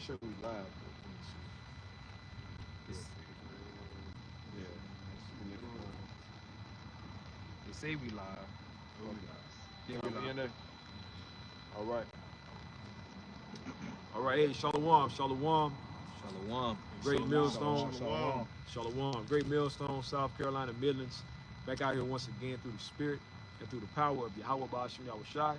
sure we live. They say we live. Yeah, we in there. All right. All right, hey, Shalom. Shalom. Great Millstone. Shalom. Great Millstone, South Carolina, Midlands. Back out here once again through the spirit and through the power of Yahawah, Bahasham, Yahawashi.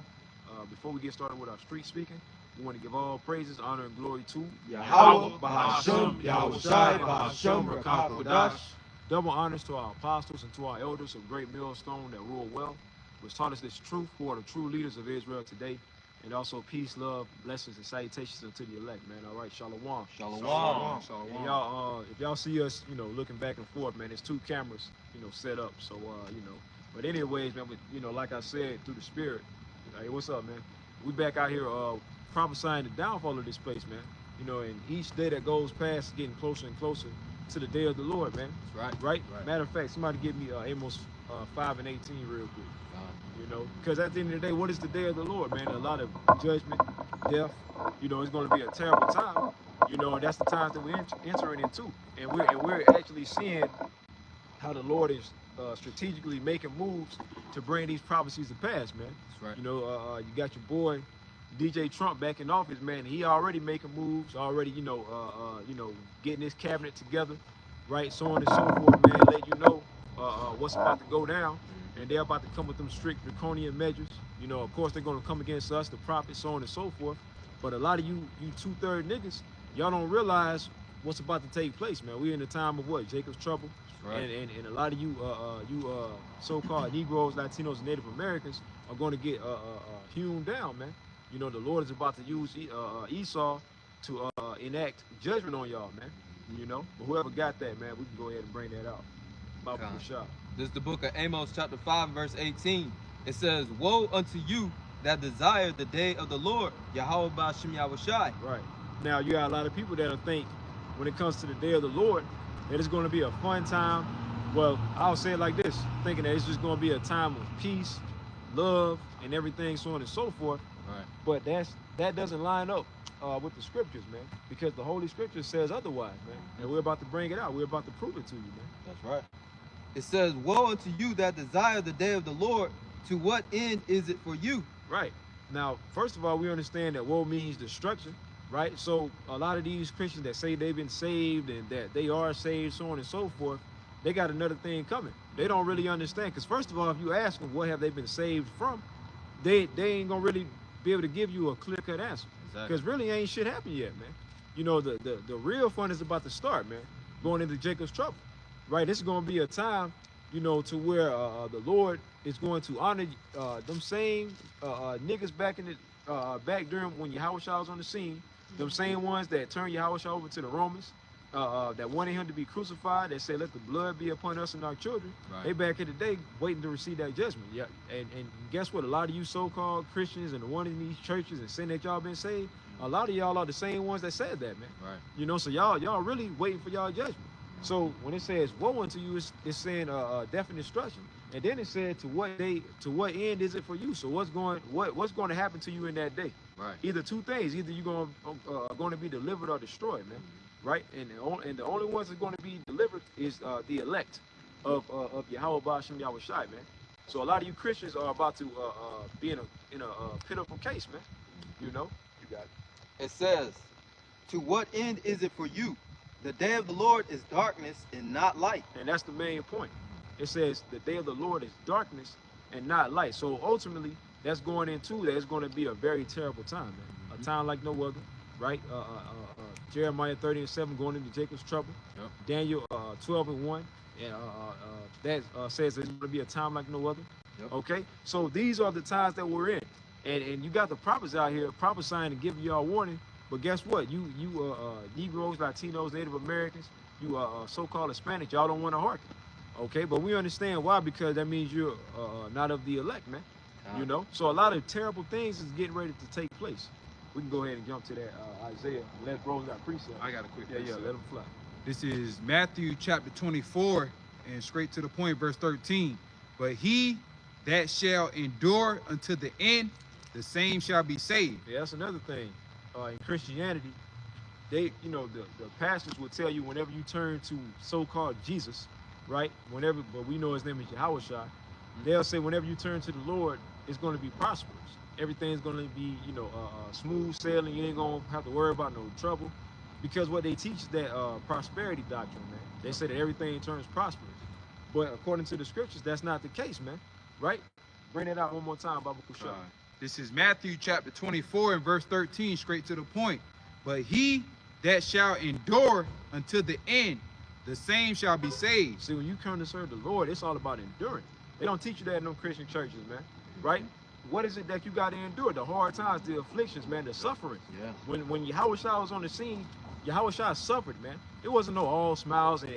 Before we get started with our street speaking, we want to give all praises, honor, and glory to Yahawah, Bahasham, Yahawashi, Bahasham, Qadash. Double honors to our apostles and to our elders of Great Millstone that rule well, which taught us this truth, who are the true leaders of Israel today. And also peace, love, blessings, and salutations unto the elect, man. All right, shalom. And y'all, if y'all see us, looking back and forth, man, there's two cameras, set up. So, but anyways, man, like I said, through the spirit, hey, what's up, man? We back out here prophesying the downfall of this place, man. And each day that goes past is getting closer and closer to the day of the Lord, man. That's right. Matter of fact, somebody give me Amos 5:18 real quick. Because at the end of the day, what is the day of the Lord, man? A lot of judgment, death. It's going to be a terrible time. And that's the times that we're entering into, and we're actually seeing how the Lord is strategically making moves to bring these prophecies to pass, man. That's right. You got your boy DJ Trump back in office, man. He already making moves, already getting his cabinet together, right? So on and so forth, man. Let you know what's about to go down. And they're about to come with them strict draconian measures. Of course, they're going to come against us, the prophets, so on and so forth. But a lot of you 2/3 niggas, y'all don't realize what's about to take place, man. We're in the time of what? Jacob's trouble. Right. And a lot of you so-called Negroes, Latinos, and Native Americans are going to get hewn down, man. The Lord is about to use Esau to enact judgment on y'all, man. But whoever got that, man, we can go ahead and bring that out. This is the book of Amos, chapter 5, verse 18. It says, "Woe unto you that desire the day of the Lord, Yahawah Bahasham Yahawashi." Right. Now, you got a lot of people that think when it comes to the day of the Lord, that it's going to be a fun time. Well, I'll say it like this, thinking that it's just going to be a time of peace, love, and everything, so on and so forth. Right. But that doesn't line up with the scriptures, man, because the Holy Scripture says otherwise, man. And we're about to bring it out. We're about to prove it to you, man. That's right. It says, "Woe unto you that desire the day of the Lord, to what end is it for you?" Right. Now, first of all, we understand that woe means destruction, right? So a lot of these Christians that say they've been saved and that they are saved, so on and so forth, they got another thing coming. They don't really understand. Because first of all, if you ask them what have they been saved from, they ain't going to really be able to give you a clear-cut answer. Because really ain't shit happened yet, man. The real fun is about to start, man, going into Jacob's trouble. Right, this is going to be a time, to where the Lord is going to honor them same niggas back during when Yahawashi was on the scene, them same ones that turned Yahawashi over to the Romans, that wanted him to be crucified, that said, "Let the blood be upon us and our children." Right. They back here today waiting to receive that judgment. Yeah, and guess what? A lot of you so-called Christians and the one in these churches and saying that y'all been saved, a lot of y'all are the same ones that said that, man. Right. So y'all really waiting for y'all judgment. So when it says woe unto you, it's saying death and destruction, and then it said to what end is it for you? So what's going to happen to you in that day? Right. Either two things: either you're going to be delivered or destroyed, man. Right. And the only ones that's going to be delivered is the elect of Yahawah Bahasham Yahawashi, man. So a lot of you Christians are about to be in a pitiful case, man. You got it. It says, "To what end is it for you? The day of the Lord is darkness and not light." And that's the main point. It says the day of the Lord is darkness and not light. So ultimately, that's going into that it's going to be a very terrible time, man. A time like no other, right? Jeremiah 30:7 going into Jacob's trouble. Yep. Daniel 12:1, and that says it's going to be a time like no other. Yep. Okay, so these are the times that we're in, and you got the prophets out here prophesying and giving y'all warning. But guess what? You Negroes, Latinos, Native Americans, you so-called Hispanic, y'all don't want to hearken. Okay, but we understand why, because that means you're not of the elect, man. So a lot of terrible things is getting ready to take place. We can go ahead and jump to that Isaiah. Let bros got precept. I got a quick precept. Yeah, let them fly. This is Matthew chapter 24 and straight to the point, verse 13. "But he that shall endure unto the end, the same shall be saved." Yeah, that's another thing. In Christianity, they, you know, the pastors will tell you whenever you turn to so-called Jesus, right? Whenever, but we know his name is Yahawashi. They'll say whenever you turn to the Lord, it's going to be prosperous. Everything's going to be, you know, smooth sailing. You ain't going to have to worry about no trouble, because what they teach is that prosperity doctrine, man. They say that everything turns prosperous, but according to the scriptures, that's not the case, man. Right? Bring it out one more time, Baba Kusha. This is Matthew chapter 24 and verse 13, straight to the point. But he that shall endure until the end, the same shall be saved. See, when you come to serve the Lord, it's all about enduring. They don't teach you that in no Christian churches, man. Right? What is it that you got to endure? The hard times, the afflictions, man, the suffering. Yeah. When Yahawashi was on the scene, Yahawashi suffered, man. It wasn't no all smiles and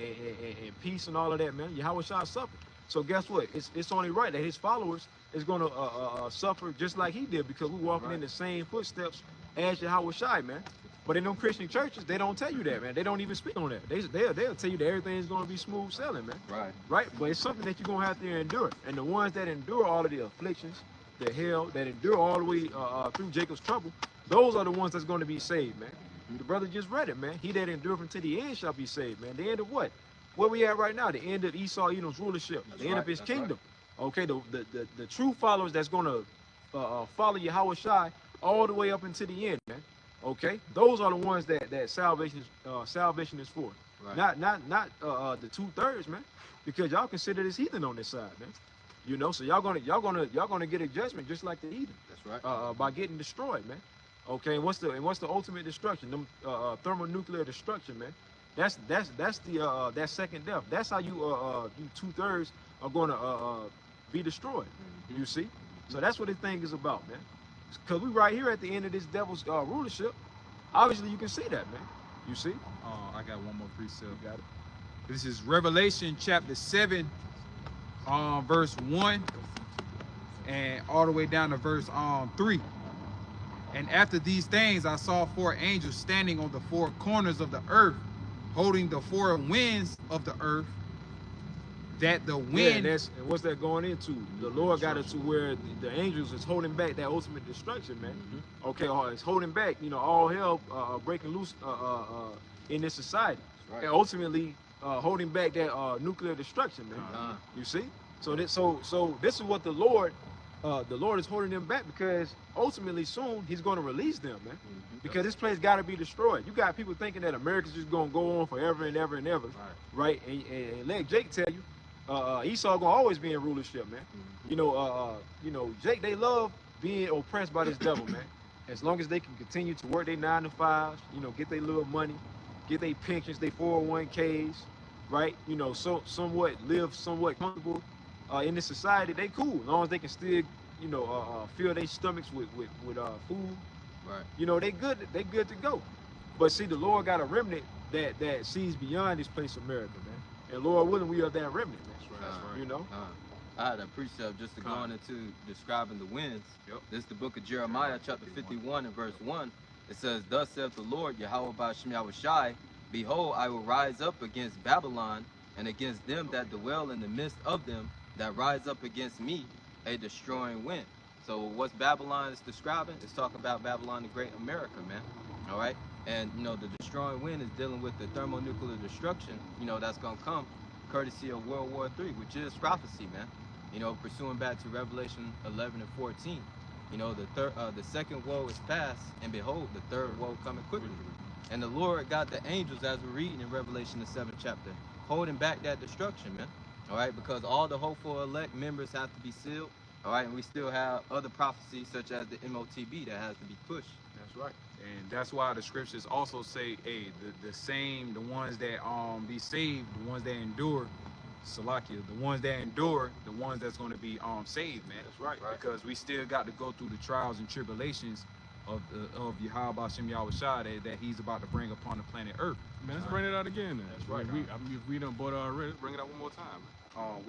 peace and all of that, man. Yahawashi suffered. So guess what? It's only right that his followers is going to suffer just like he did, because we're walking in the same footsteps as Yahawashi, man. But in them Christian churches, they don't tell you that, man. They don't even speak on that. They'll tell you that everything's going to be smooth sailing, man. Right. Right? But it's something that you're going to have to endure. And the ones that endure all of the afflictions, the hell, that endure all the way through Jacob's trouble, those are the ones that's going to be saved, man. The brother just read it, man. He that endureth until the end shall be saved, man. The end of what? Where we at right now? The end of Esau, Edom's rulership. The end of his kingdom. Okay, the true followers that's going to follow Yahawashi all the way up until the end, man. Okay, those are the ones that salvation is for. Right. Not the 2/3, man, because y'all consider this heathen on this side, man. You know, so y'all gonna get a judgment just like the heathen. That's right. By getting destroyed, man. Okay, and what's the ultimate destruction? Them thermonuclear destruction, man. That's the that second death. That's how you 2/3 are gonna be destroyed. You see? So that's what this thing is about, man. Because we right here at the end of this devil's rulership. Obviously, you can see that, man. You see? I got one more precept. You got it. This is Revelation chapter 7, verse 1, and all the way down to verse 3. And after these things, I saw 4 angels standing on the 4 corners of the earth, holding the 4 winds of the earth, that the wind... Yeah, and what's that going into? The Lord got it to where the angels is holding back that ultimate destruction, man. Okay, it's holding back, you know, all hell breaking loose in this society. Right. And ultimately holding back that nuclear destruction, man. You see? So this is what the Lord is holding them back, because ultimately soon he's going to release them, man. Because this place got to be destroyed. You got people thinking that America's just going to go on forever and ever and ever, right? And let Jake tell you, Esau gonna always be in rulership, man. You know, Jake, they love being oppressed by this devil, man. As long as they can continue to work their 9 to 5s, you know, get their little money, get their pensions, their 401ks, right? You know, live somewhat comfortable in this society. They cool as long as they can still, you know, fill their stomachs with food. Right. You know, they good to go. But see, the Lord got a remnant that sees beyond this place, America, man. And Lord willing, we are that remnant, man. That's right. You know? I had a precept just to go on into describing the winds. This is the book of Jeremiah, chapter 51 and verse 1. It says, "Thus saith the Lord, Yahawah Bahasham Yahawashi, behold, I will rise up against Babylon, and against them that dwell in the midst of them, that rise up against me, a destroying wind." So what's Babylon is describing? It's talking about Babylon the Great America, man. All right? And, you know, the destroying wind is dealing with the thermonuclear destruction, you know, that's going to come courtesy of World War III, which is prophecy, man. You know, pursuing back to Revelation 11 and 14. You know, the second woe is past, and behold, the third woe coming quickly. And the Lord got the angels, as we're reading in Revelation the 7th chapter, holding back that destruction, man. All right, because all the hopeful elect members have to be sealed. All right, and we still have other prophecies such as the MOTB that has to be pushed. That's right. And that's why the scriptures also say, hey, the ones that be saved, the ones that endure, Salakia, the ones that endure, the ones that's going to be saved, man. That's right. Because we still got to go through the trials and tribulations of Yahawah Bahasham Yahawashi that he's about to bring upon the planet Earth. Man, let's bring it out again then. That's right. If we done bought it already, Bring it out one more time.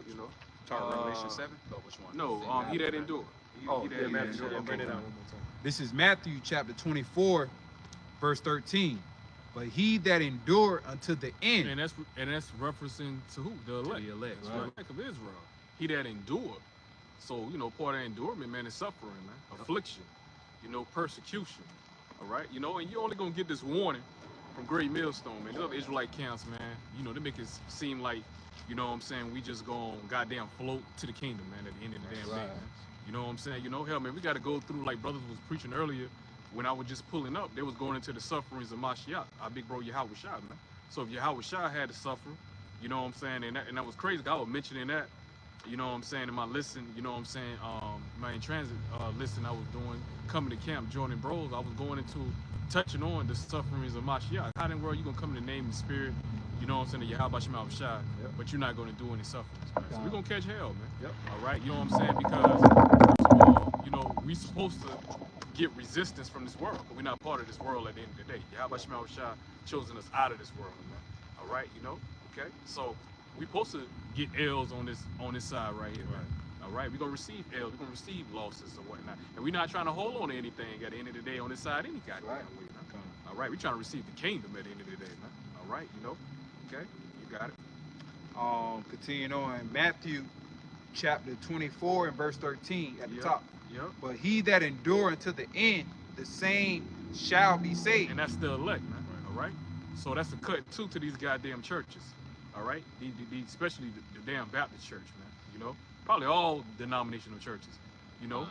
You know, talk Revelation 7? Oh, which one? No, he that endure. Bring it out one more time. This is Matthew chapter 24, verse 13. But he that endure unto the end. and that's referencing to who? The elect. The elect, The right. elect of Israel. He that endured. So, you know, part of endurement, man, is suffering, man. Affliction, you know, persecution. All right, you know, and you're only gonna get this warning from Great Millstone, man. These other Israelite camps, man, you know, they make it seem like, you know what I'm saying, we just gonna goddamn float to the kingdom, man, at the end of the damn day, man. You know what I'm saying? You know, hell, man, we got to go through, like brothers was preaching earlier, when I was just pulling up, they was going into the sufferings of Mashiach, our big bro Yahawashi, man. So if Yahawashi had to suffer, you know what I'm saying, and that was crazy. I was mentioning that, you know what I'm saying, in my listen, you know what I'm saying, my in transit listen I was doing, coming to camp, joining bros, I was going into touching on the sufferings of Mashiach. How in the world you gonna come in the name of the Spirit, you know what I'm saying, the Yahawashi, but you're not gonna do any sufferings, man. So we're gonna catch hell, man. Yep. All right, you know what I'm saying, because first of all, you know, we supposed to get resistance from this world, but we're not part of this world at the end of the day. Yahawashi chosen us out of this world, man. All right, you know, okay, so we supposed to get L's on this side right here, man. All right, we're gonna receive L's, we're gonna receive losses or whatnot, and we're not trying to hold on to anything at the end of the day on this side any goddamn way, man. All right, we're trying to receive the kingdom at the end of the day, man. All right, you know, okay, you got it. Continuing on, Matthew chapter 24 and verse 13 at the top. Yep. But he that endure unto the end, the same shall be saved. And that's the elect, man. All right. So that's a cut too to these goddamn churches. All right. Especially the damn Baptist church, man. You know, probably all denominational churches. You know,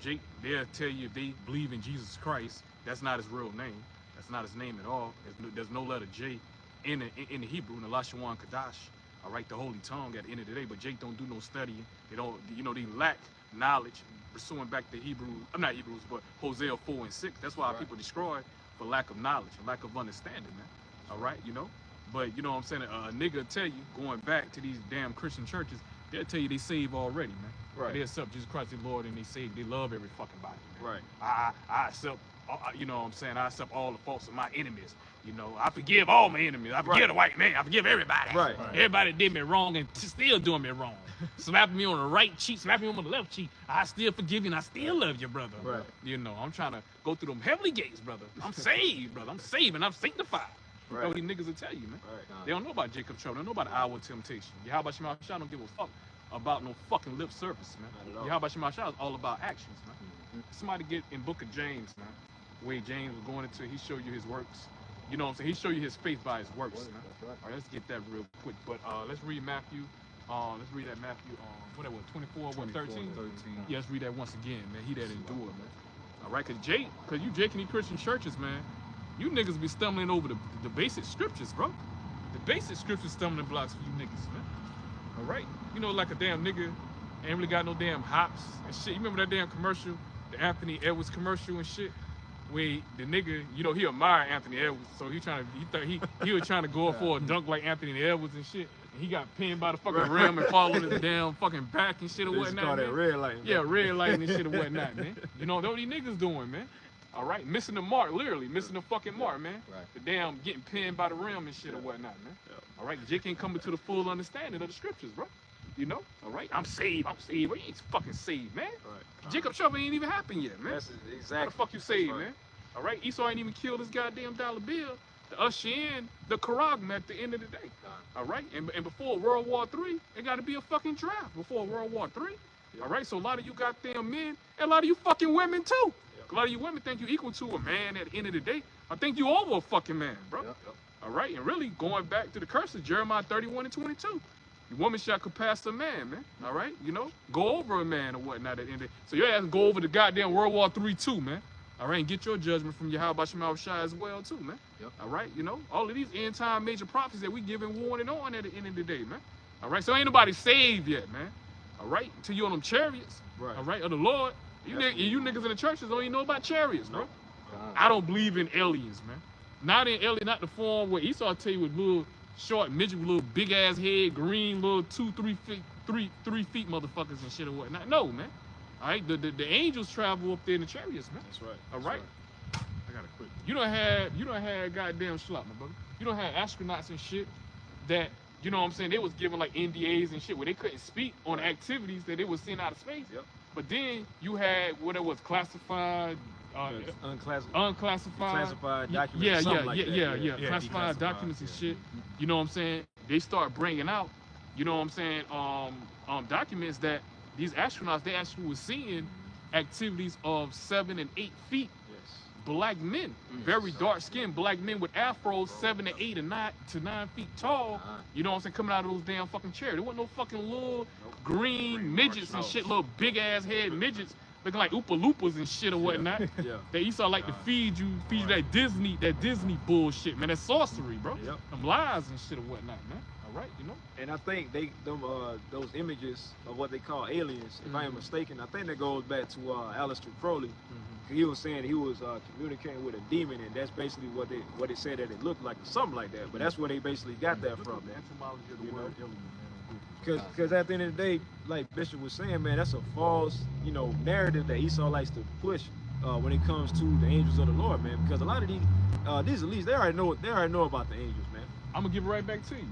Jake, they'll tell you if they believe in Jesus Christ, that's not his real name. That's not his name at all. There's no letter J in the Hebrew, in the Lashawan Qadash. All right, the holy tongue at the end of the day. But Jake don't do no studying. They don't, you know, they lack knowledge. Pursuing back to Hebrews, I'm not Hebrews, but Hosea 4 and 6. That's why people destroy for lack of knowledge and lack of understanding, man. All right, you know. But you know what I'm saying? A nigga will tell you, going back to these damn Christian churches, they'll tell you they saved already, man. Right. They accept Jesus Christ as Lord and they say they love every fucking body, man. Right. I accept, you know what I'm saying? I accept all the faults of my enemies. You know, I forgive all my enemies. I forgive the white man. I forgive everybody. Right. Everybody did me wrong and still doing me wrong. Slapping me on the right cheek, slapping me on the left cheek. I still forgive you and I still love you, brother. Right. You know, I'm trying to go through them heavenly gates, brother. I'm saved, brother. I'm saved and I'm sanctified. Right. That's what these niggas will tell you, man. Right. They don't know about Jacob's trouble. They don't know about the hour of temptation. Yahawashi don't give a fuck about no fucking lip service, man. Yahawashi is all about actions, man. Somebody get in Book of James, man. Where James was going into, he showed you his works. You know what I'm saying? He showed you his faith by his works, man. All right, let's get that real quick. But let's read Matthew. Let's read that Matthew. What that was? 24, 13? Yeah, let's read that once again, man. He that endured, man. All right, cause you Jake in these Christian churches, man. You niggas be stumbling over the basic scriptures, bro. The basic scriptures stumbling blocks for you niggas, man. All right, you know, like a damn nigga ain't really got no damn hops and shit. You remember that damn commercial, the Anthony Edwards commercial and shit? Where the nigga, you know, he admired Anthony Edwards, so he was trying to go for a dunk like Anthony Edwards and shit. And he got pinned by the fucking rim and followed his damn fucking back and shit or whatnot. Call that red light. Yeah, red lighting and shit or whatnot, man. You know, that's what these niggas doing, man. All right, missing the mark, literally missing the fucking mark, man. Right. The damn getting pinned by the rim and shit or whatnot, man. All right, Jake ain't coming to the full understanding of the scriptures, bro. You know, all right, I'm saved. Well, you ain't fucking saved, man. Right. Jacob trouble ain't even happened yet, man. That's exactly. How the fuck you saved, man? All right, Esau ain't even killed his goddamn dollar bill to usher in the Qaragm at the end of the day. All right, and before World War III, it got to be a fucking draft before World War III. All right, so a lot of you goddamn men and a lot of you fucking women too. A lot of you women think you equal to a man at the end of the day. I think you over a fucking man, bro. All right, and really going back to the curses, Jeremiah 31 and 22. The woman shall compass a man, man. All right, you know, go over a man or whatnot at the end of the day. So your ass can go over the goddamn World War III too, man. All right, and get your judgment from Yahawashi as well too, man. All right, you know, all of these end time major prophecies that we giving warning on at the end of the day, man. All right, so ain't nobody saved yet, man. All right, until you on them chariots, all right, of the Lord. You niggas in the churches don't even know about chariots, bro. I don't believe in aliens, man. Not in alien, not the form where Esau tell you with little short midget with little big ass head, green little 2-3 feet, three feet motherfuckers and shit or whatnot. No, man. All right, the angels travel up there in the chariots, man. That's right. All right. I got a quick. You don't have goddamn schlop, my brother. You don't have astronauts and shit that, you know what I'm saying, they was given like NDAs and shit where they couldn't speak on activities that they was seeing out of space. But then you had what it was classified, unclassified documents. Classified documents and shit. You know what I'm saying? They start bringing out, you know what I'm saying, documents that these astronauts, they actually were seeing activities of 7 and 8 feet black men, very dark-skinned black men with afros, 7 to 8 and 9 to 9 feet tall. You know what I'm saying? Coming out of those damn fucking chairs. There wasn't no fucking little green midgets and shit, little big ass head midgets looking like Oopa Loopas and shit or whatnot. Yeah. That Esau like to feed you that Disney bullshit, man. That's sorcery, bro. Yep. Them lies and shit or whatnot, man. All right, you know. And I think those images of what they call aliens, if I am mistaken, I think that goes back to Aleister Crowley. He was saying he was communicating with a demon, and that's basically what they said that it looked like, or something like that. But that's where they basically got that from, man. Etymology of the word alien, man. Because at the end of the day, like Bishop was saying, man, that's a false, narrative that Esau likes to push when it comes to the angels of the Lord, man. Because a lot of these elites, they already know about the angels, man. I'm gonna give it right back to you.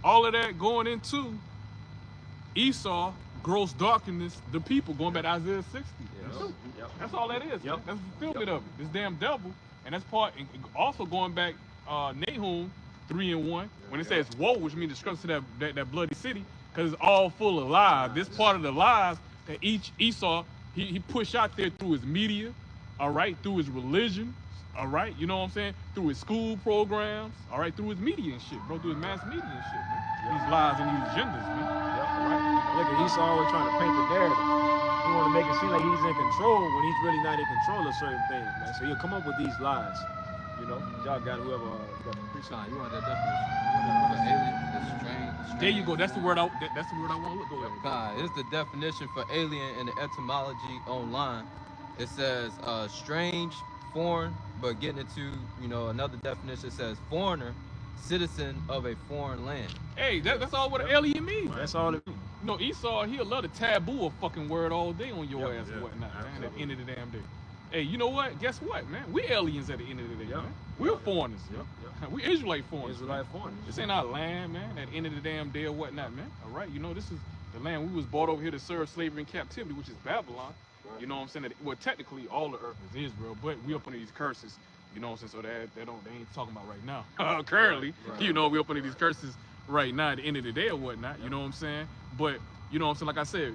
All of that going into Esau, gross darkness, the people, going back to Isaiah 60. Yep. That's all that is. Yep. That's the fulfillment of it. This damn devil. And that's part, and also going back, Nahum 3:1, when it says woe, which means destruction to that bloody city, because it's all full of lies. This part of the lies that Esau, he pushed out there through his media, all right, through his religion, all right, you know what I'm saying, through his school programs, all right, through his media and shit, bro, through his mass media and shit, man. These lies and these agendas, man. All right. Look at Esau always trying to paint the narrative. He want to make it seem like he's in control when he's really not in control of certain things, man. So he'll come up with these lies, Y'all got whoever got the preach. You want that definition? For alien, that's strange. There you go. That's the word I want to look at. Nah, it's the definition for alien in the etymology online. It says strange, foreign, but getting into another definition says foreigner, citizen of a foreign land. Hey, that's all what an alien means. That's all it means. Esau, he'll love to taboo a fucking word all day on your ass and whatnot, man, at the end of the damn day. Hey, you know what? Guess what, man? We're aliens at the end of the day, man. We're foreigners. We Israelite foreigners. Israelite foreigners. This ain't our land, man, at the end of the damn day or whatnot, man. All right? This is the land we was brought over here to serve slavery and captivity, which is Babylon. Right. You know what I'm saying? Well, technically, all the earth is Israel, but we up under these curses. You know what I'm saying? So they ain't talking about right now. Currently, right. We up under these curses right now at the end of the day or whatnot. You know what I'm saying? But, you know what I'm saying? Like I said,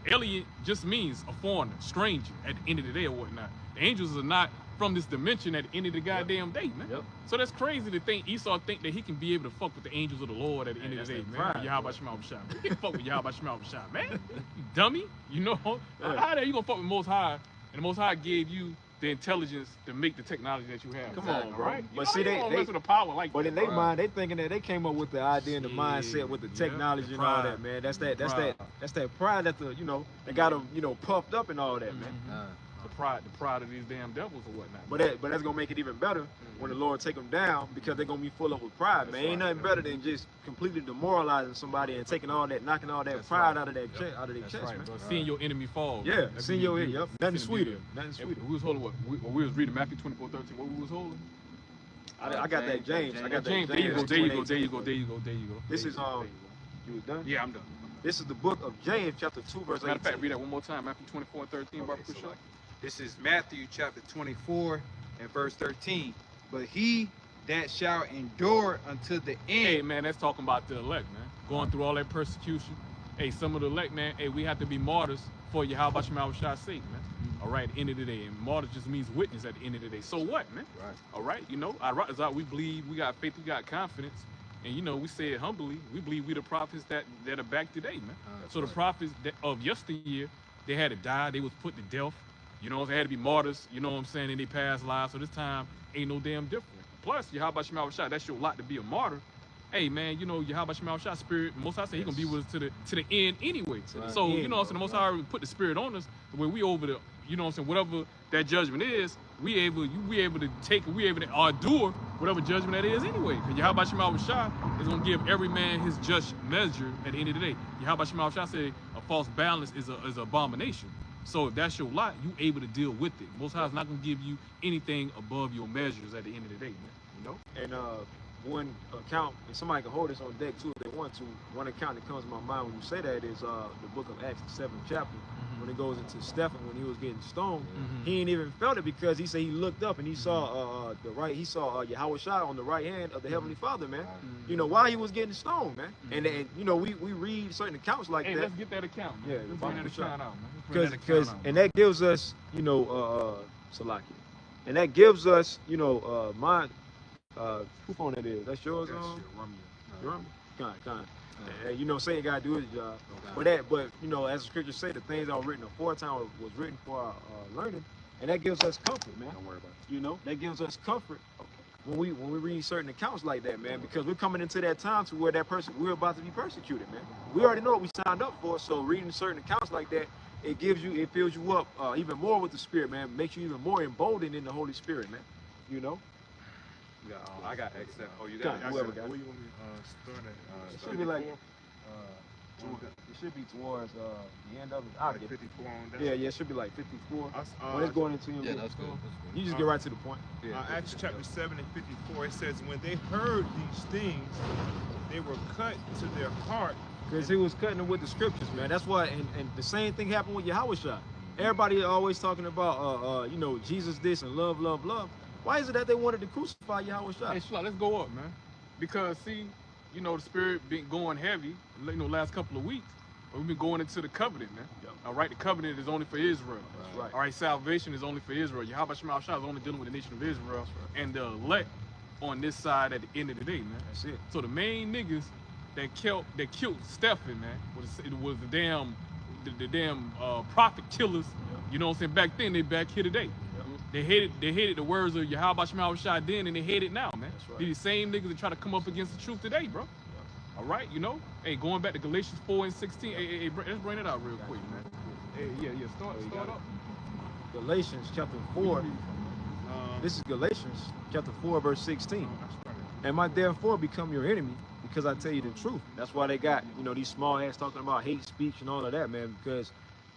alien just means a foreigner, stranger at the end of the day or whatnot. The angels are not from this dimension at the end of the goddamn day, man. So that's crazy to think Esau think that he can be able to fuck with the angels of the Lord at the end of the day, man. Yahawashi, he can fuck with Yahawashi, man. You dummy. How the hell you gonna fuck with Most High? And the Most High gave you the intelligence to make the technology that you have. Come on, bro. Right? But see, they with the power like but that, in their mind, they thinking that they came up with the idea and the mindset with the technology and all that, man. That's that pride that they got them, puffed up and all that, man. The pride of these damn devils or whatnot. But that's gonna make it even better when the Lord take them down, because they're gonna be full of pride, man. Ain't nothing better than just completely demoralizing somebody and taking all that, knocking all that pride out of their chest, man. Bro. Seeing your enemy fall. Yeah, seeing your enemy. Yep. Nothing sweeter. We was holding what? We was reading Matthew 24:13. What we was holding? I got that James. I got that James. There you go. This is you was done? Yeah, I'm done. This is the book of James, chapter 2, verse 18. Matter of fact, read that one more time. Matthew 24:13. Barbara Kushak. This is Matthew chapter 24 and verse 13. But he that shall endure unto the end. Hey, man, that's talking about the elect, man. Going through all that persecution. Hey, some of the elect, man, hey, we have to be martyrs for Yahawashi sake, man. All right, at the end of the day. And martyrs just means witness at the end of the day. So what, man? Right. All right, we believe, we got faith, we got confidence. And, we say it humbly, we believe we the prophets that are back today, man. So the prophets of yesteryear, they had to die, they was put to death. They had to be martyrs, in their past lives. So this time ain't no damn different. Plus, Yahawashi, that's your lot to be a martyr. Hey, man, Yahawashi spirit, Most High say he gonna be with us to the end anyway. So, the Most High put the spirit on us, where we over the, whatever that judgment is, we able to endure whatever judgment that is anyway. Because Yahawashi is gonna give every man his just measure at the end of the day. Yahawashi say a false balance is an abomination. So if that's your lot, you able to deal with it. Most High is not gonna give you anything above your measures at the end of the day, man. And one account, and somebody can hold this on deck too if they want to. One account that comes to my mind when you say that is the book of Acts, the 7th chapter, when it goes into Stephen when he was getting stoned. He ain't even felt it because he said he looked up and he saw Yahawashi on the right hand of the Heavenly Father, man. While he was getting stoned, man. And we read certain accounts like that. Hey, let's get that account, man. Yeah, let's bring that account out, man. Because that gives us, Salakia. And that gives us, you know, who phone that is? That's yours, Your Kind. You know, Satan got to do his job. But you know, as the scriptures say, the things that were written aforetime was written for our learning, and that gives us comfort, man. Don't worry about it. You know, that gives us comfort when we read certain accounts like that, man, because we're coming into that time to where we're about to be persecuted, man. We already know what we signed up for, so reading certain accounts like that, it fills you up even more with the Spirit, man. Makes you even more emboldened in the Holy Spirit, man. You know. Yeah, I got XF. Oh, you got got whoever got it. Where you want me to start at? It should be like it should be towards the end of it. I'll like get it. 54 on down. Yeah, it should be like 54. I- When it's going into your Yeah, that's good. You just get right to the point. Yeah. Acts chapter 7 and 54, it says, when they heard these things, they were cut to their heart. Because he was cutting it with the scriptures, man. That's why, and the same thing happened with Yahawashi. Everybody always talking about, you know, Jesus this and love, love, love. Why is it that they wanted to crucify Yahawashi? Hey, Shalom, let's go up, man. Because see, you know, the spirit been going heavy, you know, last couple of weeks. But we've been going into the covenant, man. Yep. All right, the covenant is only for Israel. That's right. All right, salvation is only for Israel. Yahawashi is only dealing with the nation of Israel and the elect on this side at the end of the day, man. That's it. So the main niggas that killed Stephen, man, was the damn prophet killers. Yep. You know what I'm saying? Back then, they back here today. Yep. They hated the words of Yahawashi then, and they hate it now, man. That's right. These same niggas that try to come up against the truth today, bro. All right, you know. Hey, going back to Galatians 4 and 16. Hey, let's bring it out real quick, man. Hey, yeah, start up. Galatians chapter 4. This is Galatians chapter 4, verse 16. Am I therefore become your enemy because I tell you the truth? That's why they got, you know, these small heads talking about hate speech and all of that, man, because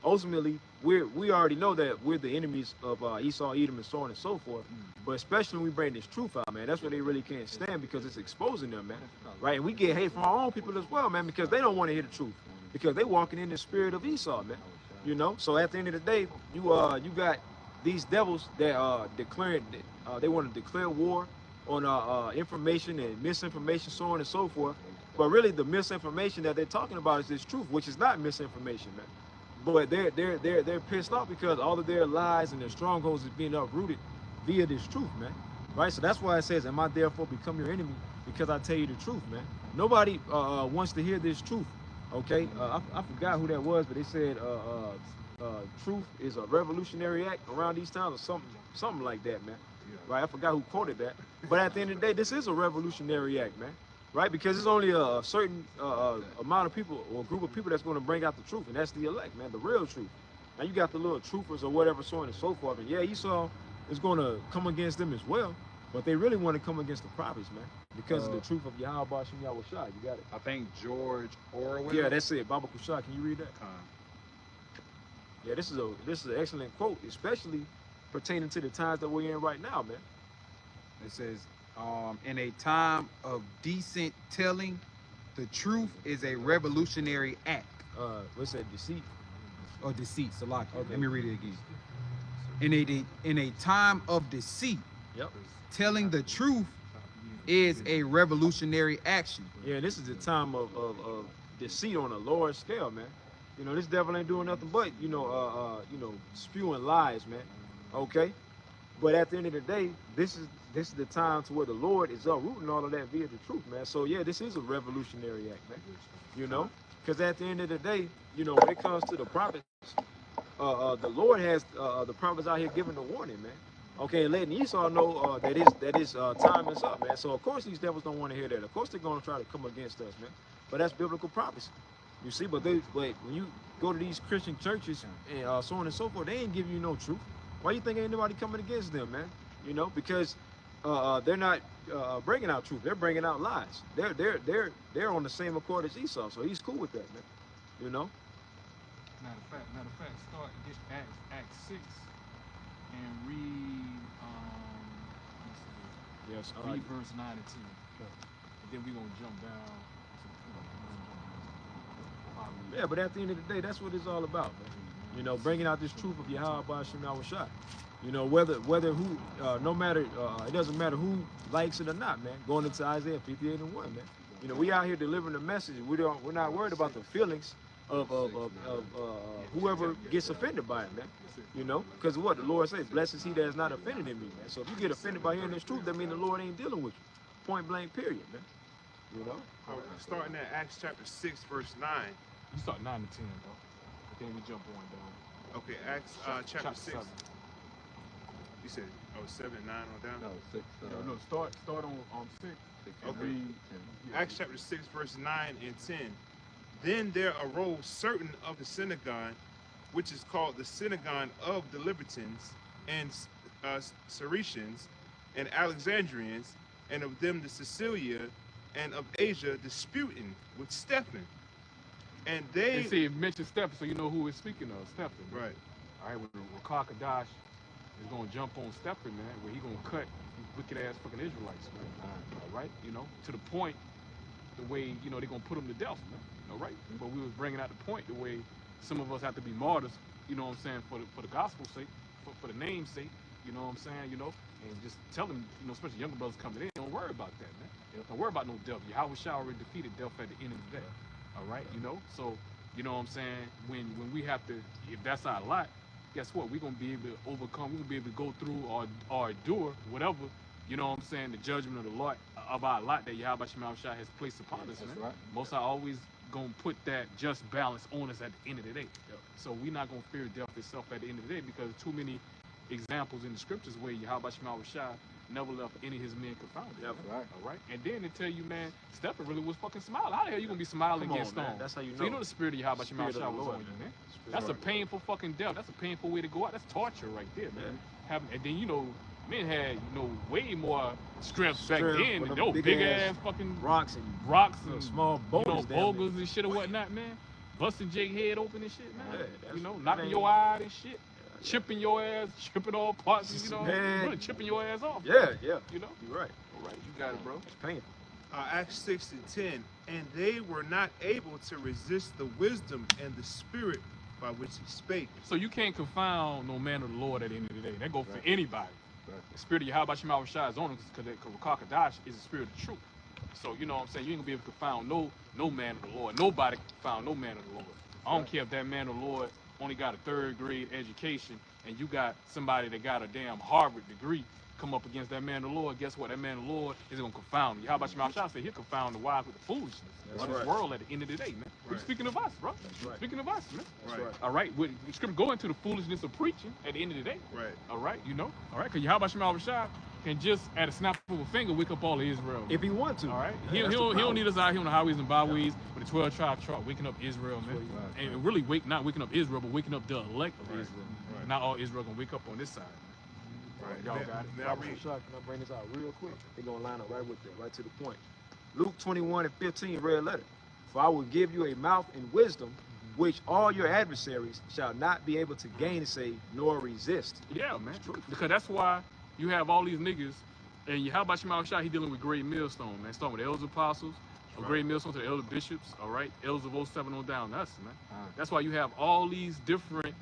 ultimately we already know that we're the enemies of Esau, Edom, and so on and so forth. But especially when we bring this truth out, man, that's where they really can't stand, because it's exposing them, man. Right? And we get hate from our own people as well, man, because they don't want to hear the truth, because they walking in the spirit of Esau, man. You know. So at the end of the day, you got these devils that declaring they want to declare war on information and misinformation, so on and so forth. But really, the misinformation that they're talking about is this truth, which is not misinformation, man. But they're pissed off because all of their lies and their strongholds is being uprooted via this truth, man. Right? So that's why it says, am I therefore become your enemy because I tell you the truth, man? Nobody wants to hear this truth, okay? I forgot who that was, but they said truth is a revolutionary act around these times, or something like that, man. Right? I forgot who quoted that. But at the end of the day, this is a revolutionary act, man. Right? Because it's only a certain amount of people or group of people that's going to bring out the truth, and that's the elect, man, the real truth. Now you got the little troopers or whatever, so on and so forth. And yeah, Esau is going to come against them as well, but they really want to come against the prophets, man, because of the truth of Yahawah, Bahasham, Yahawashi. You got it. I think George Orwell. Yeah, that's it. Baba Kushah, can you read that? Yeah, this is an excellent quote, especially pertaining to the times that we're in right now, man. It says, in a time of decent telling, the truth is a revolutionary act. What's that? Deceit? Or deceit, Salaki. Okay. Let me read it again. In a time of deceit, Yep. telling the truth is a revolutionary action. Yeah, this is the time of deceit on a lower scale, man. You know, this devil ain't doing nothing but, you know, spewing lies, man. Okay? But at the end of the day, this is the time to where the Lord is uprooting all of that via the truth, man. So yeah, this is a revolutionary act, man. You know? Because at the end of the day, you know, when it comes to the prophets, the Lord has the prophets out here giving the warning, man. Okay, and letting Esau know that his time is up, man. So of course these devils don't want to hear that. Of course they're going to try to come against us, man. But that's biblical prophecy. You see, but when you go to these Christian churches and so on and so forth, they ain't giving you no truth. Why you think ain't nobody coming against them, man? You know, because they're not bringing out truth. They're bringing out lies. They're on the same accord as Esau, so he's cool with that, man. You know. Matter of fact, start get Acts 6 and read Yes. read verse 9 and 10. And then we're gonna jump down to Yeah, but at the end of the day, that's what it's all about, man. You know, bringing out this truth of Yahawah, Bahasham, Yahawashi. You know, whether who, no matter, it doesn't matter who likes it or not, man. Going into Isaiah 58 and 1, man. You know, we out here delivering the message. We're not worried about the feelings of whoever gets offended by it, man. You know, because what the Lord says, blessed is he that is not offended in me, man. So if you get offended by hearing this truth, that means the Lord ain't dealing with you. Point blank, period, man. You know? Starting at Acts chapter 6, verse 9. You start 9 to 10, bro. But then we jump on down. Okay, Acts chapter 6. 7. You said, 7 and 9 on down? No, 6. No, start on 6. Okay. Read, Acts chapter 6, verse 9 and 10. Then there arose certain of the synagogue, which is called the synagogue of the Libertines, and Saracens, and Alexandrians, and of them the Cecilia, and of Asia, disputing with Stephen. And they see, it mentioned Stephen, so you know who it's speaking of, Stephen. right. All right, when Rawchaa Qadash is going to jump on Stephen, man, where he going to cut these wicked-ass fucking Israelites, man. All right, you know, to the point, the way, you know, they're going to put them to death, man. All right? But we was bringing out the point, the way some of us have to be martyrs, you know what I'm saying, for the gospel's sake, for the name's sake, you know what I'm saying, you know, and just tell them, you know, especially younger brothers coming in, don't worry about that, man. Don't worry about no death. Yahawashi already defeated death at the end of the day. All right, you know, so, you know what I'm saying, when we have to, if that's our lot, guess what, we're going to be able to overcome, we're going to be able to go through or endure whatever, you know what I'm saying, the judgment of the Lord, of our lot that Yahawashi has placed upon us, man. Right. Most are always going to put that just balance on us at the end of the day. So we're not going to fear death itself at the end of the day, because too many examples in the scriptures where Yahawashi never left any of his men confounded. Yep. Right. All right. And then they tell you, man, Stephen really was fucking smiling. How the hell you gonna be smiling Come on, against man. stone? That's how you So know. you know the spirit of Yahawashi Spirit of the was Lord, on you, man. Spirit That's of a the Lord. painful fucking death. That's a painful way to go out. That's torture right there, man. And then, you know, men had, you know, way more strength back then. with And them those big ass fucking rocks and small boulders, you know, boulders and shit or whatnot, man. Busting Jake head open and shit, man. Yeah, that's- you know, knocking I mean- your eye and shit. Chipping your ass, chipping all parts, you know, Man. really chipping your ass off. Yeah, You know? you're right. All right, you got it, bro. It's painful. Acts 6 and 10. And they were not able to resist the wisdom and the spirit by which he spake. So you can't confound no man of the Lord at the end of the day. That go for Right. anybody. Right. The spirit of Yahawah is on him, because Qadash is the spirit of the truth. So you know what I'm saying? You ain't gonna be able to confound no man of the Lord. Nobody can confound no man of the Lord. I don't care if that man of the Lord only got a 3rd grade education and you got somebody that got a damn Harvard degree come up against that man of the Lord. Guess what? That man of the Lord is gonna confound you. How about Shema say he'll confound the wise with the foolishness That's of this right. world at the end of the day, man. We're Right. speaking of us, bro. That's right. Speaking of us, man. That's Right. right. All right, with the scripture go into the foolishness of preaching at the end of the day. Right. All right, you know. All right, because Yahawah Shema can just at a snap of a finger wake up all of Israel. If he want to. All right, Yeah, he that's the don't power. need us out here on the highways and byways with the 12 tribe chart waking up Israel, man. Right. And really not waking up Israel, but waking up the elect of Right. Israel. Right. Not all Israel gonna wake up on this side. Right. Y'all Now- got it. now read. Can I bring this out real quick? They're going to line up right with that, right to the point. Luke 21 and 15, red letter. For I will give you a mouth and wisdom, which all your adversaries shall not be able to gainsay nor resist. Yeah, man. Because that's why you have all these niggas, and Yahawah Shema he dealing with great millstone, man. Starting with the elders apostles, a great millstone to the elder bishops, all right? Elders of 07 on down, us, man. That's why you have all these different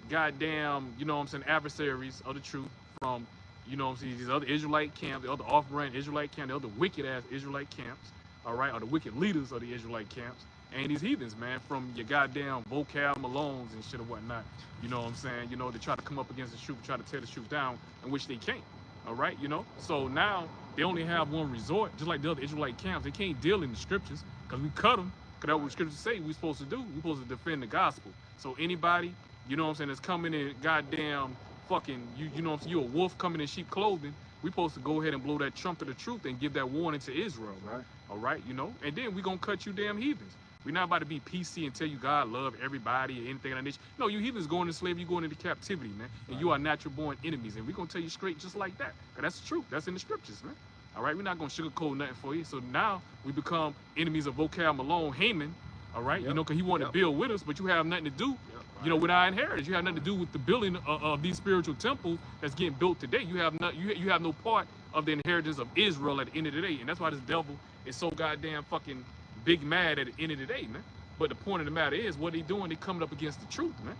goddamn, you know what I'm saying, adversaries of the truth from, you know what I'm saying, these other Israelite camps, the other off-brand Israelite camps, the other wicked-ass Israelite camps, all right, or the wicked leaders of the Israelite camps, and these heathens, man, from your goddamn vocal Malones and shit or whatnot, you know what I'm saying, you know, they try to come up against the truth, try to tear the truth down, in which they can't, all right, you know? So now, they only have one resort, just like the other Israelite camps. They can't deal in the scriptures, because we cut them, because that's what the scriptures say we're supposed to do. We're supposed to defend the gospel. So anybody, you know what I'm saying, that's coming in goddamn fucking, you know what I'm saying, you a wolf coming in sheep clothing, we're supposed to go ahead and blow that trumpet of truth and give that warning to Israel, Right. all right, you know? And then we're going to cut you damn heathens. We're not about to be PC and tell you God love everybody or anything like that. No, you heathens going into slavery, you going into captivity, man. And you are natural born enemies. And we're going to tell you straight just like that. Because that's the truth. That's in the scriptures, man. All right, we're not going to sugarcoat nothing for you. So now we become enemies of Vocal Malone, Haman, all right? You Yep. know, because he wanted Yep. to build with us, but you have nothing to do, you know, with our inheritance. You have nothing to do with the building of these spiritual temples that's getting built today. You have you have no part of the inheritance of Israel at the end of the day. And that's why this devil is so goddamn fucking big mad at the end of the day, man. But the point of the matter is, what they doing, they coming up against the truth, man.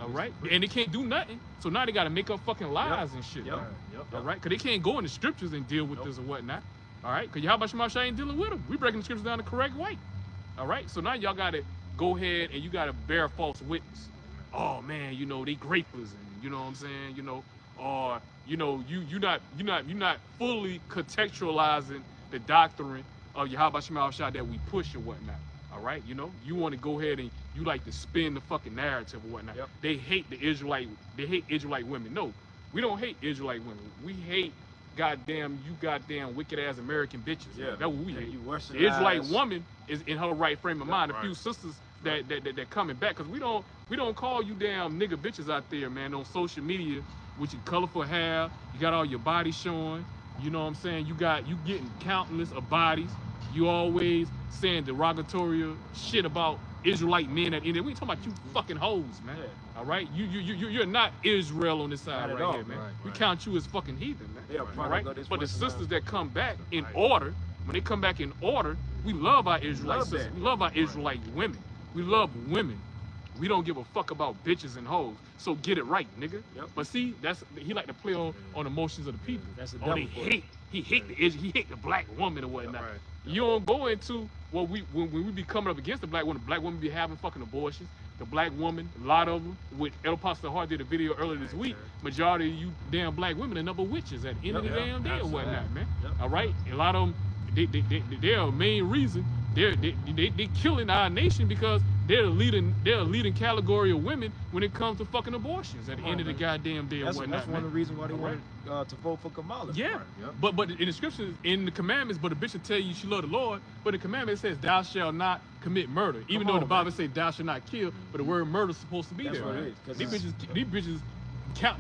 All right? And they can't do nothing. So now they got to make up fucking lies and shit, Yep. man. Yep. All right? Because they can't go in the scriptures and deal with this or whatnot. All right? Because Yahawah Shema ain't dealing with them. We breaking the scriptures down the correct way. All right? So now y'all got to go ahead and you gotta bear false witness. Oh man, you know, they grapers, and you know what I'm saying, you know, or you know, you're not fully contextualizing the doctrine of Yahawashi that we push or whatnot. All right, you know, you want to go ahead and you like to spin the fucking narrative or whatnot. Yep. They hate Israelite women. No, we don't hate Israelite women. We hate goddamn wicked ass American bitches. Yeah, That's what we hate. You The Israelite woman is in her right frame of mind. Right. A few sisters that coming back, because we don't call you damn nigga bitches out there, man, on social media with your colorful hair. You got all your body showing. You know what I'm saying? You getting countless of bodies. You always saying derogatory shit about Israelite men at the end. We ain't talking about you fucking hoes, man. Yeah. All right, you're not Israel on this side Not at right all, here, man. right, We right. count you as fucking heathen, man. Yeah, All right, product of this but the Western sisters that come back in Right. order, when they come back in order, we love our Israelite Love sisters. that. We love our Israelite women. We love women. We don't give a fuck about bitches and hoes. So get it right, nigga. Yep. But see, he like to play on emotions of the people. That's the Oh, they devil for you. hate. He hate the black woman or whatnot. Right. You don't go into when we be coming up against the black woman be having fucking abortions. The black woman, a lot of them, with El Pastor Hart did a video earlier this week. Majority of you damn black women are number witches at the end of the Yep. damn day or Absolutely. whatnot, man. Yep. All right, a lot of them, they're a main reason they killing our nation because they're a leading category of women when it comes to fucking abortions at the end of the goddamn day or That's whatnot, one man. of the reasons why they All right. wanted to vote for Kamala. Yeah, Right. Yep. but in the scriptures, in the commandments, but a bitch will tell you she love the Lord, but the commandment says thou shalt not commit murder. Even Come though on, the Bible man. says thou shalt not kill, but the word murder is supposed to be That's there. what it man. is, 'cause These bitches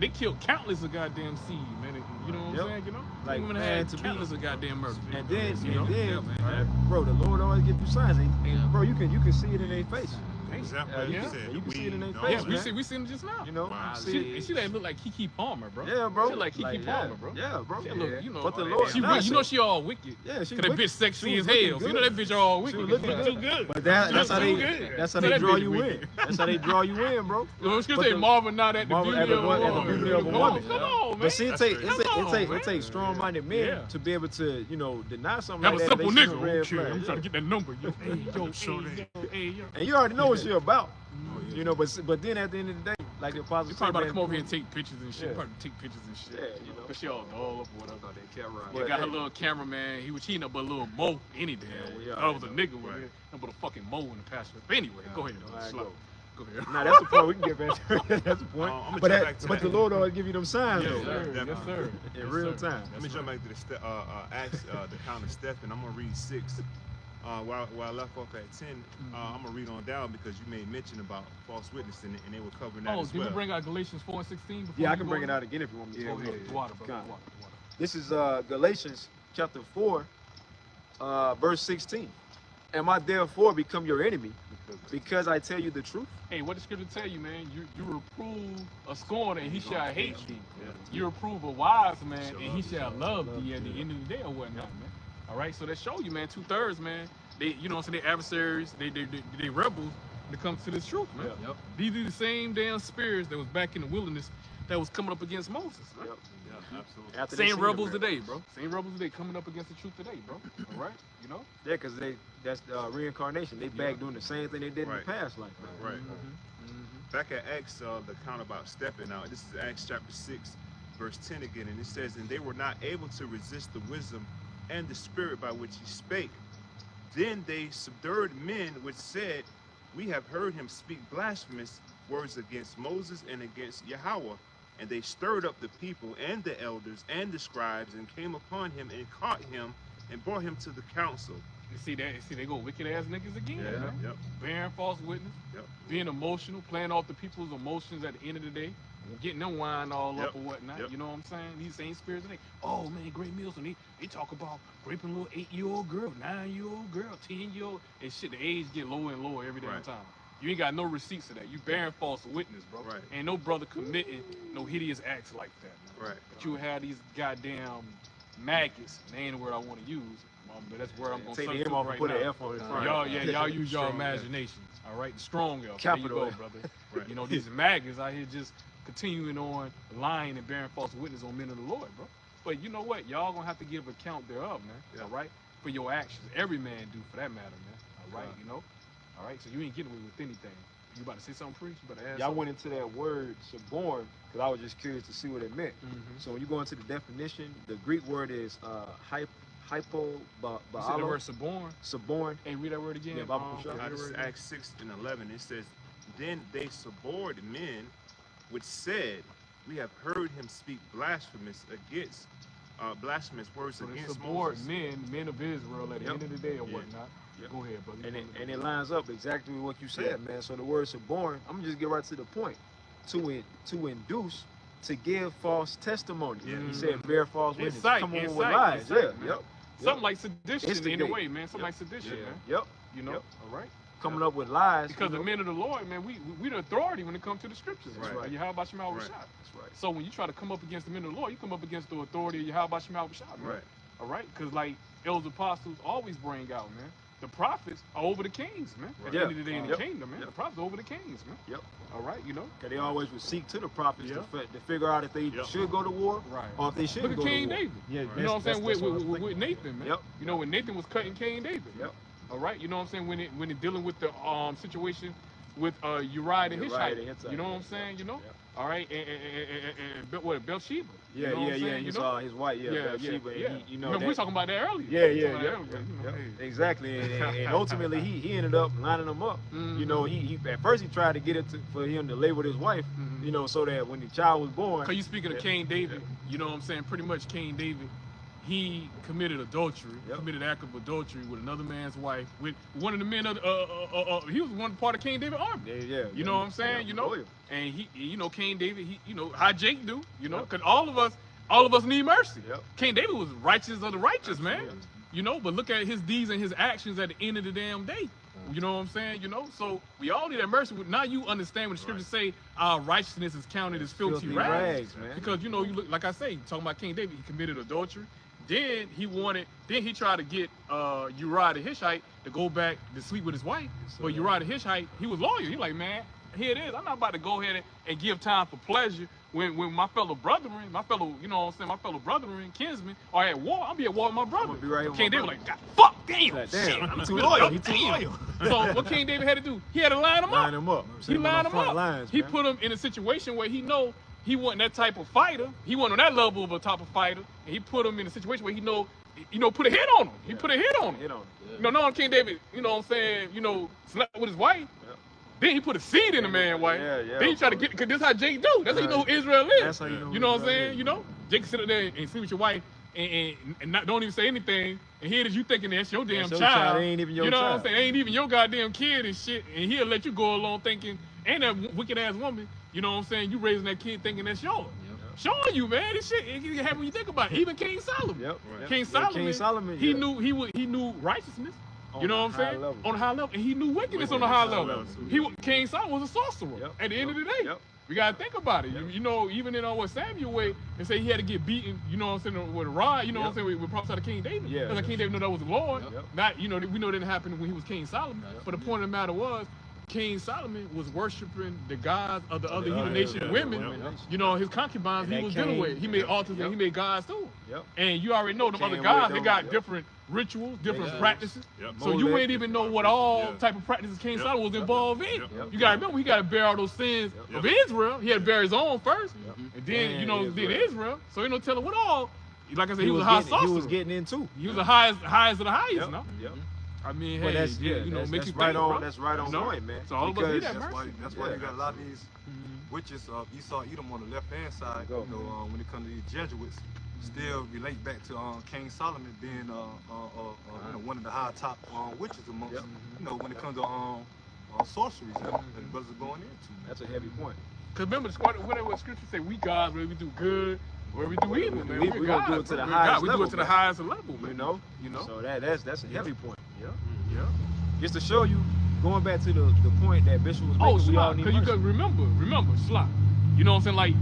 they kill countless of goddamn seed, man. You know what Yep. I'm saying? You know, Like, women man, had to be- countless of goddamn murder. And then, You know? and then, Yeah, man. bro, the Lord always give you signs, and Yeah. bro, you can see it in their face. Exactly. Yeah, You said you can see it in their the face, Yeah, whole- we seen it just now. You know, Wow. She like look like Kiki Palmer, bro. yeah, bro. She like Kiki Palmer, bro. Yeah, bro. She look, you know, But the Oh, Lord, she, nah, you know she all wicked. yeah, she Cause that wicked. bitch sexy She as was looking hell. So you good. know that bitch all wicked. She was looking Too good. good. But that's how Too they good. that's how So they that draw bitch you wicked. in. That's how they draw you in, bro. You know, she But say the- Marvin not at the Marvin beauty at the of a one- at the woman. beauty of a Come woman. on, man. But see, it man. takes strong-minded men Yeah. to be able to, you know, deny something Have like a that. simple They see nigga. some red Okay, flags. I'm trying to get that number. Yo, hey, yo, Show hey, yo, hey, yo. And you already know what you're about, you know. But then at the end of the day, like the apostle You said, probably about to man, come over here and take pictures and shit. Yeah. Probably take pictures and shit. Yeah, you know. But she all doll up or whatever. They kept riding. They But got her hey. little cameraman. He was cheating up a little Mo any damn way. yeah, I was a nigga with Right. it. But a fucking Mo in the pasture. But anyway, go ahead. All right, Slow. Go ahead. Nah, that's the point we can get back to. That's the point. I'ma but jump back to but that. the Lord always give you them signs, Yes, though, sir. definitely. Yes, sir. in Yes, real sir. time. Let me jump back to the Acts, the count of Stephen. I'm gonna read 6. While I left off at 10, I'm gonna read on down because you made mention about false witnessing, and they were covering that Oh, as did well. we bring out Galatians 4 and 16? Yeah, I can bring it out again if you want me to. Go ahead. The water, bro. Come on. The water. This is Galatians chapter 4, verse 16. Am I therefore become your enemy because I tell you the truth? Hey, what the scripture tell you, man? You reprove a scorner and he shall hate thee. You reprove a wise man and he shall love thee at the end of the day or whatnot, man. All right, so that show you, man. 2/3, man. They, you know, what I'm saying, they adversaries, they rebels when it comes to this truth, man. Yeah. Yep. These are the same damn spirits that was back in the wilderness that was coming up against Moses, man. Yep. Yeah, absolutely. After they Same seen rebels the today, bro. Same rebels today coming up against the truth today, bro. All right, you know. Yeah, because that's reincarnation. They back doing the same thing they did in Right. the past life. Man. Right. Back at Acts, the count about Stephen. Now, this is Acts chapter 6, verse 10 again, and it says, "And they were not able to resist the wisdom and the spirit by which he spake. Then they subdued men which said, We have heard him speak blasphemous words against Moses and against Yahawah. And they stirred up the people and the elders and the scribes and came upon him and caught him and brought him to the council." You see that? See, they go wicked ass niggas again, man. Yep. Bearing false witness, Yep. being emotional, playing off the people's emotions at the end of the day, getting them wine all Yep. up or whatnot. Yep. You know what I'm saying? These same spirits, and oh man, great meals, and they talk about raping a little 8-year-old girl, 9-year-old girl, 10-year-old, and shit. The age get lower and lower every damn Right. time. You ain't got no receipts of that. You bearing false witness, bro. Right. Ain't no brother committing no hideous acts like that, man. Right. But you have these goddamn maggots, and they ain't the word I want to use, but that's the word I'm gonna Take search the M for off right and put now. an F on it. front. Y'all use your Strong F. imagination. All right, the strong F. Capital There you F. go, brother. Right. You know, these maggots out here just continuing on lying and bearing false witness on men of the Lord, bro. But you know what? Y'all gonna have to give account thereof, man. Yeah. All right, for your actions. Every man do, for that matter, man. All right, Yeah. you know. All right, so you ain't getting away with anything. You about to say something, preach? You about to ask Y'all something? went into that word suborn because I was just curious to see what it meant. So when you go into the definition, the Greek word is You said the word suborn. suborn. Hey, read that word again. Yeah, Bible for sure. read that This is word again. Acts 6 and 11. It says, then they suborned men, which said, we have heard him speak blasphemous words So they against support Moses. men of Israel at the Yep. end of the day or Yeah. whatnot. Yep. Go ahead, brother. And it lines up exactly with what you said, man. So the word suborn, I'm gonna just get right to the point. To induce, to give false testimony. Yeah. He said bear false witness. Incite, Come on with incite, lies. incite, Yeah, man. yep. Something like sedition in a Instigate. way, man. Something Yep. like sedition, Yeah. man. Yep. You know? Yep. All right. Coming up with lies. Because you the know. men of the Lord, man, we the authority when it comes to the scriptures. That's right. Yahawashi Rawchaa. Right. That's right. So when you try to come up against the men of the Lord, you come up against the authority of Yahawashi Rawchaa, man. Right. All right? Because like elders apostles always bring out, man. The prophets are over the kings, man. At the Yeah. end of the day in the Yep. kingdom, man. Yep. The prophets are over the kings, man. Yep. All right, you know? Cause they always would seek to the prophets Yeah. to figure out if they Yep. should go to war Right. or if they shouldn't Look go at King to war. David. Yeah, You know what I'm saying? that's what I was With thinking. Nathan, man. Yep. You know when Nathan was cutting King David. man. Yep. All right. You know what I'm saying? When it dealing with the situation with Uriah the Uriah Hittite. the Hittite, You know what yeah. I'm saying? You know. Yep. All right. And what Bathsheba. Yeah, You know what I'm yeah. saying? He You know? saw his wife, Bathsheba, and yeah. he, you know, Remember, we were that, talking about that earlier. yeah, We were talking yeah, about that earlier, you know, hey. exactly. And ultimately, he ended up lining them up. Mhm. You know, he at first he tried to get it for him to lay with his wife. Mhm. You know, so that when the child was born, Cause you speaking of Yeah. King David, you know what I'm saying? Pretty much King David, he committed adultery, Yep. committed act of adultery with another man's wife, with one of the men of he was one part of King David's army. yeah, You know what I'm saying? yeah, You know, loyal. and he, you know, King David, he, you know, how Jake do, you know, cause all of us need mercy. Yep. King David was righteous of the righteous, man. Absolutely. You know, but look at his deeds and his actions at the end of the damn day. You know what I'm saying? You know, so we all need that mercy. Now you understand when the scriptures say our righteousness is counted as filthy rags. man. Because you know, you look like I say, talking about King David, he committed adultery. Then he tried to get Uriah the Hittite to go back to sleep with his wife. So But Uriah the Hittite, he was loyal. He like, man, here it is. I'm not about to go ahead and give time for pleasure when my fellow brethren, you know what I'm saying, my fellow brethren, kinsmen are at war. I'll be at war with my brother. gonna be right here with King my David brother. like, God, fuck, damn, Like, shit. damn, I'm he too gonna loyal. go, He too damn. loyal. So what King David had to do? He had to line him Line up. him up. He Send him on lined the him front up. lines, He man. put him in a situation where he know he wasn't that type of fighter. He wasn't on that level of a type of fighter. And he put him in a situation where he know, put a hit on him. He put a hit on him. Hit on him. You know, not King David, you know what I'm saying, you know, slept with his wife. Yep. Then he put a seed in the man's wife. Yeah, yeah. Then he tried to get, because this how Jake do. That's how you know who Israel is. That's how you know You who know what I'm Israel saying? is. You know, Jake can sit up there and sleep with your wife and not, don't even say anything. And here it is, you thinking that's your damn That's your child. child. It ain't even your you know what I'm child. saying? Ain't even your goddamn kid and shit. And he'll let you go along thinking, ain't that wicked ass woman, you know what I'm saying? You raising that kid thinking that's yours. Showing you, man, this shit, it can happen when you think about it. Even King Solomon. Yep. Right. King Yeah, Solomon, King Solomon, he yeah. knew righteousness. On You know a what I'm high saying? level. On a high level, and he knew wickedness on a high level. King Solomon was a sorcerer. Yep. At the end of the day, Yep. we gotta think about it. Yep. You know, even in what Samuel way, and say he had to get beaten. You know what I'm saying? With a rod. You know what I'm saying? With prophets of King David. Yeah. Because King David knew that was the Lord. Yep. Not, you know, we know it didn't happen when he was King Solomon. Yep. But the point of the matter was, King Solomon was worshiping the gods of the other other heathen nation yeah, women. yeah. You know, his concubines, And he that was dealing came- with. He made altars Yep. and he made gods too. Yep. And you already know them Came other with gods, they them, got yep. different rituals, different Yeah. practices. Yep. So you Molech, ain't even know what all Yeah. type of practices King Yep. Solomon was Yep. involved in. Yep. You gotta remember, he gotta bear all those sins Yep. of Israel. He had to bear his own first, and then And you know, then Israel. So you know, telling what all. Like I said, he was a high sorcerer. He was getting in too. He was the highest of the highest. Yep. No, Yep. I mean, But hey, that's you know, that's, make that's you right think, on. bro. That's right on You know? point, man. So all of us need that Because- mercy. That's why Yeah. you got a lot of these witches of Esau, Edom on the left hand side. Go. You know, when it comes to these Jesuits, still relate back to King Solomon being you know, one of the high top witches amongst Yep. you know when it comes to sorceries that the brothers are going into. That's a heavy point. Cause remember, whatever scripture say, we gods, whether we do good or we do evil, man. We We're gonna do it gods, to the we're highest gods. We do level, it to the man. highest level, man. You know. So that's a heavy point. Yeah, yeah. Just to show you, going back to the point that Bishop was making, Oh, we all Slot, need cause you mercy. could remember, Slot. You know what I'm saying? Like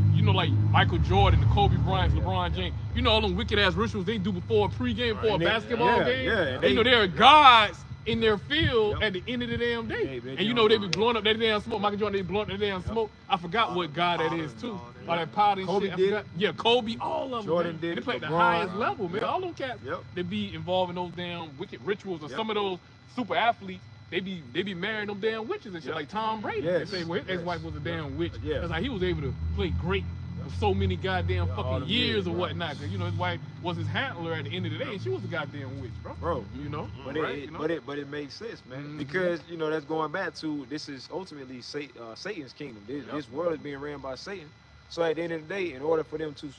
Michael Jordan, the Kobe Bryant, LeBron James. You know all them wicked ass rituals they do before a pregame, before a And they- basketball yeah, game. yeah, and And they- you know they're gods in their field Yep. at the end of the damn day. They And you know they be don't- blowing up that damn smoke. Michael Jordan, they blowing up that damn smoke. I forgot what god that is too. All that powder and Kobe shit. I did forgot. Yeah, Kobe, all of them. Jordan man. did They it, play at the LeBron. highest level, man. Yep. All them cats, Yep. they be involved in those damn wicked rituals or Yep. some of those super athletes. they be marrying them damn witches and shit, like Tom Brady. Yes. They say well, his ex-wife was a damn witch. Yeah. It's like he was able to play great for so many goddamn all fucking them years or right. whatnot. Cause you know his wife was his handler at the end of the day, and she was a goddamn witch, bro. You know, But right? but it makes sense, man, Mhm. because you know that's going back to this is ultimately Satan's kingdom. This world is being ran by Satan. So at the end of the day, in order for them to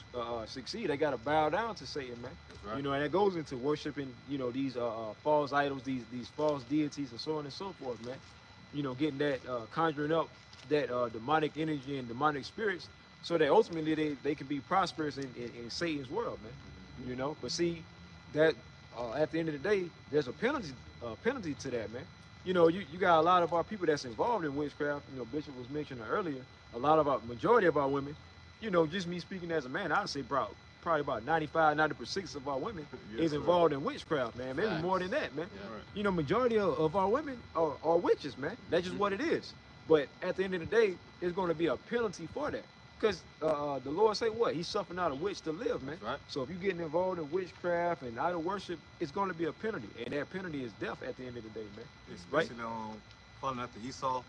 succeed, they got to bow down to Satan, man. That's right. You know, and that goes into worshiping, you know, these false idols, these false deities, and so on and so forth, man. You know, getting that conjuring up that demonic energy and demonic spirits, so that ultimately they can be prosperous in Satan's world, man. You know, but see that at the end of the day, there's a penalty to that, man. You know, you got a lot of our people that's involved in witchcraft. You know, Bishop was mentioning earlier. A lot of majority of our women, you know, just me speaking as a man, I'd say probably about 90% of our women is involved in witchcraft, man. Maybe more than that, man. Yeah. You know, majority of our women are witches, man. That's just what it is. But at the end of the day, there's going to be a penalty for that. Because the Lord say what? He's suffering out a witch to live, man. Right. So if you're getting involved in witchcraft and idol worship, it's going to be a penalty. And that penalty is death at the end of the day, man. Especially following after Esau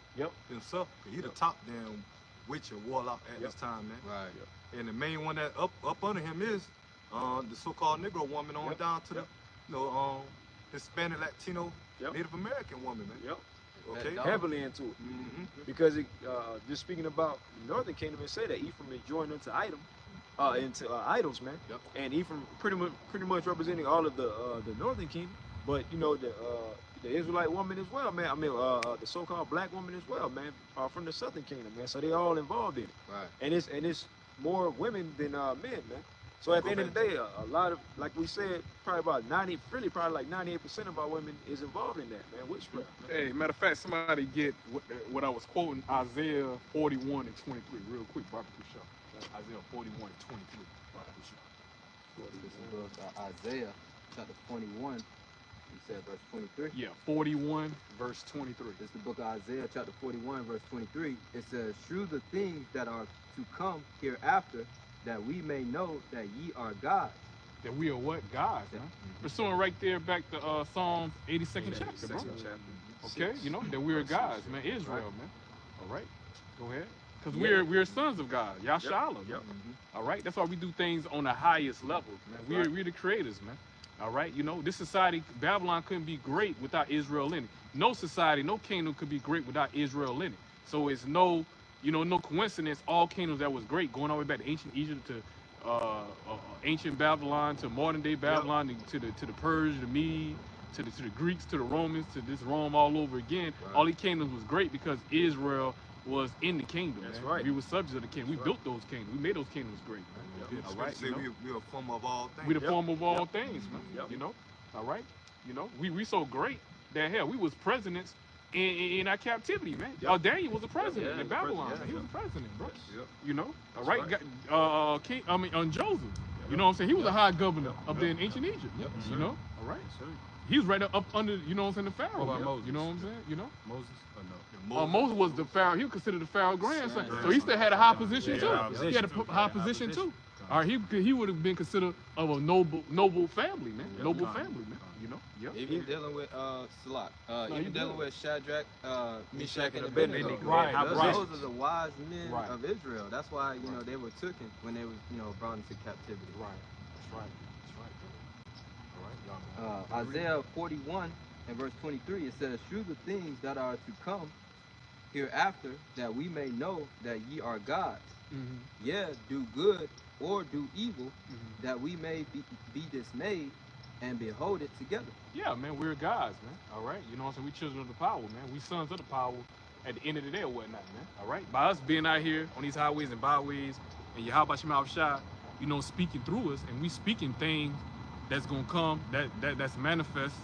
himself. He the top damn witch or warlock at this time, man. Right. And the main one that up under him is the so-called Negro woman on down to the Hispanic, Latino, Native American woman, man. Okay. Heavily into it. Because it, just speaking about Northern Kingdom, it said that Ephraim is joined into idols, man. And Ephraim pretty much representing all of the Northern Kingdom, but you know the Israelite woman as well, man. I mean the so-called black woman as well, man, are from the Southern Kingdom, man. So they all involved in it. Right. And it's more women than men, man. So at the end of the day, a lot of, like we said, probably like 98% of our women is involved in that, man, witchcraft. Hey, matter of fact, somebody get what I was quoting, Isaiah 41 and 23, real quick, barbecue shop. Isaiah 41 and 23, barbecue shop. This is the book Isaiah chapter 41. You said verse 23. Yeah, 41 verse 23. This is the book of Isaiah chapter 41 verse 23. It says, "Shew the things that are to come hereafter, that we may know that ye are gods." That we are what? Gods, man. Pursuing right there back to Psalms 82nd chapter, bro. Okay, you know, that we are gods, man. Israel, man. All right, go ahead. Because we're sons of God, Yahawah. All right, that's why we do things on the highest level, man. We're the creators, man. All right, you know, this society, Babylon couldn't be great without Israel in it. No society, no kingdom could be great without Israel in it. So it's no coincidence, all kingdoms that was great, going all the way back to ancient Egypt, to ancient Babylon, to modern day Babylon, to the Persian, the Mede, to the Greeks, to the Romans, to this Rome all over again. All these kingdoms was great because Israel was in the kingdom. That's man. right. We were subjects of the kingdom. We built those kingdoms. We made those kingdoms great, man. All right, Say we're a form of all things. we the form of all things, man. You know, all right. You know, we so great that hell, we was presidents in our captivity, man. Daniel was a president in Babylon. Man. He was a president, bro. You know, all right. Joseph. You know what I'm saying? He was a high governor up there in ancient Egypt. You know, all right. He was right up under, you know what I'm saying, the Pharaoh. What about Moses? You know what I'm saying? You know, Moses or no? Moses was the Pharaoh. He was considered the Pharaoh grandson, so he still had a high position too. He had a high position too. All right, he would have been considered of a noble family, man. Noble family, man. You know. Even dealing with Salak, even dealing with Shadrach, Meshach, and Abednego. Abednego. Right. Those are the wise men of Israel. That's why they were taken when they were brought into captivity. Right. That's right. All right, y'all. Isaiah 41 and verse 23, it says, "Shew the things that are to come hereafter, that we may know that ye are gods. Yeah, do good or do evil, that we may be dismayed and behold it together." Yeah, man, we're gods, man. All right, you know what I'm saying? We children of the power, man. We sons of the power at the end of the day or whatnot, man. All right, by us being out here on these highways and byways, and Yahawashi, you know, speaking through us, and we speaking things that's gonna come, that's manifest,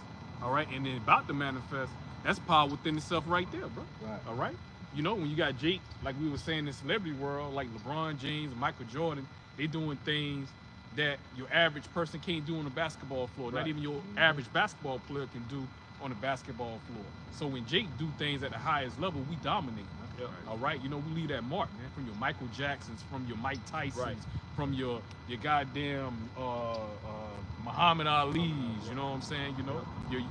all right, and then about to manifest, that's power within itself right there, bro. Right. All right, you know, when you got Jake, like we were saying in the celebrity world, like LeBron James, Michael Jordan, they doing things that your average person can't do on the basketball floor. Not even your average basketball player can do on the basketball floor. So when Jake do things at the highest level, we dominate, man. All right, you know, we leave that mark, man, from your Michael Jacksons, from your Mike Tysons, from your goddamn Muhammad Muhammad Ali's, you know what I'm saying? You know,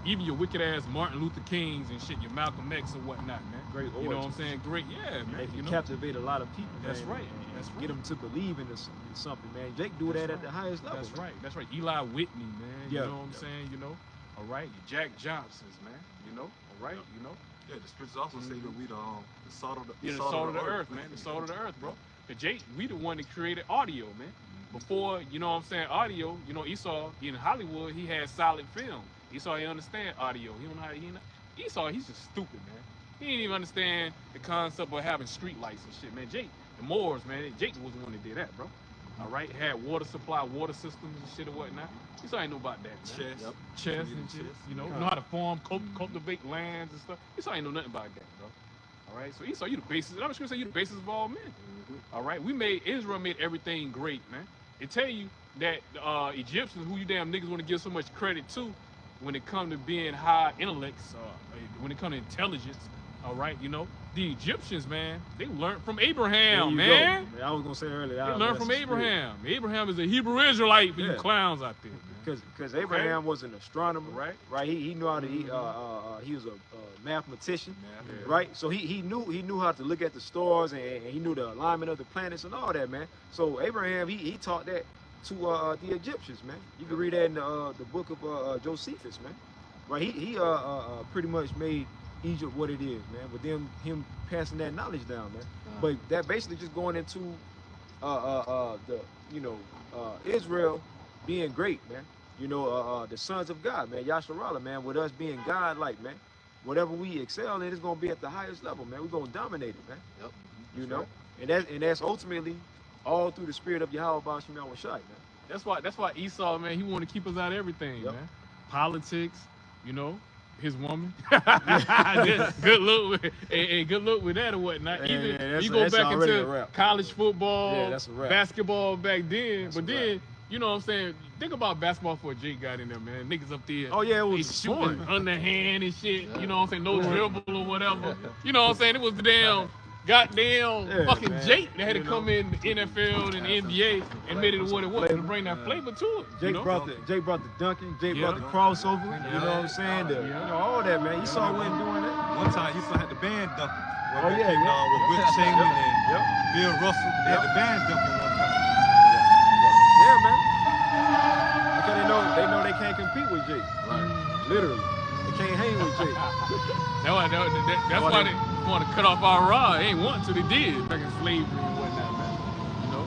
even your wicked ass Martin Luther Kings and shit, your Malcolm X and whatnot, man. Great You know what I'm origins. saying? Great, yeah, man. They You can know? captivate a lot of people. That's man, right. and That's Get right. them to believe in something, man. Jake do that at the highest level. That's man. right. That's right. Eli Whitney, man. Yeah. You know what I'm saying? You know, all right. Your Jack Johnsons, man. You know, all right. You know. Yeah, the scriptures also say that we the salt of the Yeah, the salt of the earth, man. The salt of the earth, bro. Cause Jake, we the one that created audio, man. Before, you know what I'm saying, audio, you know, Esau, in Hollywood, he had silent film. Esau, he understand audio. He don't know how Esau, he's just stupid, man. He didn't even understand the concept of having street lights and shit, man. Jake, the Moors, man, Jake was the one that did that, bro. All right, had water supply, water systems and shit and whatnot. Esau ain't know about that, man. Chess and shit, you know how to farm, cultivate lands and stuff. Esau ain't know nothing about that, bro. All right, so Esau, you the basis. I'm just gonna say you the basis of all men. All right, Israel made everything great, man. It tell you that Egyptians, who you damn niggas want to give so much credit to, when it come to being high intellects, when it come to intelligence, all right, you know, the Egyptians, man, they learned from Abraham, man. I was gonna say earlier. They learned from Abraham. Abraham is a Hebrew Israelite for you clowns out there, man. Because Abraham was an astronomer, Right. Right. He knew how to. He was a mathematician, right? So he knew how to look at the stars and he knew the alignment of the planets and all that, man. So Abraham he taught that to the Egyptians, man. You can read that in the book of Josephus, man. Right. He pretty much made Egypt what it is, man. With him passing that knowledge down, man. But that basically just going into Israel being great, man. You know, the sons of God, man. Yahawah, man. With us being God-like, man. Whatever we excel in is gonna be at the highest level, man. We're gonna dominate it, man. Yep. You know, and that's ultimately all through the spirit of Yahawah, Bahasham, Yahawashi, man. That's why Esau, man, he want to keep us out of everything, man. Politics, you know, his woman. good look with that or whatnot. Even you go back into college football, basketball back then, but then you know what I'm saying? Think about basketball before Jake got in there, man. Niggas up there. Oh yeah, it was shooting underhand and shit. You know what I'm saying? No dribble or whatever. You know what I'm saying? It was the damn goddamn fucking man. Jake that had to come in the NFL and the NBA and made it what it was to bring that flavor to it. Jake brought the dunking, Jake brought the crossover, you know what I'm saying? You know, all that, man. Esau wasn't doing that. One time Esau had the band dunking. With Wilt Chamberlain and Bill Russell. They had the band dunking one time. Yeah, man. Because they know they can't compete with Jake. Right. Literally. They can't hang with Jake. That's why they want to cut off our rod. They ain't want to, they did. Back in slavery and whatnot, man. You know?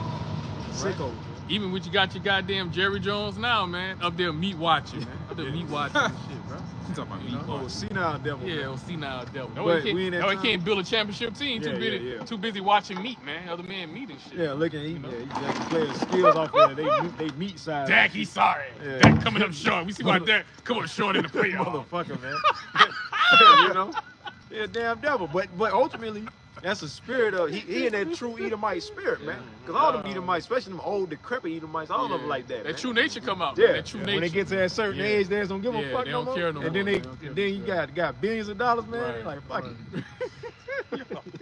Sicko. Right? Even when you got your goddamn Jerry Jones now, man, up there meat watching, man. Up there meat watching and shit, bro. You talking about meat watching? Oh, senile devil. Yeah, oh, senile devil. That way he can't build a championship team. Too busy watching meat, man. Other men meat and shit. Yeah, looking, he playing skills off there. They meat side. Dak, he's sorry. Yeah. Dak coming up short. We see why Dak come up short in the playoff. Motherfucker, man. You know? Yeah, damn devil. But ultimately, that's a spirit of he in that true Edomite spirit, man. Because all them Edomites, especially them old decrepit Edomites, all of them like that. That true nature come out. Yeah, man. That true nature. When they get to that certain age, they don't give a fuck they no don't more. care no more. And then you got billions of dollars, man. They like fuck it.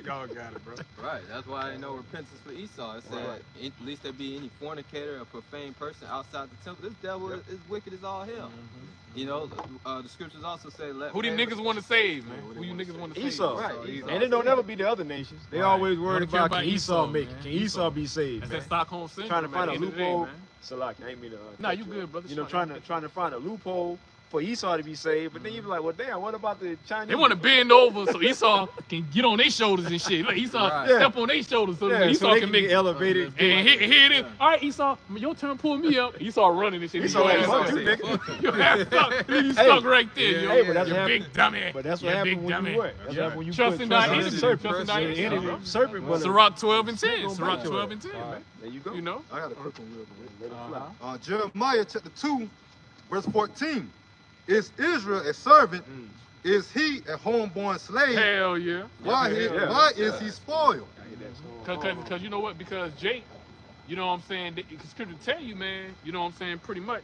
Y'all got it, bro. Right. That's why ain't no repentance for Esau. It said at least there be any fornicator or profane person outside the temple. This devil is wicked as all hell. You know, the scriptures also say, who do niggas want to save, man? Who you niggas want to save? Esau. Right. And it don't never be the other nations. They always worried about can Esau make it? Can Esau be saved? That's that Stockholm syndrome. Trying to find a loophole. Salak, I ain't mean to. Nah, you good, brother. You know, trying to find a loophole for Esau to be saved, but then you be like, well, damn, what about the Chinese? They want to bend over so Esau can get on their shoulders and shit. Like Esau step on their shoulders so Esau can make it elevated. And here it is. All right, Esau, your turn. Pull me up. Esau running and shit. Esau like, fuck you, nigga. Your ass stuck. You stuck right there. Hey, but that's you big dummy. But that's what happened when you what? That's what happened when you trust in thy enemy. Serpent. Sirach 12 and 10. Sirach 12 and 10, man. There you go. You know? I got a quick one real quick. Jeremiah chapter 2, verse 14. Is Israel a servant? Is he a homeborn slave? Hell yeah. Why is he spoiled? Because you know what? Because Jake, you know what I'm saying? Because scripture tell you, man, you know what I'm saying, pretty much,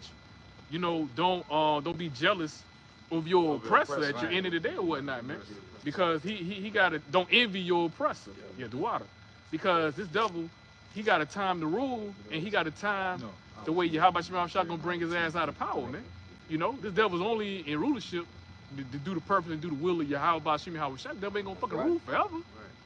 you know, don't be jealous of your oppressor at your end of the day or whatnot, man. Because he gotta, don't envy your oppressor. Yeah, the water. Because this devil, he got a time to rule and he got a time the way Yahawashi gonna bring his ass out of power, man. You know, this devil's only in rulership to do the purpose and do the will of Yahawashi. The devil ain't gonna fucking rule forever.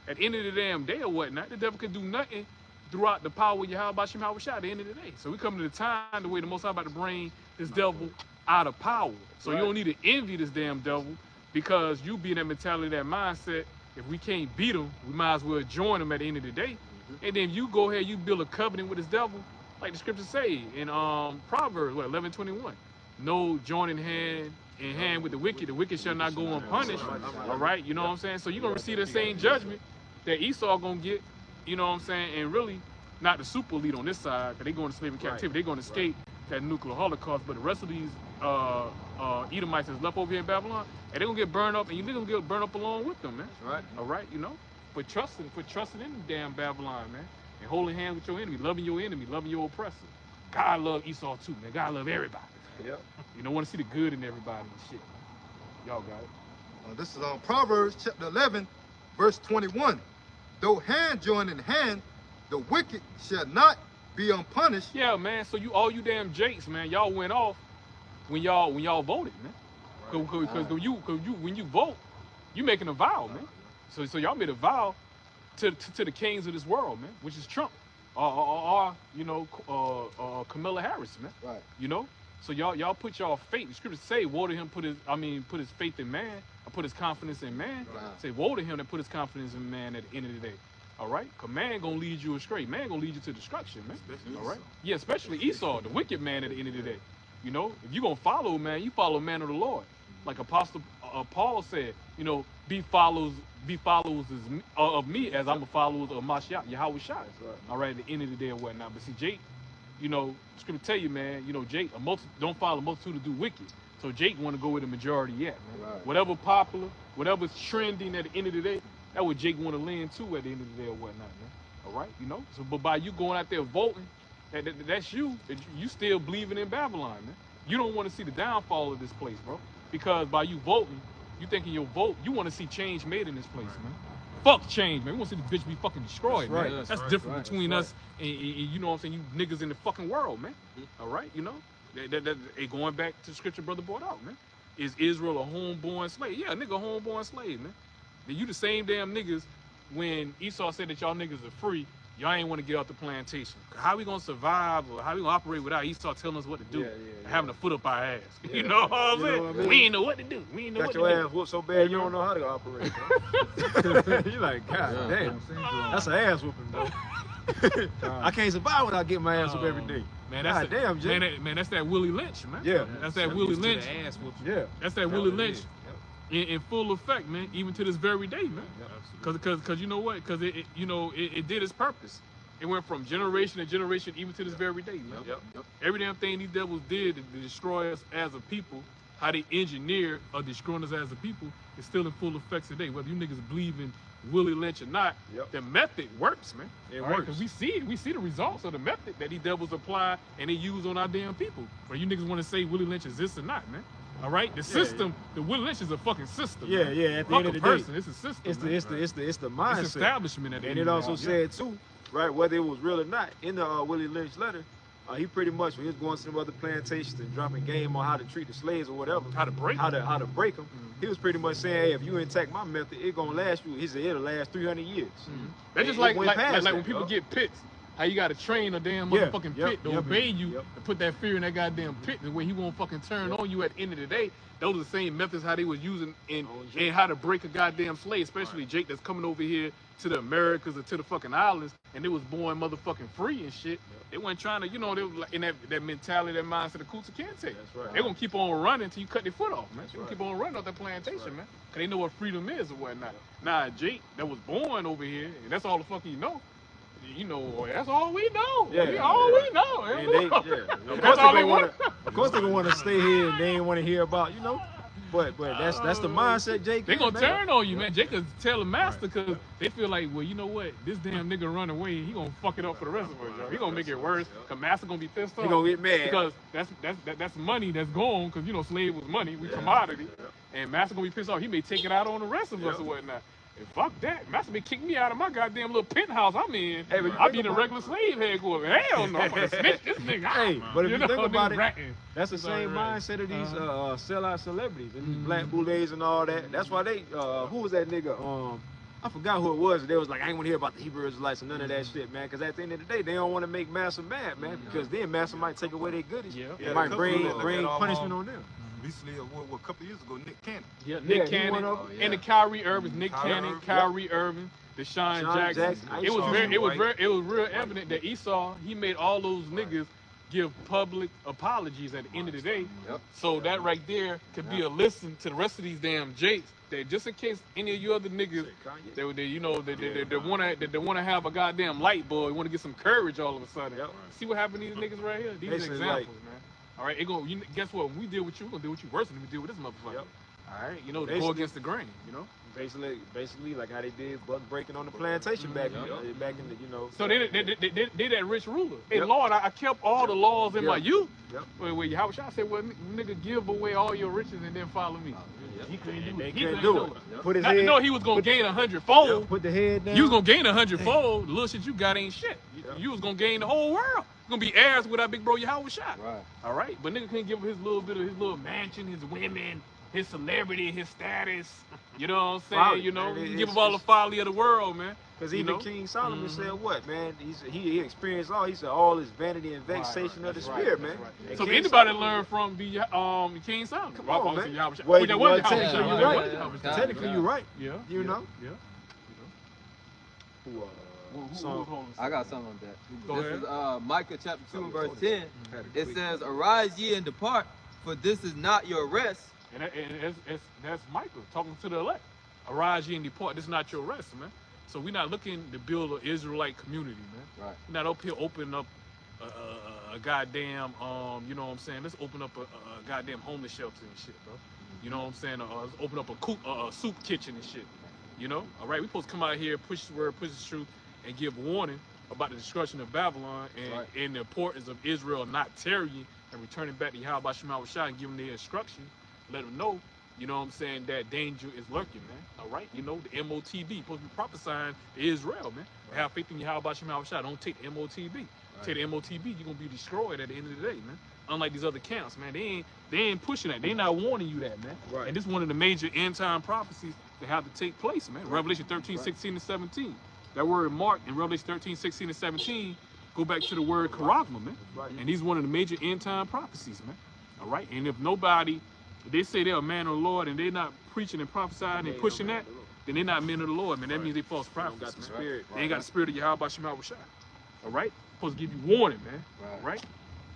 At the end of the damn day or whatnot, the devil can do nothing throughout the power of Yahawashi at the end of the day. So we come to the time the way the Most High about to bring this devil out of power. So you don't need to envy this damn devil, because you be in that mentality, that mindset. If we can't beat him, we might as well join him at the end of the day. And then you go ahead, you build a covenant with this devil, like the scriptures say in Proverbs 11:21. No joining hand in hand with the wicked shall not go unpunished. All right, you know what I'm saying? So you're gonna receive the same judgment that Esau gonna get, you know what I'm saying? And really, not the super elite on this side, because they going to slavery captivity. They're gonna escape that nuclear holocaust. But the rest of these Edomites that's left over here in Babylon, and they're gonna get burned up, and you niggas gonna get burned up along with them, man. Right. All right, you know? For trusting in the damn Babylon, man. And holding hands with your enemy, loving your enemy, loving your oppressor. God love Esau too, man. God love everybody. Yep. You don't want to see the good in everybody and shit. Y'all got it. This is on Proverbs chapter 11, verse 21. Though hand join in hand, the wicked shall not be unpunished. Yeah, man. So all you damn jakes, man, y'all went off when y'all voted, man. Because when you vote, you making a vow, man. So y'all made a vow to the kings of this world, man, which is Trump, or you know, Kamala Harris, man. Right. You know. So y'all put y'all faith. The scriptures say, woe to him put his faith in man, or put his confidence in man. Right. Say, woe to him that put his confidence in man at the end of the day. All right? Because man gonna lead you astray. Man gonna lead you to destruction, man. All right? Yeah, especially Esau, the wicked man at the end of the day. You know, if you gonna follow man, you follow man of the Lord. Like Apostle Paul said, you know, be followers of me as I'm a follower of Mashiach, Yahawashi. All right, at the end of the day or whatnot. But see, Jake, you know, scripture tell you, man, you know, Jake, don't follow a multitude to do wicked. So Jake want to go where the majority at, man. Right. Whatever popular, whatever's trending at the end of the day, that's what Jake want to land to at the end of the day or whatnot, man. All right, you know. So, but by you going out there voting, that's you. You still believing in Babylon, man. You don't want to see the downfall of this place, bro. Because by you voting, you thinking your vote, you want to see change made in this place, man. Fuck change, man. We want to see the bitch be fucking destroyed, man. Right. That's different between us and you know what I'm saying, you niggas in the fucking world, man. All right, you know? Going back to the scripture brother brought out, man. Is Israel a homeborn slave? Yeah, nigga, a homeborn slave, man. Then you the same damn niggas when Esau said that y'all niggas are free, y'all ain't want to get off the plantation. How we gonna survive, or how we gonna operate without Esau telling us what to do? Having a foot up our ass. Yeah. You know what I'm saying? What I mean? We ain't know what to do. We ain't know Got what your to do. ass whooped so bad you don't know how to operate, bro. You like, God damn. That's an ass whooping, bro. I can't survive without getting my ass whooped every day. Man, God damn, Jay. man, that's that Willie Lynch, man. Yeah. That's that Willie Lynch. Ass whooping. Yeah. That's that Willie Lynch in full effect, man, even to this very day, man. Cause you know what? Cause it did its purpose. It went from generation to generation, even to this very day, man. Yep. Every damn thing these devils did to destroy us as a people, how they engineered or destroying us as a people, is still in full effect today. Whether you niggas believe in Willie Lynch or not, the method works, man. It All right? works. Cause we see the results of the method that these devils apply and they use on our damn people. But you niggas want to say Willie Lynch is this or not, man. All right, the system, the Willie Lynch is a fucking system. Yeah, man. yeah. At the Fuck end of a the person, day, it's a system. it's the man. mindset. It's establishment at the And end it of the also day. said too, right, whether it was real or not, in the Willie Lynch letter, he pretty much, when he was going to some other plantations and dropping game on how to treat the slaves or whatever, How to break how to break them, he was pretty much saying, hey, if you attack my method, it's gonna last you. He said it'll last 300 years. That's just It like went past when that, people yo. get pits. How you gotta train a damn Yeah, motherfucking yep, pit to yep, obey you, yep. to put that fear in that goddamn pit, the way he won't fucking turn on you at the end of the day. Those are the same methods how they was using in how to break a goddamn slave, especially Jake that's coming over here to the Americas or to the fucking islands, and they was born motherfucking free and shit. They weren't trying to, they was like in that mentality, that mindset of Kuta Kente. That's right. They gonna keep on running until you cut their foot off, man. They gonna right. keep on running off that plantation, man. Cause they know what freedom is or whatnot. Nah, Jake that was born over here, and that's all the fuck he know. That's all we know. Yeah, We know. And they, of That's all they want. Of course, they gonna want to stay here and they ain't want to hear about, But that's the mindset, Jake. They gonna man. turn on you, man. Jake is tell the master because they feel like, well, you know what? This damn nigga run away. He gonna fuck it up for the rest of us, yo. He gonna make it worse. Cause master gonna be pissed off. He gonna get mad because that's money that's gone. Cause slave was money. We commodity, and master gonna be pissed off. He may take it out on the rest of us or whatnot. And fuck that. Master be kicking me out of my goddamn little penthouse I'm in. Hey, but I be in a regular slave headquarters. Hell no, I'm gonna snitch this nigga out. Hey, but if you think about it, ratting. that's the same mindset of these sellout celebrities and these black boulets and all that. That's why they who was that nigga? I forgot who it was. They was like, I ain't want to hear about the Hebrew Israelites and none of that shit, man. Because at the end of the day, they don't want to make Massa mad, man. Because then Massa might take away their goodies. Yeah. It might bring punishment on them. Recently, a couple of years ago, Nick Cannon. Yeah, Nick Cannon and the Kyrie Irving, Nick Cannon, Kyrie Irving, Deshaun Jackson. It was real evident that Esau, he made all those niggas give public apologies at the end of the day. Yep. So that right there could be a listen to the rest of these damn jakes. That just in case any of you other niggas, they want to have a goddamn light bulb, want to get some courage all of a sudden. Yep. See what happened to these niggas right here? These are Basically, examples, man. All right, guess what? When we deal with you, we're gonna deal with you worse than we deal with this motherfucker. Yep. All right, to go against the grain, Basically, like how they did buck breaking on the plantation back in the, So they that rich ruler. Hey, Lord, I kept all the laws in my youth. Yep. Wait, Yahawashi said, well, nigga, give away all your riches and then follow me. He couldn't do it. Put his head. No, he was gonna gain 100-fold. Put the head down. You was gonna gain 100-fold. The little shit you got ain't shit. You was gonna gain the whole world. Gonna be heirs with our big bro Yahawashi. Right. All right, but nigga couldn't give him his little bit of his little mansion, his women, his celebrity, his status. You know what I'm saying? Folly, you know, man. give him all the folly of the world, man. Because even King Solomon said what, man? He experienced all. He said all his vanity and vexation of the spirit, man. Right. So if anybody learn from the King Solomon, come on, man. Wait, technically you're right. Yeah. Technically you're right. Yeah. You know. Yeah. I got something on that. Go This ahead. is Micah chapter 2 and verse 10. It says, "Arise ye and depart, for this is not your rest." And that's Michael talking to the elect. Arise ye and depart. This is not your rest, man. So we're not looking to build an Israelite community, man. Right. We're not up here opening up a goddamn, you know what I'm saying? Let's open up a goddamn homeless shelter and shit, bro. You know what I'm saying? Let's open up a soup kitchen and shit. You know? All right, we're supposed to come out here, push the word, push the truth, and give warning about the destruction of Babylon and the importance of Israel not tarrying and returning back to Yahawashi and giving their instruction. Let them know, you know what I'm saying, that danger is lurking, man. All right? You know, the MOTB, supposed to be prophesying to Israel, man. Right. Have faith in Yahawashi. Don't take the MOTB. Right. Take the MOTB, you're going to be destroyed at the end of the day, man. Unlike these other camps, man. They ain't pushing that. They not warning you that, man. Right. And this is one of the major end-time prophecies that have to take place, man. Right. Revelation 13, 16, and 17. That word mark in Revelation 13, 16, and 17 go back to the word charagma, man. Right. And these one of the major end-time prophecies, man. All right? And if nobody... they say they're a man of the Lord and they're not preaching and prophesying and pushing that, then they're not men of the Lord, man. That means they false prophets. They got the spirit. They ain't got the spirit of Yahawashi. All right? Supposed to give you warning, man. All right?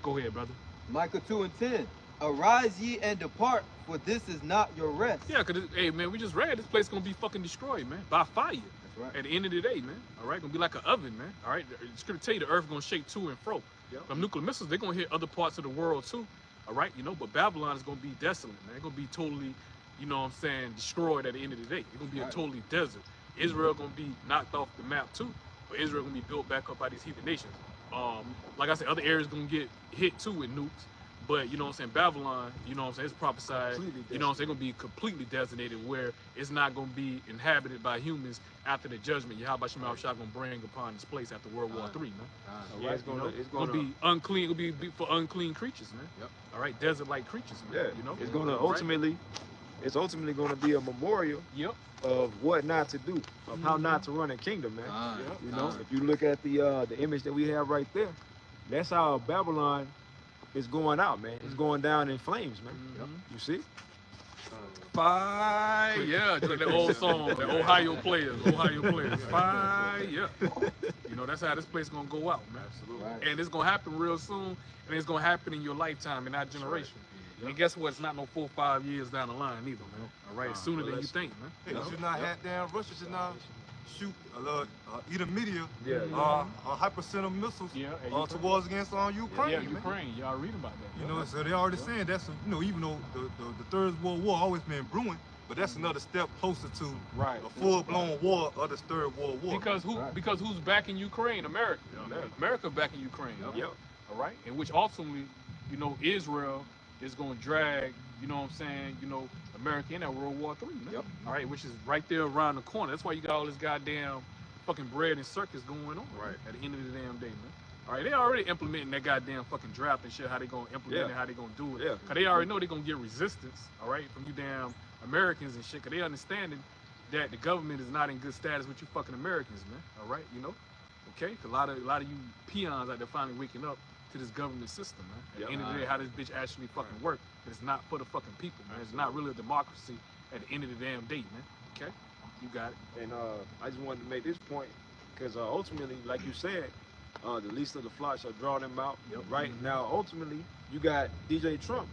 Go ahead, brother. Micah 2 and 10. Arise ye and depart, for this is not your rest. Yeah, because, hey, man, we just read this place going to be fucking destroyed, man, by fire. That's right. At the end of the day, man. All right? Going to be like an oven, man. All right? The scripture tell you the earth going to shake to and fro. Yep. From nuclear missiles, they're going to hit other parts of the world, too. All right, you know, but Babylon is going to be desolate, man. It's going to be totally, you know what I'm saying, destroyed at the end of the day. It's going to be a totally desert. Israel going to be knocked off the map, too. But Israel going to be built back up by these heathen nations. Like I said, other areas going to get hit, too, with nukes. But, you know what I'm saying, Babylon, you know what I'm saying, it's prophesied, you know what I'm saying, going to be completely designated where it's not going to be inhabited by humans after the judgment Yahawashi going to bring upon this place after World War III, man. Yeah, it's going to be unclean, it's going to be for unclean creatures, man. Yep. All right, desert-like creatures, man. Yeah, you know? It's going to ultimately, it's ultimately going to be a memorial of what not to do, of how not to run a kingdom, man. You know, if you look at the image that we have right there, that's how Babylon is going out, man. It's going down in flames, man. You see? Fire, yeah, just like the old song, the Ohio players, fire, yeah. You know, that's how this place gonna go out, man. Absolutely. Right. And it's gonna happen real soon, and it's gonna happen in your lifetime, in our generation. Right. And guess what? It's not no 4 or 5 years down the line either, man. All right, sooner than you think, man. Hey, should not have down Russia should not shoot either media hypersonic missiles towards against Ukraine. Yeah, Ukraine. Y'all read about that. You know, so they already saying that's even though the Third World War always been brewing, but that's another step closer to a full-blown war of the Third World War. Because who's backing Ukraine? America. America backing Ukraine. Yep. All right, and which ultimately, you know, Israel is gonna drag, you know what I'm saying, you know, America in that World War III, man. Yep. All right, which is right there around the corner. That's why you got all this goddamn fucking bread and circus going on. Right. At the end of the damn day, man. All right, they already implementing that goddamn fucking draft and shit. How they gonna implement it? How they gonna do it? Yeah. Cause they already know they gonna get resistance. All right, from you damn Americans and shit. Cause they understanding that the government is not in good status with you fucking Americans, man. All right, you know. Okay, cause a lot of you peons out there finally waking up to this government system, man. At the end of the day, how this bitch actually fucking work. It's not for the fucking people, man. It's not really a democracy at the end of the damn day, man. Okay, you got it. And I just wanted to make this point because ultimately, like you said, the least of the flock shall draw them out. Yep. Right now, ultimately, you got DJ Trump.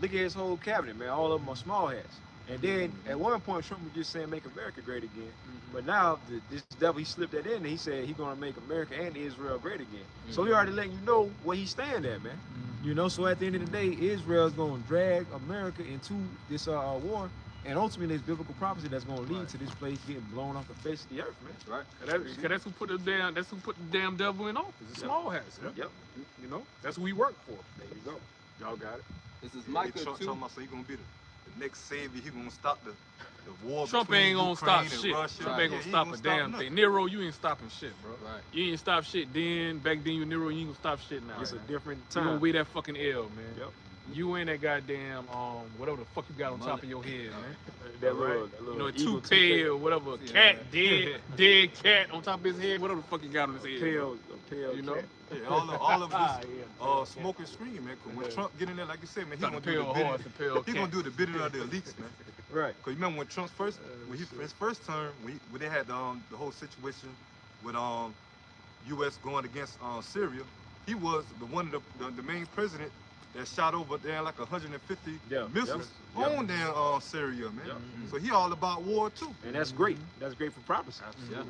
Look at his whole cabinet, man. All of them are small hats. And then at one point, Trump was just saying "Make America Great Again." But now this devil, he slipped that in, and he said he's gonna make America and Israel great again. So he already letting you know where he's staying at, man. You know, so at the end of the day, Israel's gonna drag America into this war, and ultimately it's biblical prophecy that's gonna lead to this place getting blown off the face of the earth, man. Right. Cause that's who put the damn devil in office. The small hats. Yep. You know, that's who we work for. There you go. Y'all got it. This is Micah Trump 2. talking about, so he gonna be the next savior. He gonna stop the war. Trump between ain't gonna Ukraine stop and shit. Russia. Trump ain't gonna he stop a stop damn nothing. thing. Nero, you ain't stopping shit, bro. Right. You ain't stop shit then. Back then, you Nero, you ain't gonna stop shit now. It's a man. different You time. gonna weigh that fucking L, man. Yep. You ain't that goddamn whatever the fuck you got on top of your head, man. That Right. little You know, a eagle toupee or whatever, a cat, dead cat on top of his head, whatever the fuck you got on his head. pale, You know? cat. Yeah, all of this Yeah. smoke and scream, man. Cause when Yeah. Trump get in there, like you said, man, he Got gonna the do the pale bidding. horse, the pale He cat. gonna do the bidding of the elites, man. Right. Cause you remember when Trump's his first term, when they had the whole situation with U.S. going against Syria, he was the main president that shot over there like 150 missiles on there Syria, man. Yep. So he all about war too. And that's great. That's great for prophecy. Yeah.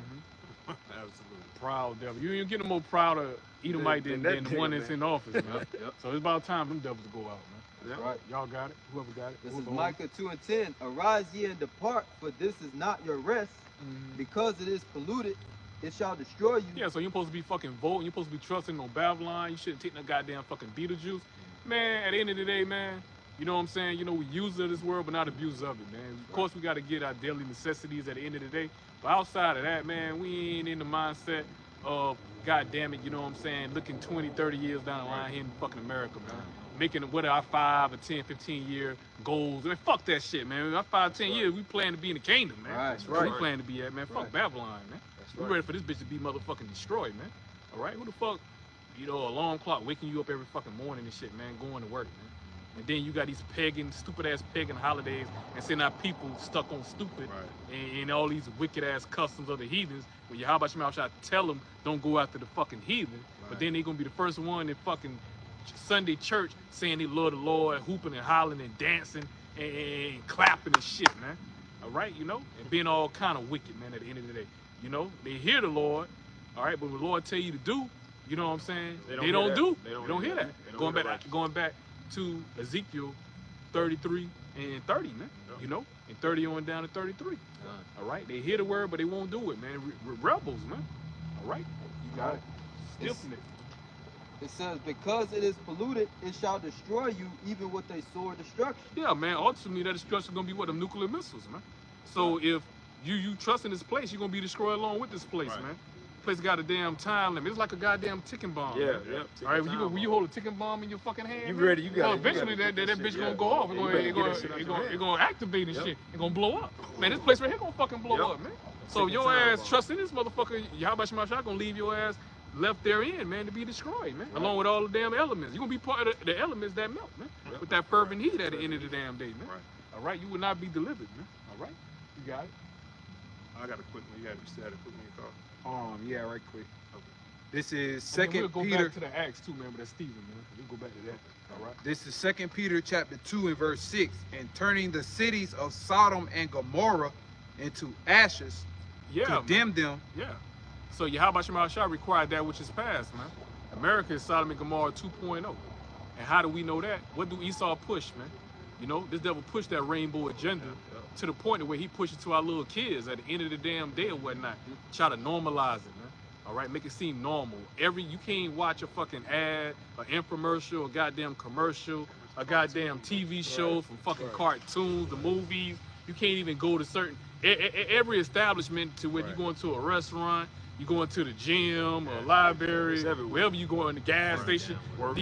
Absolutely. Proud devil. You ain't getting no more prouder Edomite Than than that the one nigga, that's man. in office, man. Yep. So it's about time them devils go out, man. Yeah. Right. Y'all got it? Whoever got it? This Whoever is hold Micah 2 and 10. Arise ye and depart, for this is not your rest. it. Because it is polluted, it shall destroy you. Yeah, so you're supposed to be fucking voting. You're supposed to be trusting on Babylon. You shouldn't take no goddamn fucking Beetlejuice. Man, at the end of the day, man, you know what I'm saying? You know, we users of this world, but not abusers of it, man. Of course, we got to get our daily necessities at the end of the day. But outside of that, man, we ain't in the mindset of, God damn it, you know what I'm saying, looking 20, 30 years down the line here in fucking America, man. Making what are our 5 or 10, 15 year goals. Man, fuck that shit, man. Our 5, 10 years, we plan to be in the kingdom, man. Right. That's where we plan to be at, man. Fuck Right. Babylon, man. We ready for this bitch to be motherfucking destroyed, man. All right? Who the fuck, you know, alarm clock waking you up every fucking morning and shit, man, going to work, man. And then you got these stupid ass pagan holidays and send our people stuck on stupid and all these wicked ass customs of the heathens. When Yahawah try to tell them don't go after the fucking heathen, but then they gonna be the first one in fucking Sunday church saying they love the Lord, hooping and hollering and dancing and clapping and shit, man. All right, you know, and being all kind of wicked, man. At the end of the day, you know, they hear the Lord, all right, but when the Lord tell you to do, you know what I'm saying? They don't do. They don't hear that. Going back to Ezekiel 33 and 30, man. You know, and 30 on down to 33. All right, they hear the word, but they won't do it, man. Rebels, man. All right, you got it. Stiffing it. It says, because it is polluted, it shall destroy you, even with a sword destruction. Yeah, man. Ultimately, that destruction gonna be what, them nuclear missiles, man. So if you trust in this place, you're gonna be destroyed along with this place, man. Place got a damn time limit. It's like a goddamn ticking bomb. Yeah, man. yeah. All right, when you hold a ticking bomb in your fucking hand, You man, ready? You got well, it. You eventually gotta that get bitch that shit, gonna yeah. go off. You better get that shit out your hand. It's gonna activate and shit. It's gonna blow up. Man, this place right here gonna fucking blow Yep. up, man. So Ticking your time ass bomb. trust in this motherfucker, Yahawah Shemashah gonna leave your ass left therein, man, to be destroyed, man. Along with all the damn elements. You're gonna be part of the elements that melt, man. With that fervent heat at the end of the damn day, man. All right, you will not be delivered, man. All right, you got it. I got a quick one. You said a quick one you call. Yeah, right quick. This is We'll Second go Peter. back to the Acts too, man, but that's Stephen, man. We'll go back to that. All right. This is 2 Peter chapter 2 and verse 6. And turning the cities of Sodom and Gomorrah into ashes, Yeah, condemn man. them. Yeah. So Yahawah Shemashah required that which is past, man. America is Sodom and Gomorrah 2.0. And how do we know that? What do Esau push, man? You know, this devil pushed that rainbow agenda to the point where he pushed it to our little kids at the end of the damn day or whatnot. Try to normalize it, man. All right, make it seem normal. You can't watch a fucking ad, an infomercial, a goddamn commercial, a goddamn TV show, from fucking cartoons, the movies. You can't even go to certain every establishment to where you go into a restaurant, you go into the gym or library, wherever you go in the gas station, work.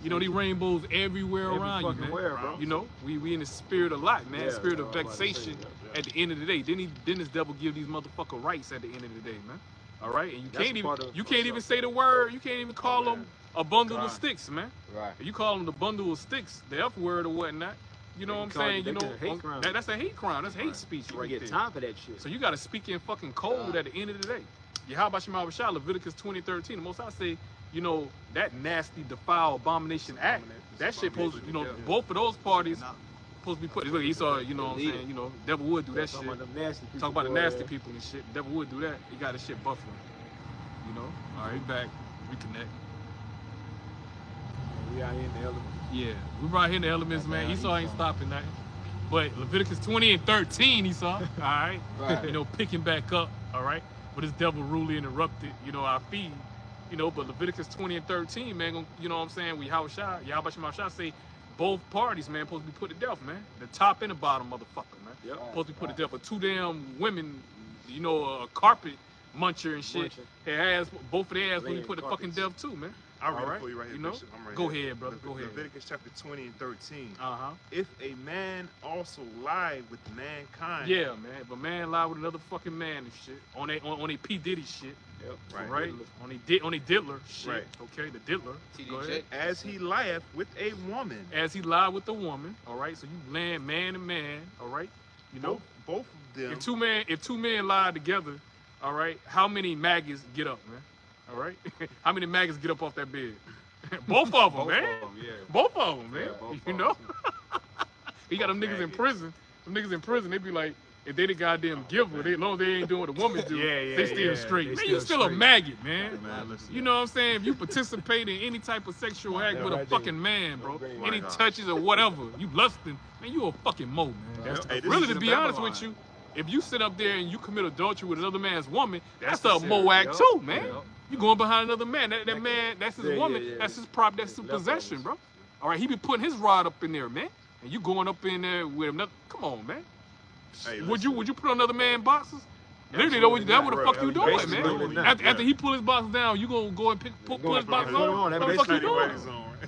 You know, these rainbows everywhere around you, man. Bro. You know, we in the spirit of life, man. Spirit of vexation. At the end of the day, then this devil give these motherfucker rights at the end of the day, man. All right, and you can't even say the word. You can't even call them a bundle of sticks, man. Right. If you call them the bundle of sticks, the F word or whatnot. You know what I'm saying? You know, that's a hate crime. That's hate speech right there. Get time for that shit. So you got to speak in fucking code at the end of the day. Yahawashi, Leviticus 20:13. The most I say, you know, that nasty, defile, abomination act. That shit supposed, you know, both of those parties supposed to be put. Look, Esau, you know what I'm saying? You know, devil would do that shit. Talk about the nasty people and shit. Devil would do that. He got his shit buffering. You know. All right, back, reconnect. We out here in the elements. Yeah, we right here in the elements, man. Esau ain't stopping nothing. But Leviticus 20:13, Esau, all right? You know, picking back up, all right? But this devil rudely interrupted, you know, our feed. You know, but Leviticus 20:13, man, you know what I'm saying? Yahawashi say both parties, man, supposed to be put to death, man. The top and the bottom motherfucker, man. Yep. Supposed to be put to death. But two damn women, you know, a carpet muncher and shit. Their ass, both of their ass supposed to be put to fucking death too, man. I'll read it for you right here, you know? Bishop. I'm right Go here. ahead, brother. Go ahead. Leviticus chapter 20:13. Uh-huh. If a man also lie with mankind. Yeah, man. If a man lie with another fucking man and shit, on a P. Diddy shit. Yep. Right. On a diddler shit. Right. Okay, the diddler. Go ahead. As he lieth with a woman. As he lied with the woman. All right. So you land man to man. All right. You know. Both of them. If two men lie together, all right. How many maggots get up, man? All right. How many maggots get up off that bed? Both of them, man. Both of them, man. You know. He got them niggas in prison. Them niggas in prison. They be like, if they the goddamn giver, as long as they ain't doing what the woman do, they still straight. Man, you still a maggot, man. You know what I'm saying? If you participate in any type of sexual act with a fucking man, bro, any touches or whatever, you lusting, man, you a fucking mo, man. Really, to be honest with you, if you sit up there and you commit adultery with another man's woman, that's a mo act too, man. You going behind another man. That man, that's his woman, that's his prop, that's his possession, bro. All right, he be putting his rod up in there, man. And you going up in there with another, come on, man. Hey, would you put another man boxes? Literally, that's what the fuck you doing, man. After he pull his boxes down, you gonna go and pull his boxes on? What the fuck you doing?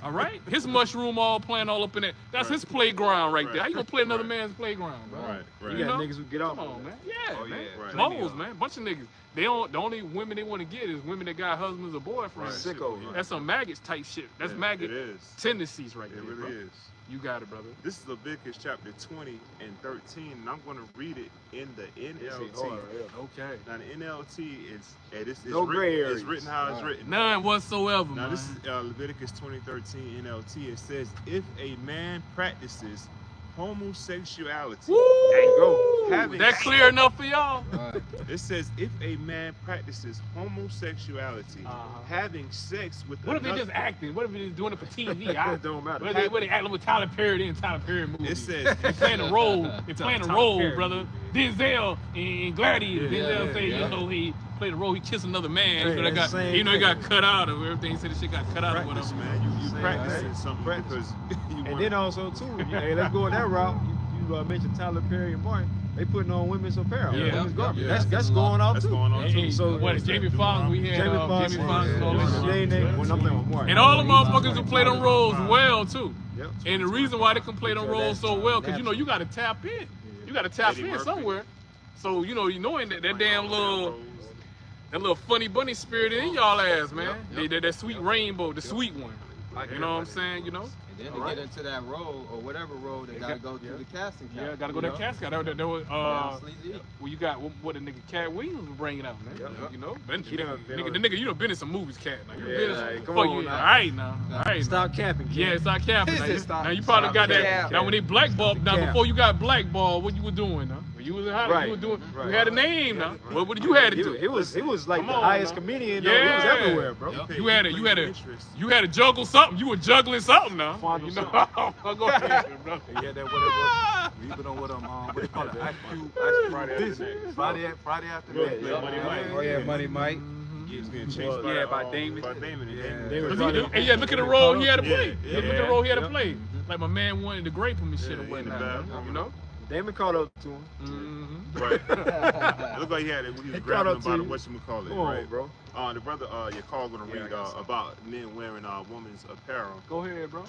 All right, his mushroom all playing all up in there. That's his playground right there. How you gonna play another man's playground, bro? Right. You got niggas who get off. Come on, man. Yeah, man. Moles, man. Bunch of niggas. The only women they want to get is women that got husbands or boyfriends. That's some maggots type shit. That's maggot tendencies right there. It really is. You got it, brother. This is Leviticus chapter 20:13, and I'm going to read it in the NLT. Okay. Now the NLT is no gray area. It's written how it's written. None whatsoever. Now man. this is Leviticus 20:13 NLT. It says, if a man practices homosexuality. Woo! There you go. That clear enough for y'all? It says, if a man practices homosexuality, having sex with what if they just acting? What if they just doing it for TV? It don't matter. What they acting with Tyler Perry in Tyler Perry movies? It says they playing a role. They playing a role, brother. Denzel in Gladiator. Denzel say, you know, he played a role. He kissed another man. You know, he got cut out of everything. He said the shit got cut out or whatever. Man, you practicing something because and then also too, hey, let's go that route. You mentioned Tyler Perry and Martin. They putting on women's apparel. Women's garment. That's going on too. Hey, so what? Jamie Foxx. We had Jamie Foxx and all this shit. And all the motherfuckers who play them roles well too. And the reason why they can play them roles so well, because you know you got to tap in. You got to tap in somewhere. So you knowing that damn little funny bunny spirit in y'all ass, man. That sweet rainbow, the sweet one. You know what I'm saying? You know. And then to get into that role or whatever role, they gotta go through the casting couch. Yeah, gotta go to that casting couch. That was well, you got what the nigga Cat Williams was bringing out, man. You know, the nigga, you done been in some movies, Cat. Like, come on, all right now. Stop capping. Yeah, stop capping. Now you probably got that. Now when they blackballed, now before you got blackballed, what you were doing now? You was you were doing. You had a name now. What did you had to do? It was like the highest comedian. Yeah, it was everywhere, bro. You had to juggle something. You were juggling something now. You know. Go ahead, bro. Yeah, that whatever. We been on with them. What they call it? Friday after midnight. Oh yeah, Money Mike. He was getting chased by, Yeah, by Damon. By Damon. Yeah. And Damon Damon. And yeah, look at the role he had to play. Yeah, Look at the role he had to Yep. play. Like my man wanted to grape him and shit Yeah, or he in the whatnot. bathroom. You know? Damon caught up to him. Mm-hmm. Right. It looked like he had it. He was grabbing him by the whatchamacallit, Come on, right? bro. The brother, your call gonna read about men wearing women's apparel. Go ahead, bro.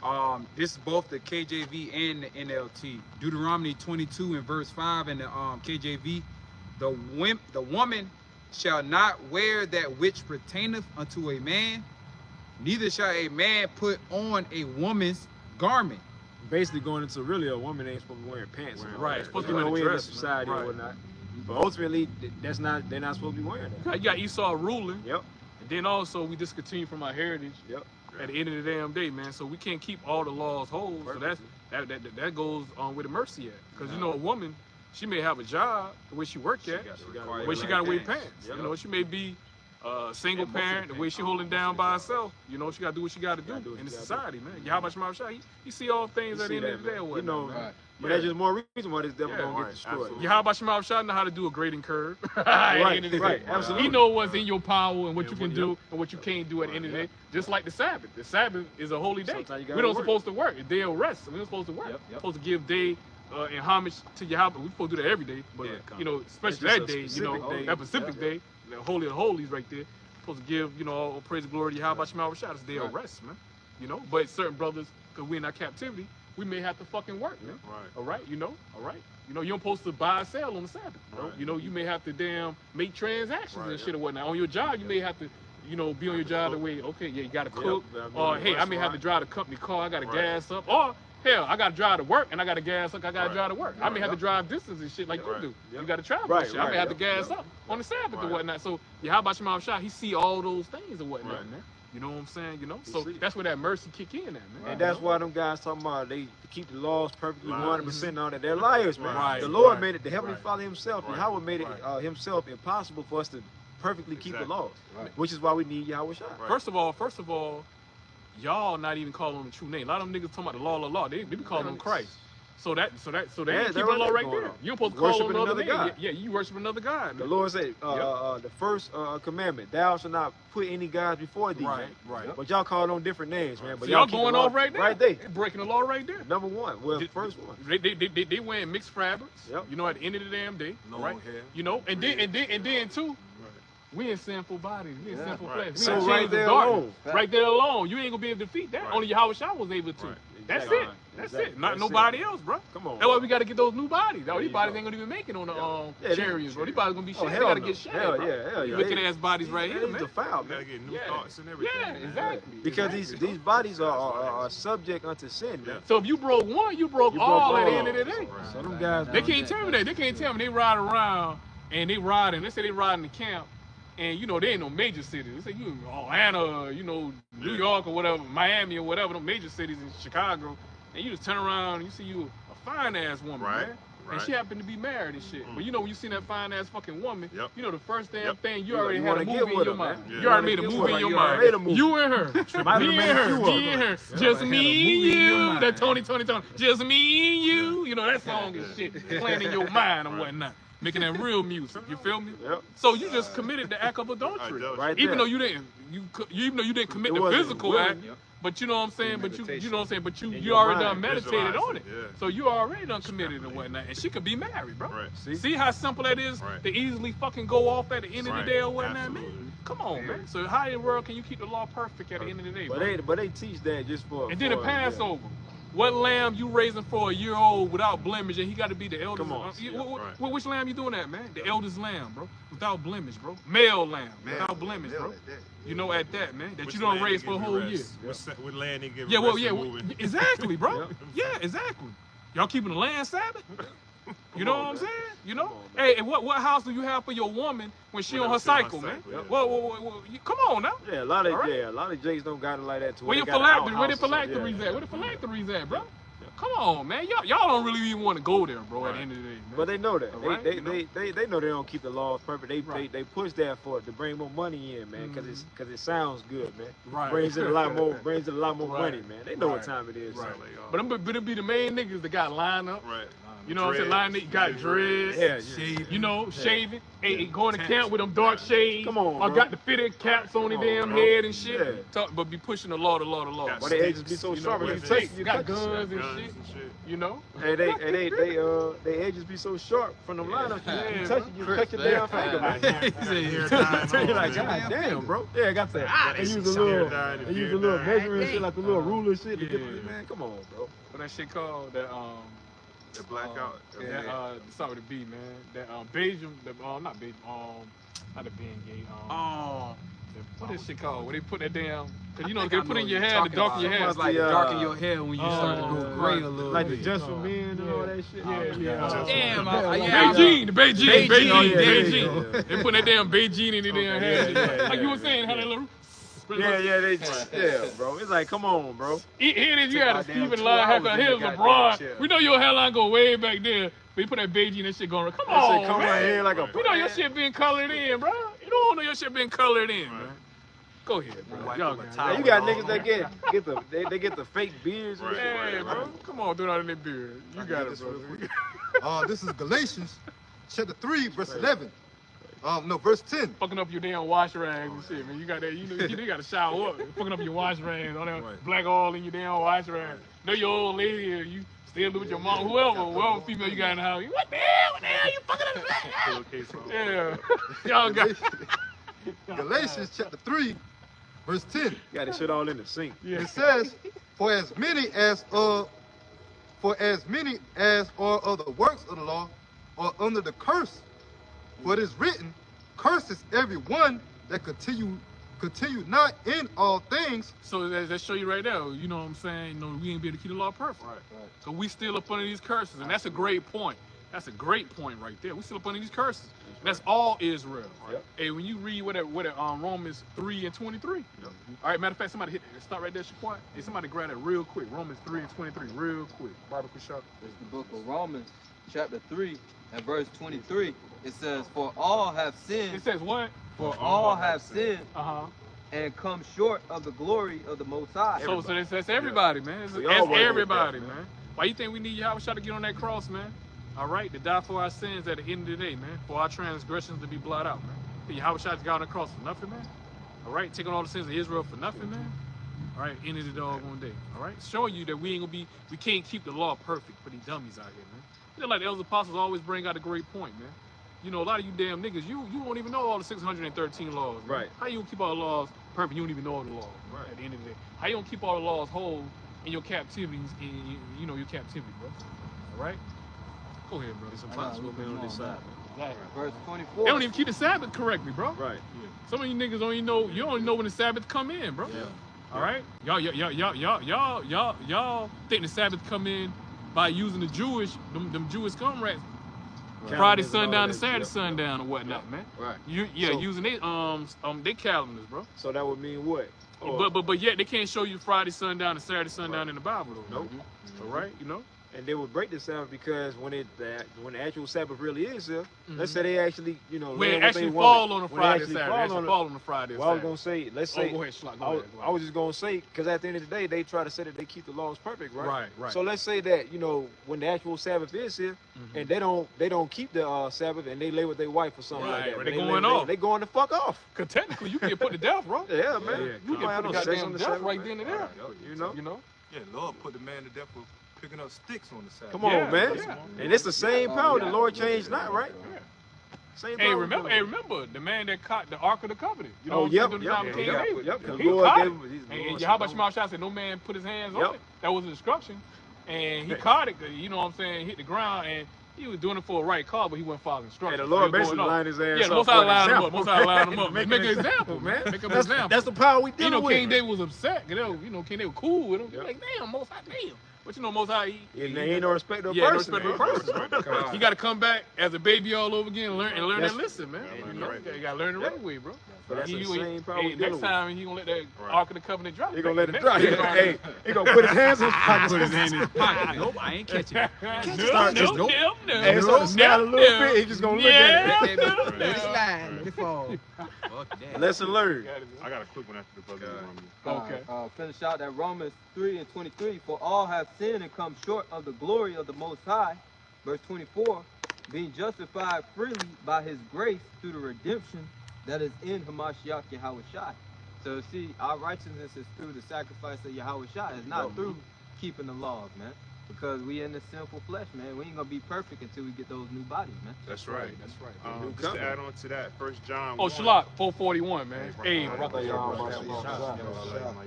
This is both the KJV and the NLT. Deuteronomy 22 and verse 5 in the KJV. The woman shall not wear that which pertaineth unto a man, neither shall a man put on a woman's garment. Basically going into really a woman ain't supposed to be wearing pants. Right, supposed to be You know, wearing we a in dress, the society man. or whatnot. But ultimately, they're not supposed to be wearing that. You got Esau ruling. Yep. And then also we discontinue from our heritage. Yep. At the end of the damn day, man. So we can't keep all the laws whole. So that goes on where the mercy at. Because you know, a woman, she may have a job the way she work at, the way she got to wear pants. Yep. You know, she may be a single parent, the way she holding down by herself. You know, she got to do what she got to do in the society, man. Yahawah, you see all things at the end of the day or You whatnot, know, man. but that's just more reason why this devil Yeah, gonna get destroyed. Yahawah know how to do a grading curve. Right, absolutely. He know what's in your power and what you can do and what you can't do at the end of the day. Just like the Sabbath. The Sabbath is a holy day. Sometimes you We gotta don't work. supposed to work. A day of rest. We don't supposed to work. We're supposed to give day and homage to Yahawah. We supposed to do that every day, but you know, especially It's that day, just you a know, specific day. that Pacific day, the holy of holies right there. Supposed to give, you know, all praise and glory to Yahawah Shema Rashad. It's a day of rest, man. You know, but certain brothers, because we're in our captivity, we may have to fucking work, man. Right. All right, you know, all right. You know, you're supposed to buy and sell on the Sabbath, bro. Right. You know, you may have to damn make transactions Right, and shit or whatnot. On your job, you may have to, you know, be on your job the way, okay, yeah, you got to cook. Yep, Or, hey, I may have to drive the company car, I got to gas up. Or, hell, I got to drive to work and I got to gas up, I got to drive to work. I may have to drive distance and shit like you do. You got to travel Right, and shit. I may have to gas up on the Sabbath or whatnot. So, Yahawah Shema Shah, he see all those things or whatnot, man. You know what I'm saying? You know, so that's where that mercy kick in at, man. And that's why them guys talking about they keep the laws perfectly 100% on it. They're liars, man. Right, The Lord right, made it. The Heavenly right. Father Himself, Yahawah made it Himself impossible for us to perfectly keep the laws, which is why we need Yahweh Shai. First of all, y'all not even calling on the true name. A lot of them niggas talking about the law. They be calling on Christ. So they ain't keeping the law right there. You supposed to call on Worshiping another another name. God. Yeah, you worship another God. The Man. Lord said, the first commandment, thou shalt not put any gods before thee. Right, man. right. But y'all call on different names, man. But So y'all keep the going law off right there. Right there. They breaking the law right there. Number one. Well, Did- first one. They wearing mixed fabrics. Yep. You know, at the end of the damn day, Long right? hair. You know, and then too, we in sinful bodies. We in sinful flesh. We So in right chains of there darkness. alone. Right there alone, you ain't gonna be able to defeat that. Right. Only Yahweh Shai was able to. Right. That's Exactly. it. That's Exactly. it. Not That's nobody it. else, bro. Come on. That's why we got to get those new bodies. There These you bodies go. ain't gonna even make it on the Yeah, chariots, bro. These bodies gonna be Oh, shaved. They hell gotta no. get shaved. Hell bro. yeah, hell yeah. Looking ass bodies right here, It's man. defiled, Gotta man. get new Yeah. thoughts and everything. Yeah, man. exactly. Because exactly. these bodies are subject unto sin, man. So if you broke one, you broke You all broke at the all. end of the day. So them guys, They can't tell me that. They can't tell me they ride around and they riding. They say they riding the camp, and you know they ain't no major cities. They say you in Atlanta, you know New York or whatever, Miami or whatever, no major cities in Chicago, and you just turn around and you see you a fine ass woman, Right, man. right. And she happened to be married and shit. But you know when you see that fine ass fucking woman, Yep. you know the first damn Yep. thing you You already had wanna a get movie in with your her, mind. man. Yeah. You already You made a wanna movie get in your with her. You mind. already made a movie. You and her, Might me have and made a her, few of me and them. her, just had me a movie and in your you. mind. That Tony, just me and you. You know that song and shit playing in your mind and whatnot, making that real music. You feel me? Yep. So you just committed the act of adultery, Adultery. Right even there. though you didn't, even though you didn't commit It the wasn't physical willing. act. But you know what I'm saying? But you know what I'm saying? But you your already mind. done meditated on it. Visualize it, yeah. So you already done committed and whatnot. And she could be married, bro. Right. See how simple that is Right. to easily fucking go off at the end of Right. the day or whatnot, Absolutely. man? Come on, man. So how in the world can you keep the law perfect at the end of the day, bro? But they teach that just for. And then the for, Passover. What lamb you raising for a year old without blemish, and he got to be the eldest? Come on. Which lamb you doing that, man? The eldest lamb, bro, without blemish, bro. Male lamb, without blemish, bro. You know, at that, man, that Which you don't land raise they for a give you whole rest? year. What land they give Yeah, you well, rest yeah, for moving? exactly, bro. Yeah, exactly. Y'all keeping the land Sabbath? You know what I'm saying? You know? Hey, and what house do you have for your woman when she on her cycle, man? yeah. Well, come on now. Yeah, a lot of All right. a lot of Jakes don't got it like that. To Where they your got an phylactery? Where the outhouse or something. phylacteries Yeah. at? Where the phylacteries at, bro? Come on, man. Y'all don't really even want to go there, bro. At the end of the day, man. But they know that. All right, They you know? they know they don't keep the laws perfect. They Right. they push that for to bring more money in, man, because it sounds good, man. Right. Brings in a lot more Right. money, man. They know what Right. time it is. Right. So. But it be the main niggas that got lined up. Right. You know what I'm saying? Lying, he got dreads. Yeah, You know, shaving. Hey, going to camp with them dark shades. Come on, I bro. got the fitted caps on his damn head and shit. Yeah. Talk, but be pushing the law. Why they edges be so sharp? You You touch, you got touch guns and shit. You know? Hey, they edges be so sharp from them lineups. You touch it, you cut your damn finger, man. You're like, God damn, bro. Yeah, I got that. They use a little measuring shit, like the little ruler shit to get the man. Come on, bro. What that shit called? That The blackout. start with a B, man. That Belgium, not Belgium, not the Ben Gate. What is shit called? Where they put that damn? Cause you know they put in your hair to darken your hair. It's like darken your hair when you start to go gray a little like bit. the Just for Men and all that shit. Damn, Beijing. Beijing. They put that damn Beijing in their damn hair. Like you were saying, Halalyam. Yeah, bro. It's like, come on, bro. Here it is. You had a Stephen line haircut. Here's LeBron. We know your hairline go way back there. But you put that Beijing and shit going. Come on, Come man. right here like a. You know your shit being colored in, bro. You don't know your shit being colored in, man. Go ahead, bro. Y'all got Now you got niggas that get the fake beards. And yeah, bro. Come on, do it out in their beard. You got it, bro. This is Galatians chapter 3, verse 11. Verse 10. Fucking up your damn wash rags and shit, man. You got that. You know, you got to shower up. Fucking up your wash rags. All that black oil in your damn wash rags. Know your old lady, or you still live with your mom, whoever female you got in the house. What the hell? You fucking up the black? Yeah. Y'all got. Galatians chapter 3, verse 10. Got this shit all in the sink. Yeah. It says, For as many as are of the works of the law are under the curse. For it is written, curses every one that continue not in all things. So that show you right there. You know what I'm saying? You know, we ain't be able to keep the law perfect. Right. So we still up under these curses, and that's a great point. That's a great point right there. We still up under these curses. And that's all Israel. Right? Yep. Hey, when you read what Romans 3 and 23. Yep. All right, matter of fact, somebody hit start right there, Shaquan. Hey, somebody grab that real quick. Romans 3 and 23, real quick. Barbecue shop. It's the book of Romans, chapter 3 and verse 23. It says, For all have sinned. It says what? For all have sinned. And come short of the glory of the Most High. So that's everybody, man. That's everybody, man. Why you think we need Yahawashi to get on that cross, man? All right, to die for our sins at the end of the day, man. For our transgressions to be blotted out, man. Yahawashi got on the cross for nothing, man. All right, taking all the sins of Israel for nothing, man. All right, end of the dog one day. All right, showing you that we can't keep the law perfect for these dummies out here, man. You know, like the elder apostles always bring out a great point, man. You know, a lot of you damn niggas, you won't even know all the 613 laws. Man. Right. How you gonna keep all the laws perfect? You don't even know all the laws. Right. At the end of the day, how you gonna keep all the laws whole in your captivities? In your captivity, bro. All right. Go ahead, bro. It's impossible to be on this side. Exactly. Verse 24. They don't even keep the Sabbath correctly, bro. Right. Yeah. Some of you niggas don't even know. You don't even know when the Sabbath come in, bro. Yeah. All right. Y'all think the Sabbath come in by using the them Jewish comrades. Right. Friday sundown to Saturday sundown or whatnot, man. Right. Using they calendars, bro. So that would mean what? But yet they can't show you Friday sundown and Saturday sundown in the Bible though. Nope. All right, you know. And they would break the Sabbath because when the actual Sabbath really is here, let's say they actually, when it actually fall on a Friday, Saturday, fall on a Friday. Well, I was gonna say, let's say, go ahead, go ahead. I was just gonna say, because at the end of the day, they try to say that they keep the laws perfect, right? Right. So let's say that when the actual Sabbath is here, and they don't keep the Sabbath, and they lay with their wife or something like that. Right. They going off. They going the fuck off. Cause technically, you can get put to death, bro. Yeah, man. You can put the goddamn death right then and there. You know. Yeah, Lord put the man to death for picking up sticks on the Sabbath. Come on, man. Yeah. And it's the same power. The Lord changed not, right? Yeah. Same Hey, power. remember the man that caught the Ark of the Covenant. You know Yep. King David. Yep. He caught it. And Yahawashi said no man put his hands on it. That was a destruction. And he caught it, you know what I'm saying, hit the ground, and he was doing it for a right call, but he wasn't following instructions. And the Lord basically lined his ass up. Yeah, most I lined him up. Most I lined him up. Make an example, man. Make an example. That's the power we dealing with. King David was upset. King David was cool with him. Like, damn, Most High, damn. But Most High, he ain't no respect of person. No respect of person. You got to come back as a baby all over again and learn and listen, man. You got to learn the right way, bro. That's the same power we next time he gonna let that Ark of the Covenant drop. He gonna let it drop. Hey, he gonna put his hands in his pocket. Put his hand in his pocket. Nope, I ain't catching it. No. Hey, it's gonna slide a little bit. He just gonna look at it. Let it slide. Let it fall. Lesson learned. I got a quick one after the brother. Okay. Finish out that Romans 3 and 23. For all have sinned and come short of the glory of the Most High, Verse 24, being justified freely by his grace through the redemption that is in Hamashiach Yahawashi. So see, our righteousness is through the sacrifice of Yahawashi. It's not through keeping the laws, man. Because we in the sinful flesh, man. We ain't gonna be perfect until we get those new bodies, man. That's right. That's right. Just to add on to that, 1 John 1. Oh, Shalak, 441, man. Hey,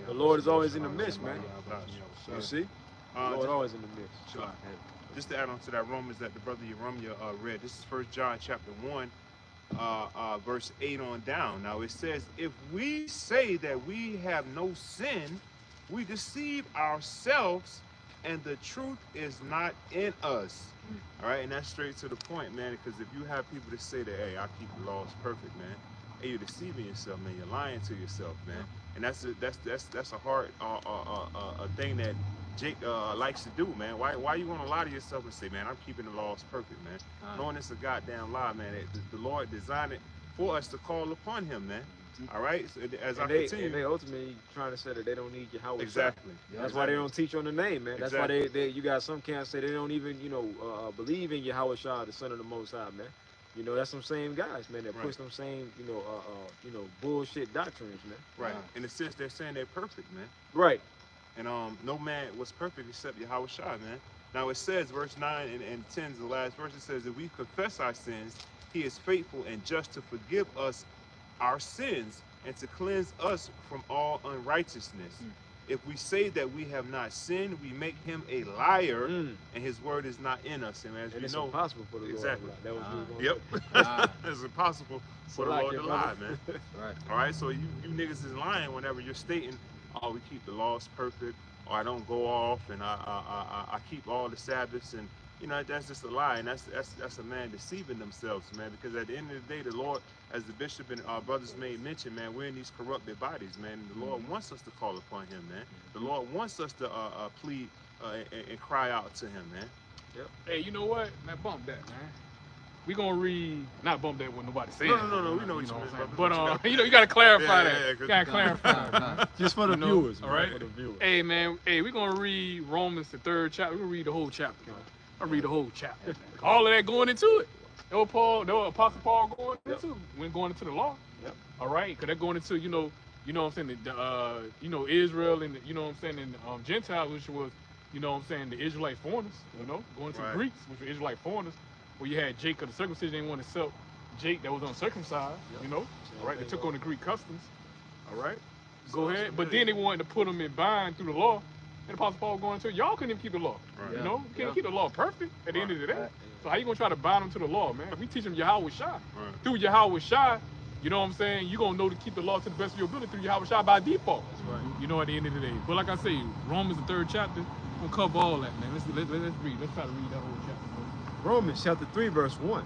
The Lord is always in the midst, man. You see? The Lord always in the midst. Just to add on to that Romans that the brother Yeromia read, this is 1 John chapter 1, verse 8 on down. Now it says, if we say that we have no sin, we deceive ourselves, and the truth is not in us. All right, and that's straight to the point, man, because if you have people that say that, hey, I keep the laws perfect, man, hey, you're deceiving yourself, man, you're lying to yourself, man. And that's a hard a thing that Jake likes to do, man. Why you want to lie to yourself and say, man, I'm keeping the laws perfect, man? Knowing it's a goddamn lie, man. The Lord designed it for us to call upon him, man. All right, so as I continue, and they ultimately trying to say that they don't need Yahawah. Exactly. That's why they don't teach on the name, man. That's why they you got some camps say they don't even believe in Yahawashi, the Son of the Most High, man. You know, that's some same guys, man, that push them same bullshit doctrines, man. Right. In a sense, they're saying they're perfect, man. Right. And no man was perfect except Yahawashi, man. Now it says, verse 9 and 10 is the last verse. It says, if we confess our sins, he is faithful and just to forgive us our sins and to cleanse us from all unrighteousness. If we say that we have not sinned, we make him a liar, and his word is not in us. And as we it's know, impossible for the Lord. Exactly. That was yep. It's impossible for the Lord to lie, man. Right. All right. So you niggas is lying whenever you're stating, "Oh, we keep the laws perfect," or "I don't go off," and I keep all the Sabbaths, and you know that's just a lie, and that's a man deceiving themselves, man. Because at the end of the day, the Lord, as the bishop and our brothers made mention, man, we're in these corrupted bodies, man. And the Lord wants us to call upon him, man. The Lord wants us to plead and cry out to him, man. Yep. Hey, you know what? Man, bump that, man. We gonna read, not bump that when nobody saying. No. We know what you mean, but you gotta clarify that. You gotta clarify. Just for the viewers, all right. For the viewers. Hey, man. Hey, we gonna read Romans the 3rd chapter. We gonna read the whole chapter, man. I read the whole chapter. All of that going into it. That was Apostle Paul going into when going into the law. Yep. All right, because they're going into what I'm saying, Israel and and Gentiles, which was the Israelite foreigners. Going to the Greeks, which were Israelite foreigners, where you had Jacob the circumcision, they didn't want to accept Jake that was uncircumcised. All right, they took on the Greek customs. All right, go ahead. But then they wanted to put them in bind through the law. And Apostle Paul going to y'all couldn't even keep the law. Right. You can't keep the law perfect at the end of the day. Right. So how you gonna try to bind them to the law, man? If we teach them Yahawashi, through Yahawashi, you know what I'm saying? You're gonna know to keep the law to the best of your ability through Yahawashi by default. Right. At the end of the day. But like I say, Romans the 3rd chapter, we'll cover all that, man. Let's read. Let's try to read that whole chapter. Romans chapter 3, verse 1.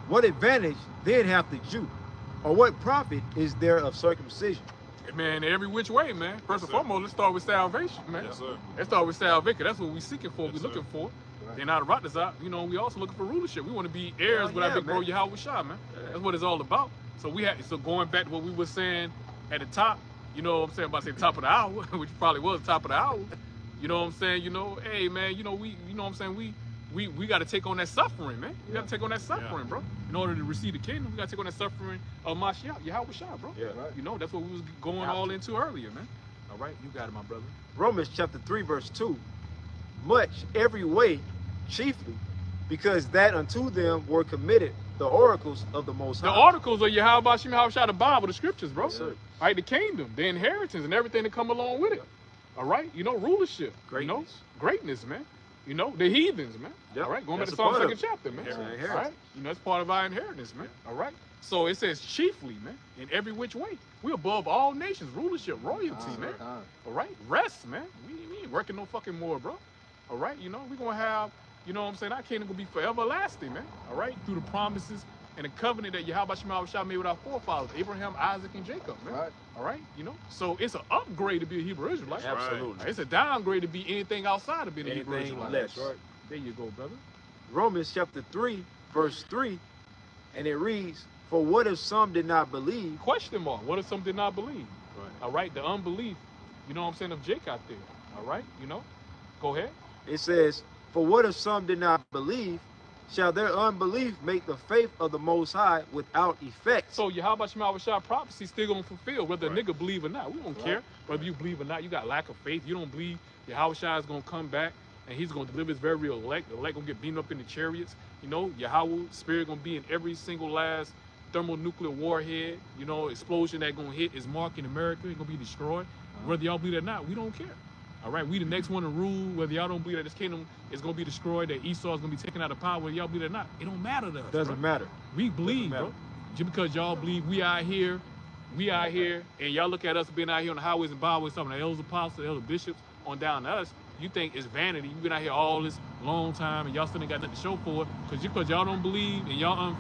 What advantage then hath the Jew, or what profit is there of circumcision? Man, every which way, man. First and foremost, let's start with salvation, man. Yes, sir. Let's start with salvation. That's what we're seeking for. Yes, we're looking for. Right. Then out of Rawchaa, we also looking for rulership. We want to be heirs with our big bro Yahawashi, man. That's what it's all about. So going back to what we were saying at the top, about to say top of the hour, which probably was top of the hour. You know what I'm saying? Hey man, we got to take on that suffering, man. We got to take on that suffering, bro. In order to receive the kingdom, we got to take on that suffering of Mashiach, Yahawashi, bro. Yeah, right. That's what we was going all into earlier, man. All right, you got it, my brother. Romans chapter 3, verse 2. Much every way, chiefly, because that unto them were committed the oracles of the Most High. The articles of Yahawashi, the Bible, the scriptures, bro. Yes, sir. Right, the kingdom, the inheritance, and everything that come along with it. All right, rulership, greatness, man. The heathens, man. Yep. All right, going back to Psalm 2nd chapter, man. All right, that's part of our inheritance, man. All right, so it says chiefly, man, in every which way. We're above all nations, rulership, royalty, man. All right, rest, man. We ain't working no fucking more, bro. All right, we're gonna have, our kingdom gonna be forever lasting, man. All right, through the promises and the covenant that Yahawashi made with our forefathers, Abraham, Isaac, and Jacob, man. Right. All right, so it's an upgrade to be a Hebrew Israelite. Absolutely. It's a downgrade to be anything outside of being a Hebrew Anything Israelite. less. Right. There you go, brother. Romans chapter 3, verse 3, and it reads, for what if some did not believe? Question mark. What if some did not believe? Right. All right, the unbelief, of Jake out there. All right, go ahead. It says, for what if some did not believe shall their unbelief make the faith of the Most High without effect. So Yahawashi prophecy still gonna fulfill, whether Right. a nigga believe or not. We don't care whether you believe or not. You got lack of faith. You don't believe Yahawashi is gonna come back and he's gonna deliver his very real elect. The elect gonna get beaten up in the chariots. You know, Yahawah spirit gonna be in every single last thermonuclear warhead. You know, explosion that gonna hit his mark in America. It's gonna be destroyed. Whether y'all believe it or not, we don't care. All right, we the next one to rule. Whether y'all don't believe that this kingdom is gonna be destroyed, that Esau is gonna be taken out of power, whether y'all believe it or not, it don't matter to us. Doesn't matter. We believe, matter. bro. Just because y'all believe we out here, and y'all look at us being out here on the highways and byways, some of the elders, apostles, the elder bishops, on down to us, you think it's vanity. You've been out here all this long time, and y'all still ain't got nothing to show for it, because y'all don't believe and y'all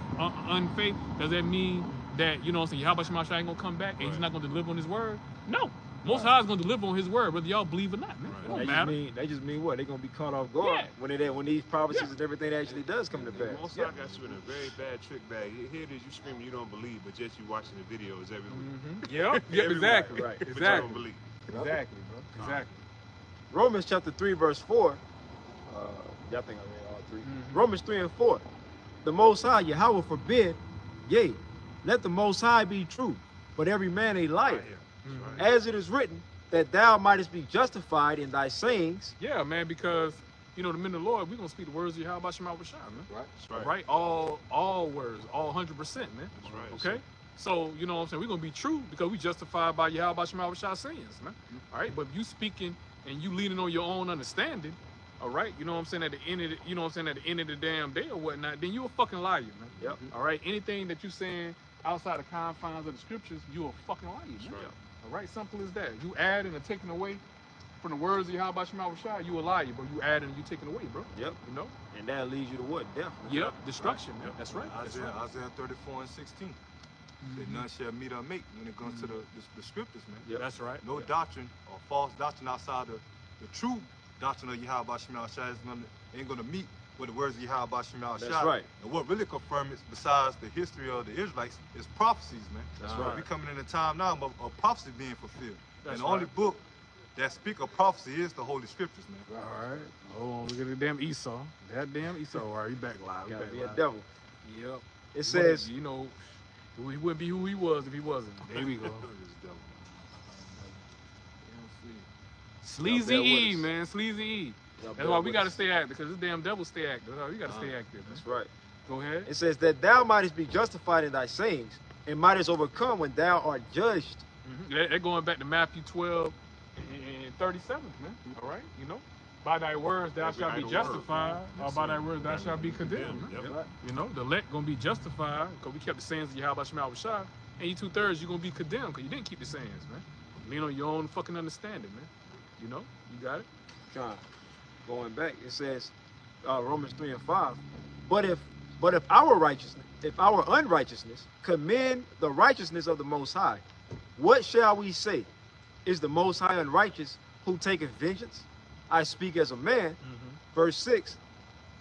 unfaith. Does that mean that, you know what I'm saying, Yahawashi ain't gonna come back and he's not gonna deliver on his word? No. Most High is gonna deliver on his word, whether y'all believe or not, man. It don't matter. They just mean what? They're gonna be caught off guard when these prophecies and everything actually does come to pass. Most High got you in a very bad trick bag. Here it is, you screaming you don't believe, but just you watching the videos every week. Yeah, exactly. Right. But you Exactly. don't believe. Exactly, bro. Exactly. Romans chapter 3, verse 4. Y'all think I read all 3. Romans 3 and 4. The Most High, Yahawah forbid, yea, let the Most High be true, but every man a liar. As it is written, that thou mightest be justified in thy sayings. Yeah, man, because, you know, the men of the Lord, we're going to speak the words of Yahawashi, man. Right. That's Right? All words, all 100%, man. That's right. Okay? So, you know what I'm saying? We're going to be true because we justified by Yahawashi sayings, man. All right? But if you speaking and you leaning on your own understanding, all right, you know what I'm saying, at the end of the, you know what I'm saying, at the end of the damn day or whatnot, then you a fucking liar, man. Yep. All right? Anything that you saying outside the confines of the scriptures, you a fucking liar, man. Right. All right? Simple as that. You adding or taking away from the words of Yahawashi, you a liar, but you adding and you taking away, bro. Yep. You know? And that leads you to what? Death. Yep. Destruction, man. That's right. That's Isaiah, right. Isaiah 34 and 16. That none shall meet or make when it comes to the scriptures, man. Yep. That's right. No doctrine or false doctrine outside the true doctrine of Yahawah ain't going to meet with the words of Yahawah. That's right. And what really confirms it, besides the history of the Israelites, is prophecies, man. That's right. We coming in a time now of prophecy being fulfilled. That's and the only right. book that speak of prophecy is the Holy Scriptures, man. All right. Oh, look at the damn Esau. That damn Esau. All right, he back live. He Gotta back be a live. devil. Yep. It says, You know, he wouldn't be who he was if he wasn't. There we go. Sleazy bear with E, us. man. Sleazy E. y'all That's bear why we with got to us. stay active, because this damn devil stay active. That's why we got to stay active, man. That's right. Go ahead. It says that thou mightest be justified in thy sayings, and mightest overcome when thou art judged. They're going back to Matthew 12 and 37, man. All right, you know, by thy words thou Every shalt be idle justified, word. or by thy words thou shalt be condemned. Man. Yep. You know, the elect gonna be justified because we kept the sayings of Yahawashi, and you 2/3 you're gonna be condemned because you didn't keep the sayings, man. Lean on your own fucking understanding, man. You know, you got it. Going back, it says, Romans 3 and 5. But if our righteousness, if our unrighteousness commend the righteousness of the Most High, what shall we say? Is the Most High unrighteous who taketh vengeance? I speak as a man. Verse 6,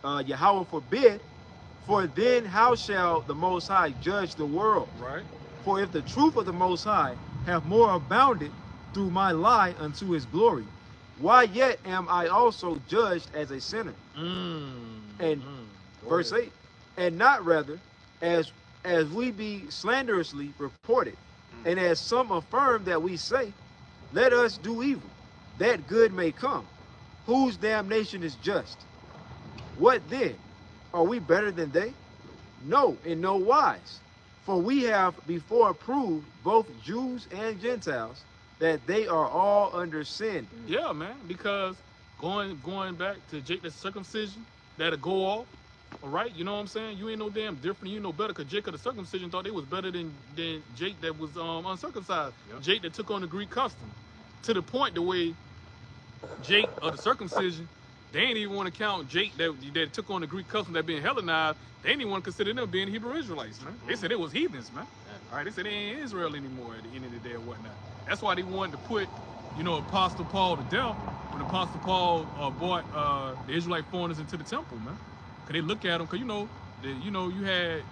Yahawah forbid, for then how shall the Most High judge the world? Right. For if the truth of the Most High have more abounded through my lie unto his glory, why yet am I also judged as a sinner? And verse 8, and not rather as we be slanderously reported, and as some affirm that we say, let us do evil, that good may come, whose damnation is just. What then? Are we better than they? No, in no wise. For we have before proved, both Jews and Gentiles, that they are all under sin. Yeah, man, because going back to Jake, the circumcision, that'll go off. All right, you know what I'm saying? You ain't no damn different, you ain't no better, because Jake of the circumcision thought they was better than Jake that was uncircumcised. Yep. Jake that took on the Greek custom. To the point the way Jake of the circumcision, they ain't even want to count Jake that took on the Greek custom that being Hellenized. They didn't even want to consider them being Hebrew Israelites, man. They said it was heathens, man. All right, they said they ain't Israel anymore at the end of the day or whatnot. That's why they wanted to put, you know, Apostle Paul to death when Apostle Paul brought the Israelite foreigners into the temple, man. Cause they look at them, cause you had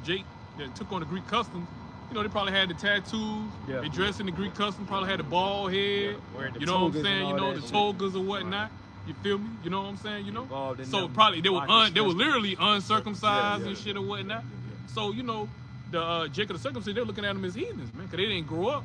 Jake that took on the Greek customs. You know, they probably had the tattoos. Yeah. They dressed in the Greek custom. Probably had the bald head. Wearing the You know what I'm togas saying? and You all know, that the shit. togas or whatnot. You feel me? You know what I'm saying? You know. Involved in So them probably they were pockets, they were especially. literally uncircumcised Yeah, and yeah. shit or whatnot. So you know, the Jacob the circumcision, they're looking at them as heathens, man, because they didn't grow up.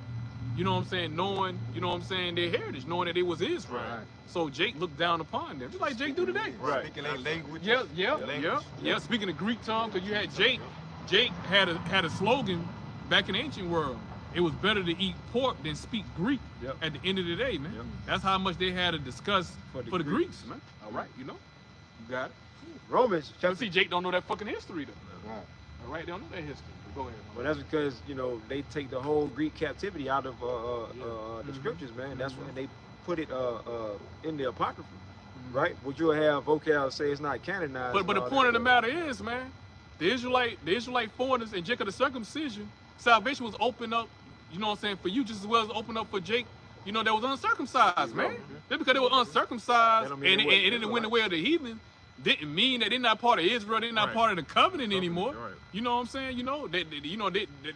You know what I'm saying? Knowing, you know what I'm saying, their heritage, knowing that it was Israel. Right. So Jake looked down upon them, just like Jake do today. Right. Speaking their language. Yeah. Speaking of Greek tongue, because you had Jake. Jake had a slogan back in the ancient world. It was better to eat pork than speak Greek. Yep. At the end of the day, man. Yep. That's how much they had to discuss For for the the Greeks, man. All right, you know. You got it. Romans But chapter. see, Jake don't know that fucking history though. Right. All right, they don't know that history. But go ahead. Well, that's because they take the whole Greek captivity out of the Mhm. scriptures, man. That's Mhm. when they put it in the apocrypha, right? What you'll have vocal say it's not canonized. But the point of the matter is, man, the Israelite foreigners and Jacob the circumcision, salvation was opened up, you know what I'm saying, for you just as well as opened up for Jake, you know, that was uncircumcised, man. Just because they were uncircumcised That don't and mean they wasn't it didn't win the way of the heathen, didn't mean that they're not part of Israel, they're not Right. part of the covenant anymore. Right. You know what I'm saying? You know,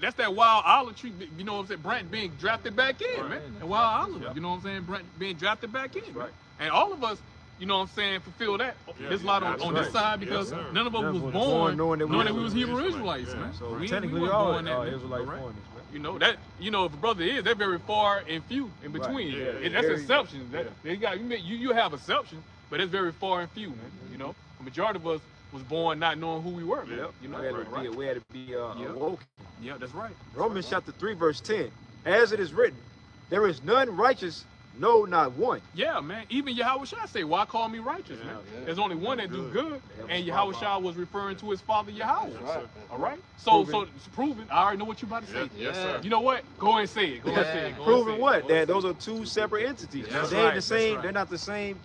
that's that wild olive tree, you know what I'm saying, Brent being drafted back in, Right. man. And wild olive, Yep. you know what I'm saying, Brent being drafted back in, Right. man. And all of us, you know what I'm saying, fulfill that. Yeah, There's a lot that's on this right. side Yes, because sir. none of us None was of us born knowing that we was Hebrew Israelites, Yeah. man. So we technically, weren't all born that, man. Israelite All right? foreigners, man. You know that. You know, if a brother is, they're very far and few in between. Yeah, That's very- exceptions. That, yeah. they got you have exceptions, but it's very far and few, man. You know, the majority of us was born not knowing who we were, man. Yep. You know, We had to right? be, we had to be awoken. Yeah, that's right. Romans chapter 3, verse 10. As it is written, there is none righteous, no, not one. Yeah, man. Even Yahawashi say, "Why call me righteous, man?" yeah. There's only one that do good, and Yahawashi was referring to his father Yahawah. That's right. All right. So Proven. it's proven. I already know what you about to say. Yes, Yeah. sir. You know what? Go and say it. Go and say it. Go and say Proving it. what? Go That and say those it. are two separate entities. That's They ain't right, the that's same. right. They're not the same.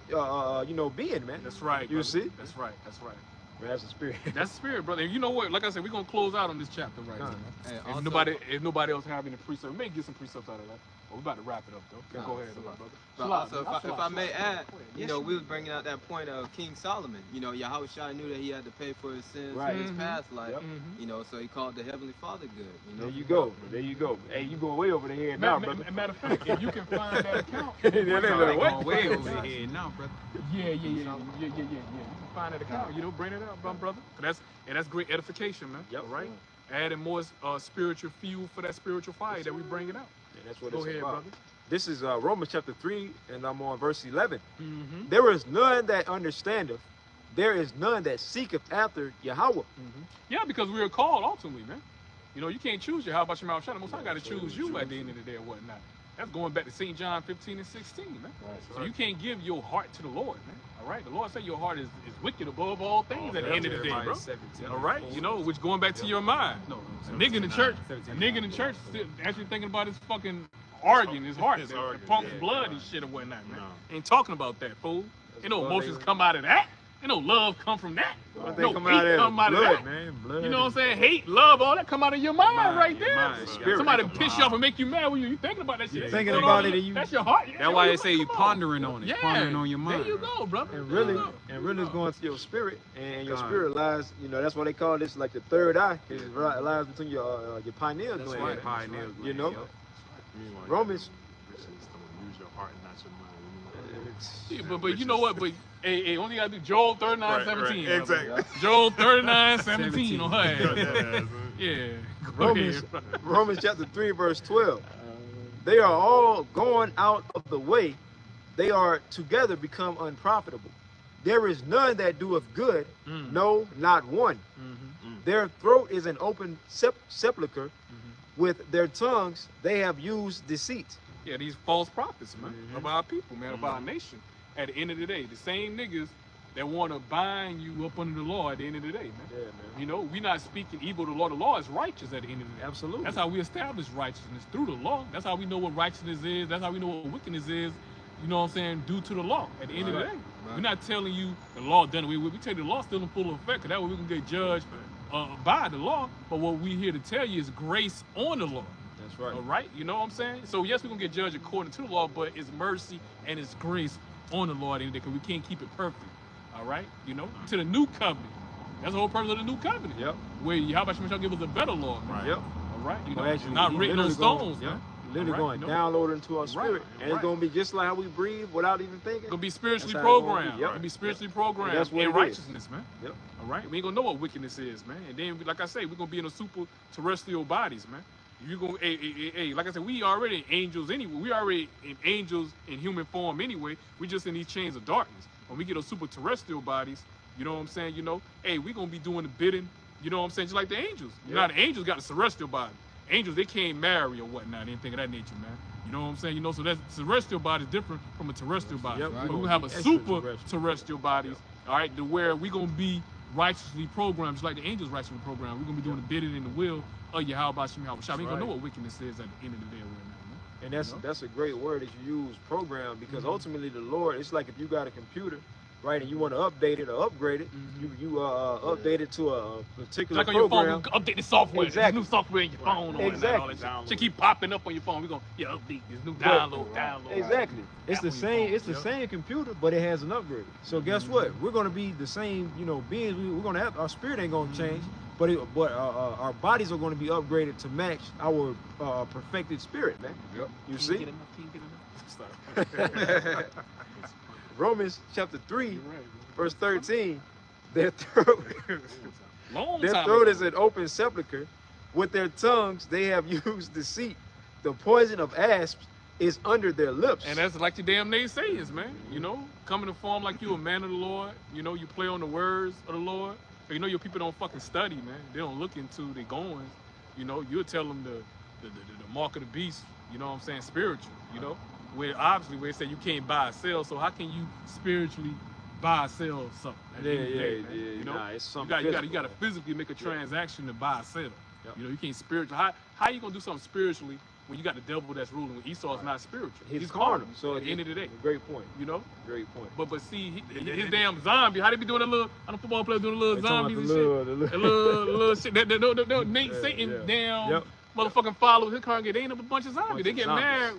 Being, man. That's right. You brother. see? That's right. That's right. Man, that's the spirit. That's the spirit, brother. And you know what? Like I said, we're gonna close out on this chapter right Con. now. Hey, If also- nobody else have any precepts, we may get some precepts out of that. But we're about to wrap it up though. Go ahead, brother. But also, if I may add, you know, we was bringing out that point of King Solomon. You know, Yahawashi knew that he had to pay for his sins Right. in his Mhm. past life. Yep. You know, so he called the Heavenly Father good. You know, There you go. There you go. Hey, you going way over the head now, brother. Matter of fact, if you can find that account, Yeah, they better what? Going way over the head now, brother. yeah. You can find that account. You know, bring it up, brother. That's great edification, man. Yep. All right. Adding more spiritual fuel for that spiritual fire that we bring it out. Yeah, that's what Go it's ahead, about. brother. This is Romans chapter 3, and I'm on verse 11. Mm-hmm. There is none that understandeth. There is none that seeketh after Yahawah. Yeah, because we were called ultimately, man. You know, you can't choose your how about your mouth shut. Most I got to choose you at the end of the day or whatnot. That's going back to St. John 15 and 16, man. So you can't give your heart to the Lord, man. All right? The Lord said your heart is wicked above all things at the end of the day, bro. All right? You know, which going back to your mind. No, a nigga in the church, still actually thinking about his fucking organ, his heart, His that organ, pumps yeah. blood and shit or whatnot, man. No. Ain't talking about that, fool. Ain't no Well, emotions they- come out of that. Ain't no love come from that. What they No come hate out of come out of blood, that. man. Blood. You know what I'm saying? Hate, love, all that come out of your mind right there. mind, spirit. Somebody piss you off and make you mad when you thinking about that shit. You thinking You know about what I it mean? and you- That's your heart. That's why they Come say you on. pondering on it. Yeah. Pondering on your mind. There you go, brother. And There you really, go. it's going to your spirit, and your God. spirit lies. You know, that's why they call this like the third eye. It lies between your pineal That's gland. right. Pioneer. You know, Yep. Meanwhile, Romans. use your heart and not your mind. Yeah, but you know what? But hey, only gotta do Joel 39:17. Right, brother. exactly. Joel 39:17 on her ass. Cut that ass, man. Yeah. Go Romans, ahead, brother. Romans chapter 3, verse 12. They are all going out of the way. They are together become unprofitable. There is none that doeth good, Mm. no, not one. Mhm. Their throat is an open sepulchre. With their tongues they have used deceit. Yeah, these false prophets, man, Mhm. of our people, man, of our nation. At the end of the day, the same niggas that want to bind you up under the law at the end of the day, man. Yeah, man. You know, we're not speaking evil to the law. The law is righteous at the end of the day. Absolutely. That's how we establish righteousness, through the law. That's how we know what righteousness is. That's how we know what wickedness is, you know what I'm saying, due to the law at the end of the day. Right. We're not telling you the law done away with. We tell you the law still in full effect, because that way we can get judged by the law. But what we here to tell you is grace on the law. That's right. All right, you know what I'm saying? So yes, we're gonna get judged according to the law, but it's mercy and it's grace on the law at the end of the day, because we can't keep it perfect. All right, you know, to the new covenant. That's the whole purpose of the new covenant. Yep. Where Yahawashi give us a better law, man. Right. Yep. All right, you know, Well, actually, not he written on literally stones, goes- man. literally going to download it into our spirit. And it's going to be just like how we breathe without even thinking. It's going to be spiritually That's how it's gonna programmed. be. Yep. It's going to be spiritually programmed That's what in it is. righteousness, man. Yep. All right? We ain't going to know what wickedness is, man. And then, like I say, we're going to be in a super terrestrial bodies, man. You going hey, like I said, we already angels anyway. We already in angels in human form anyway. We just in these chains of darkness. When we get those super terrestrial bodies, you know what I'm saying? You know, hey, we gonna be doing the bidding. You know what I'm saying? Just like the angels. You know, the angels got the celestial body. Angels, they can't marry or whatnot, anything of that nature, man. You know what I'm saying? You know, so that celestial body is different from a terrestrial body. Yep, But we have a super terrestrial bodies, all right, to where we gonna be righteously programmed, just like the angels righteously programmed. We're gonna be doing the bidding in the will of Yahawah. We ain't gonna know what wickedness is at the end of the day or whatnot, man. And that's a great word that you use, program, because ultimately the Lord, it's like if you got a computer, right, and you want to update it or upgrade it, you update it to a particular like on program. your phone, update the software. Exactly. There's new software in your phone. Exactly. All that shit keep popping up on your phone. We're gonna update this new download. Exactly. It's the same. It's the same computer, but it has an upgrade. So guess what? We're gonna be the same, beings. We're gonna have our spirit ain't gonna change, but our bodies are gonna be upgraded to match our perfected spirit, man. Yep. You see? Stop. Romans chapter 3, You're right, verse 13. Their throat, is an open sepulcher. With their tongues they have used deceit. The poison of asps is under their lips. And that's like your damn naysayers, man. You know, coming to form like you a man of the Lord. You know, you play on the words of the Lord. But you know, your people don't fucking study, man. They don't look into their goings. You know, you'll tell them the mark of the beast. You know what I'm saying? Spiritual. You know, where they say you can't buy or sell. So how can you spiritually buy or sell something? At the end of the day, man? You know, it's something you got to physically make a transaction to buy or sell. Yep. You know, you can't spiritual. How you gonna do something spiritually when you got the devil that's ruling? When Esau is not spiritual, he's carnal. So at the end of the day, great point. You know, great point. But see, his damn zombie. How they be doing that little? I know football players doing the little zombies and shit. The little shit. That Nate Satan damn motherfucking followers. His congregation, they ain't up a bunch of zombies. They get mad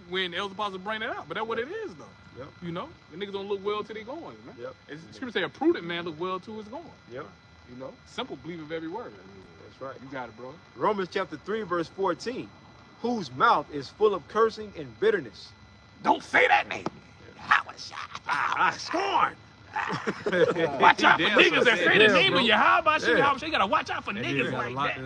when Elder Apostle bring that out. But that's what it is though. Yep. You know, the niggas don't look well till they going, man. Yep. Scripture say a prudent man look well to his going. Yep. You know, simple believe of every word. That's right. You got it, bro. Romans chapter 3, verse 14. Whose mouth is full of cursing and bitterness. Don't say that name. Yahawashi. I scorn. Watch out for niggas that say the name of Yahawashi. You gotta watch out for niggas like that.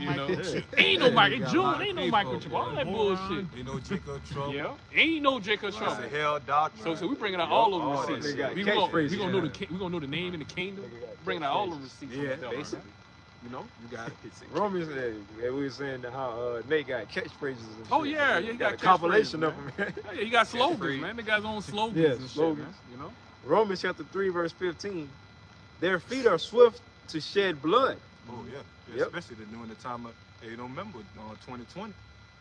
You know, ain't no Michael June, ain't no microchip, all that bullshit. Ain't no Jacob trouble. Yeah, ain't no Jacob trouble. That's a hell doctrine. So we bringing out all of the receipts. They We got gonna know the name in the kingdom. Bringing out all the receipts. Yeah, basically. You know, You got it. Romans, we were saying how Nate got catchphrases and shit. oh yeah, he got a compilation catchphrases, of them, man. Yeah, he got slogans, man. The guy's own slogans Yeah, and slogans. shit, man. You know. Romans chapter 3, verse 15. Their feet are swift to shed blood. Oh yeah, Yep. especially during the time of, hey, you don't remember 2020.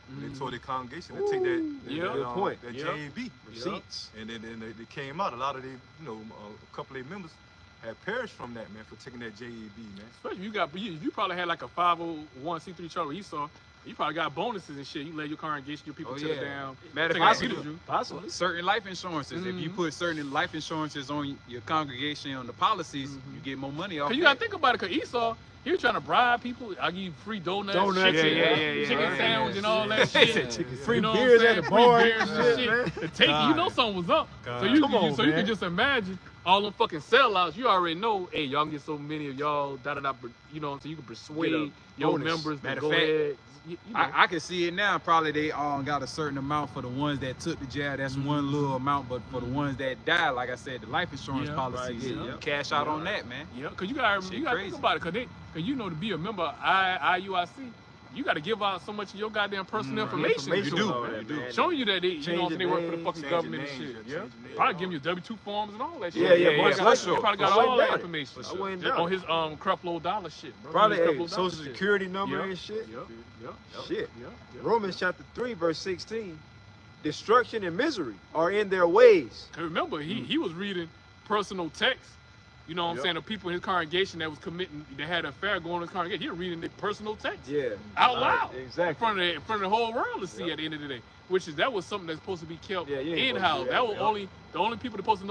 When they told the congregation to take that point. that Yep. JAB Receipts. and then they came out. A lot of they, a couple of their members had perished from that, man, for taking that JAB, man. Especially you probably had like a 501c3 chart where Esau. You probably got bonuses and shit. You led your congregation, your people to the down. Matter Take of that fact, Juju. Possibly. certain life insurances. If you put certain life insurances on your congregation on the policies, you get more money off. Cause you gotta think about it. Cause Esau, he was trying to bribe people. I give you free donuts, chicken sandwich, and all that shit. Free You know beers what I'm at the saying? bar Free and beers and shit, man. To take it, you know something was up. So you can just imagine all them fucking sellouts. You already know, hey, y'all can get so many of y'all, you know, so you can persuade your bonus. members to Matter go of fact, ahead. You know. I can see it now. Probably they all got a certain amount for the ones that took the jab. That's one little amount, but for the ones that died, like I said, the life insurance policies, you cash out on that, man. Yeah, cause you gotta think about it, cause you know to be a member of IUIC, you gotta give out so much of your goddamn personal information. You do. Showing you that they work for the fucking change government your and name, shit. change Yeah. your name. Probably giving you W-2 forms and all that shit. Yeah, You probably got all that information. I wouldn't On doubt his Creflo Dollar shit, bro. Probably His a Creflo social Dollar shit. security number Yeah. and shit. Yeah. Shit. Yeah. Romans chapter 3, verse 16. Destruction and misery are in their ways. Cause remember, he was reading personal texts. You know what I'm saying? The people in his congregation that was committing, they had an affair going in his congregation. He was reading their personal texts. Yeah. Out loud. Exactly. In front of the whole world to see at the end of the day. That was something that's supposed to be kept in-house. that. That was the only people that supposed to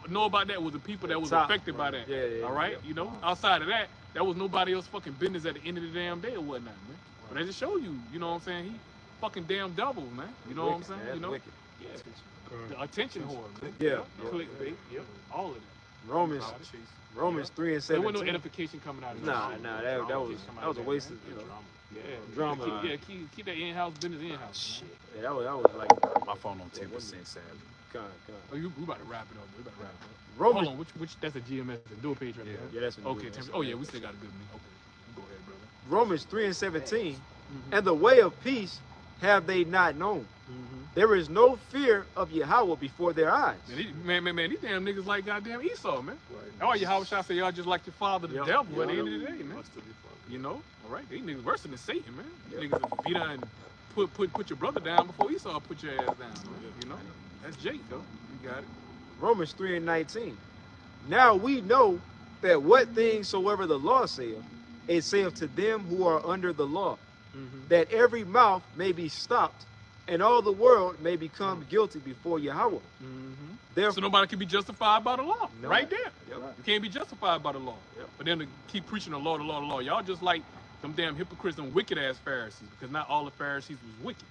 know about that was the people that was affected by that. Yeah. All right? You know? Outside of that was nobody else fucking business at the end of the damn day or whatnot, man. But I just show you, you know what I'm saying? fucking damn devil, man. You know what I'm saying? That's You know? wicked. Yeah. The attention whore, man. Yeah. Clickbait. Yep. All of it. Romans 3 and There 17. wasn't no edification coming out of Nah, that. that was a waste of Yeah. drama. Keep that in-house business in-house. Shit. Yeah, that was like My phone on 10%, sadly. God. Oh, we about to wrap it up. We about to wrap it up. Romans. Hold on, which that's a GMS, the dual page right there. Yeah, that's a Okay, dual. oh yeah, we still got a good one. Okay, go ahead, brother. Romans 3 and 17. Mhm. And the way of peace have they not known. There is no fear of Yahawah before their eyes. Man, these damn niggas like goddamn Esau, man. That's why Yahawashi say y'all just like your father, the devil, at the end of the day, man. You know, all right, these niggas worse than Satan, man. These niggas be done put your brother down before Esau put your ass down, man. You know, that's Jake though. You got it. Romans 3 and 19. Now we know that what things soever the law saith, it saith to them who are under the law, that every mouth may be stopped, and all the world may become guilty before Yahawah. Therefore, So nobody can be justified by the law, No. right there. Yep. You can't be justified by the law. Yep. But then to keep preaching the law, the law, the law. Y'all just like them damn hypocrites, them wicked-ass Pharisees, because not all the Pharisees was wicked.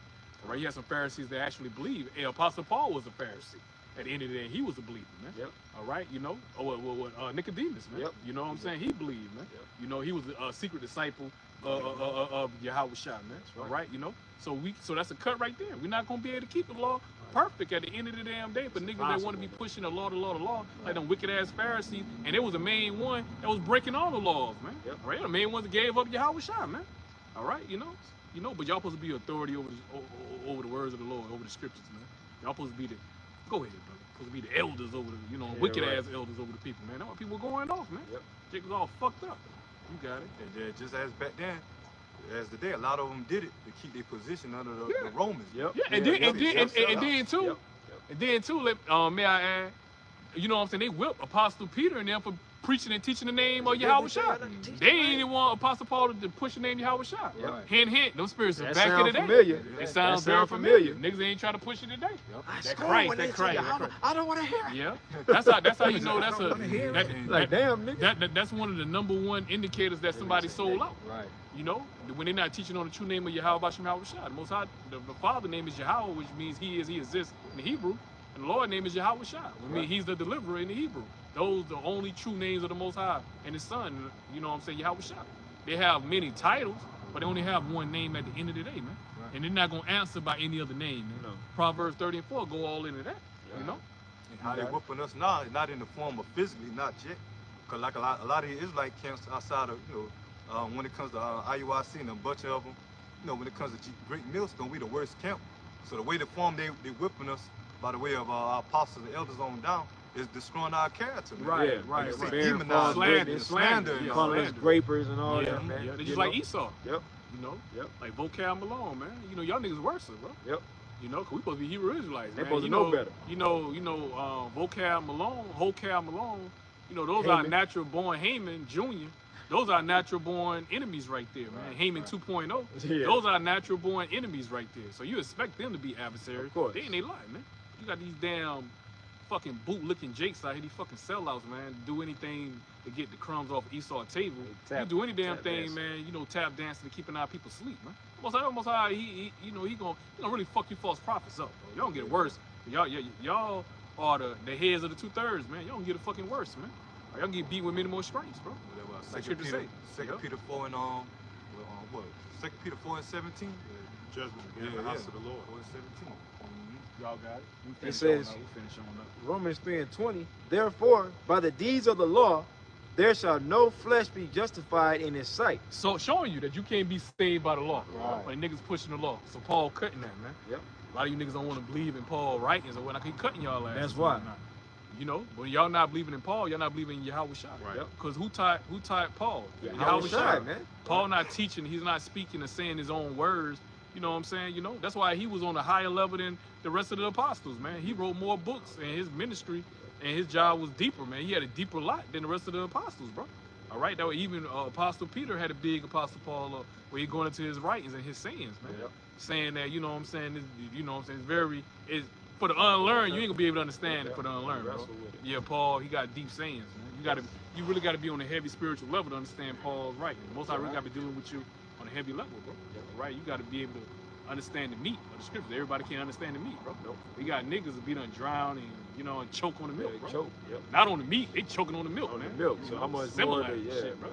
All right, you had some Pharisees that actually believe. Apostle Paul was a Pharisee. At the end of the day, he was a believer, man. Yep. All right, you know, Nicodemus, man. Yep. You know what I'm saying? He believed, man. Yep. You know, he was a secret disciple of Yahawashi, man. right. All right, you know. So that's a cut right there. We're not gonna be able to keep the law perfect at the end of the damn day. But niggas that want to be pushing the law, like them wicked ass Pharisees, and there was a main one that was breaking all the laws, man. Yep. Right? The main ones that gave up Yahawashi, man. All right, you know. But y'all supposed to be authority over the words of the Lord, over the scriptures, man. Y'all supposed to be go ahead, brother. Supposed to be the elders over the, wicked ass elders over the people, man. That's why people were going off, man. Yep. Jake was all fucked up. You got it. And then just as back then, as today, a lot of them did it to keep their position under the Romans. Yep. Yeah, and then too, may I add, you know what I'm saying? They whipped Apostle Peter and them for preaching and teaching the name of Yahawashi. They ain't even want Apostle Paul to push the name Yahawashi. Right. Hint, hint. Those spirits are That back in sound the day. familiar. It sounds That very sound familiar. familiar. Niggas ain't trying to push it today. I That scorn Christ, when that they say Christ, Yahawah. that Christ. I don't want to hear it. Yeah, that's how you know that's Like, damn, nigga. that's one of the #1 indicators that somebody sold out. Right. You know, when they're not teaching on the true name of Yahawah, Bahasham, Yahawashi. The Most High, the Father name is Yahawah, which means He exists in the Hebrew, and the Lord name is Yahawashi, which means He's the deliverer in the Hebrew. Those the only true names of the Most High and His Son. You know what I'm saying? Yahawashi. They have many titles, but they only have one name at the end of the day, man. Right. And they're not gonna answer by any other name, man. No. Proverbs 30 and 4 go all into that. You know. And how they whooping us now, not in the form of physically, not yet. Because like a lot of the Israelite camps outside of, when it comes to IUIC and a bunch of them, when it comes to Great Millstone, we the worst camp. So the way the form they whipping us by the way of our apostles and elders on down is destroying our character. Man. Right, Yeah, right, You right. see Bearing demonized, false Slander, witness, slander, slander, yeah. Calling us Slander. grapers and all Yeah, that, man. yeah. They're You just like know? Esau. Yep. You know, Yep. like Vocab Malone, man. You know, y'all niggas worse, bro. Yep. You know, 'cause we supposed to be Hebrew Israelites, They man. supposed to you know better. Vocab Malone, those are Haman. natural born Haman Jr. Those are natural born enemies right there, man. Haman 2.0. Yeah. Those are natural born enemies right there. So you expect them to be adversaries. Of course. They ain't they lie, man. You got these damn fucking boot-licking jakes out here, these fucking sellouts, man. Do anything to get the crumbs off Esau's table. You do any damn thing, man. Tap dancing to keeping our people asleep, man. Almost how he gonna really fuck you false prophets up, bro. Y'all don't get it worse. Y'all are the heads of the 2/3, man. Y'all don't get it fucking worse, man. Y'all get beat with many more stripes, bro. Like Second Scripture Peter, say. Peter 4 and what? 2 Peter 4 and 17. Judgment against the house of the Lord. 4 and 17. Y'all got it. We It finish says- on up. We finish on up. Romans 3 and 20. Therefore, by the deeds of the law, there shall no flesh be justified in His sight. So showing you that you can't be saved by the law. Right. Like niggas pushing the law. So Paul cutting that, man. Yep. A lot of you niggas don't want to believe in Paul writings or whatnot. He cutting y'all ass. That's why. When y'all not believing in Paul, y'all not believing in Yahawashi. Right. Yep. Because who taught Paul? Yahawashi, man. Paul not teaching, he's not speaking and saying his own words. You know what I'm saying? That's why he was on a higher level than the rest of the apostles, man. He wrote more books and his ministry and his job was deeper, man. He had a deeper lot than the rest of the apostles, bro. All right, that was even Apostle Peter had a big Apostle Paul where he going into his writings and his sayings, man. Yep. Saying that, it's for the unlearned, you ain't gonna be able to understand it for the unlearned, bro. Wrestle with it. Yeah, Paul, he got deep sayings, man. You really gotta be on a heavy spiritual level to understand Paul's writing. Most I really gotta be dealing with you on a heavy level, bro. Right? You gotta be able to understand the meat of the scriptures. Everybody can't understand the meat, bro. Nope. We got niggas that be done drown and, you know, and choke on the milk, bro. Choke, yep. Not on the meat, they choking on the milk, On man. the milk. You So know, how much similar more? Yeah, shit, bro.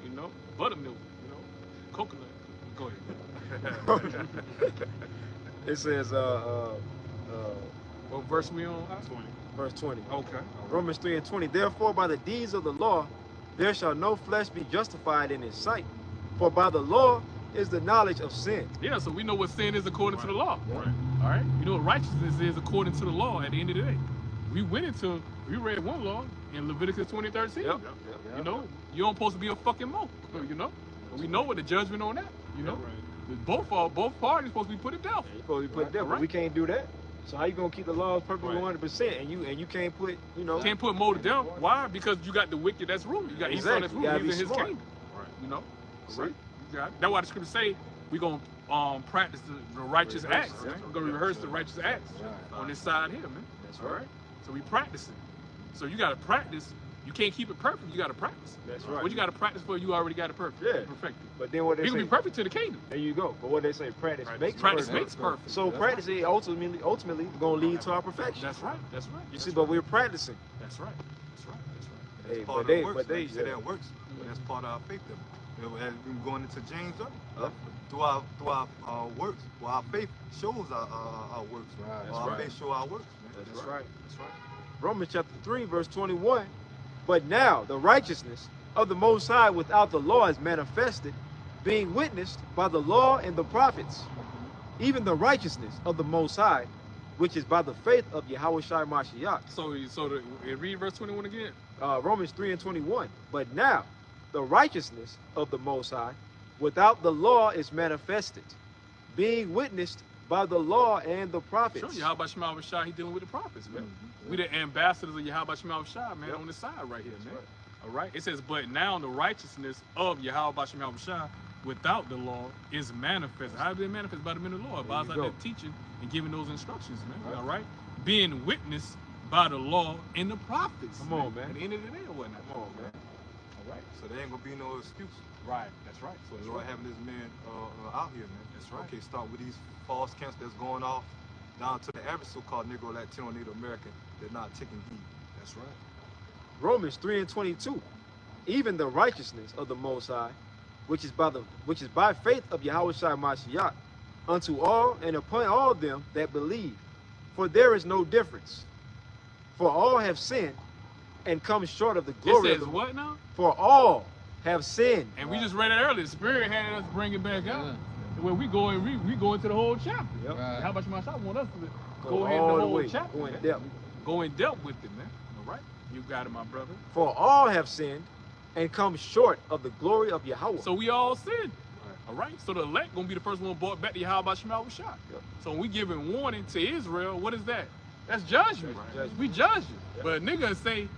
You know, buttermilk, you know, coconut. Go ahead. It says, What verse we on? 20. verse 20. Okay. Romans 3:20. Therefore, by the deeds of the law, there shall no flesh be justified in his sight. For by the law is the knowledge of sin. Yeah, so we know what sin is according to the law. Right. All right. You know what righteousness is according to the law at the end of the day. We read one law in Leviticus 20:13. Yep. You know, you don't supposed to be a fucking mo. You know, we know what the judgment on that. You know, both parties supposed to be put to death. You're supposed to be put there, but Right. we can't do that. So how you gonna keep the laws perfectly Right. 100%? And you can't put, you know. Can't put Mo to death. Why? Because you got the wicked that's ruling. You got Esau Exactly. that's You ruling. gotta He's be in his smart. kingdom. Right. You know, See? right? You got it. That's why the scriptures say we gonna practice the righteous Rehearse acts. it. Man. We're gonna rehearse the righteous acts on this side here, man. That's All right. right. So we practicing. So you gotta practice. You can't keep it perfect. You gotta practice. That's right. What you gotta practice for, you already got it perfect. Yeah. Perfected. But then what they You say? can be perfect to the kingdom. There you go. But what they say, practice makes Practice perfect. makes perfect. So practice is ultimately going to lead to our perfection. That's right. That's right. You see, but we're practicing. That's right. That's right. That's right. Hey, That's but part they, of works. but they, You say that works, but that's part of our faith. You know, as we're going into James, through our works, well, our faith shows our works. Right. Well, our right. faith show our works, man. That's right. That's right. Romans chapter 3, verse 21. But now the righteousness of the Most High without the law is manifested, being witnessed by the law and the prophets, even the righteousness of the Most High, which is by the faith of Yahawashi Mashiach. So read verse 21 again. Romans 3:21. But now the righteousness of the Most High without the law is manifested, being witnessed by the law and the prophets. Sure, Yahawah Shema Shah, he dealing with the prophets, man. We the ambassadors of Yahawah Shema Shah, man, on the side right here, man. All right. It says, but now the righteousness of Yahawah Shema Shah without the law is manifest. How is it manifest? By the men of the law. By us out there teaching and giving those instructions, man. All right. Being witnessed by the law and the prophets. Come on, man. At the end of the day or whatnot. Come on, man. All right. So there ain't gonna be no excuse. Right. That's right. So That's why having this man out here, man. That's right. Okay, start with these false camps that's going off, down to the average so-called Negro, Latino, Native American. They're not taking heed. That's right. Romans 3:22. Even the righteousness of the Most High, which is by faith of Yahawashi Mashiach, unto all and upon all them that believe. For there is no difference. For all have sinned and come short of the glory It of says the what now? For all have sinned. And we just read it earlier. The Spirit had us bring it back out. When we go and we go into the whole chapter. Yep. Right. How about I want us to Go go ahead all the the whole way. chapter. Go in man. depth. Go in depth with it, man. All right. You got it, my brother. For all have sinned and come short of the glory of Yahawah. So we all sin. All right. So the elect gonna be the first one brought back to Yahweh Shema Shah. Yep. So when we giving warning to Israel, what is that? That's judgment. Right. We judge you. Yep. But niggas say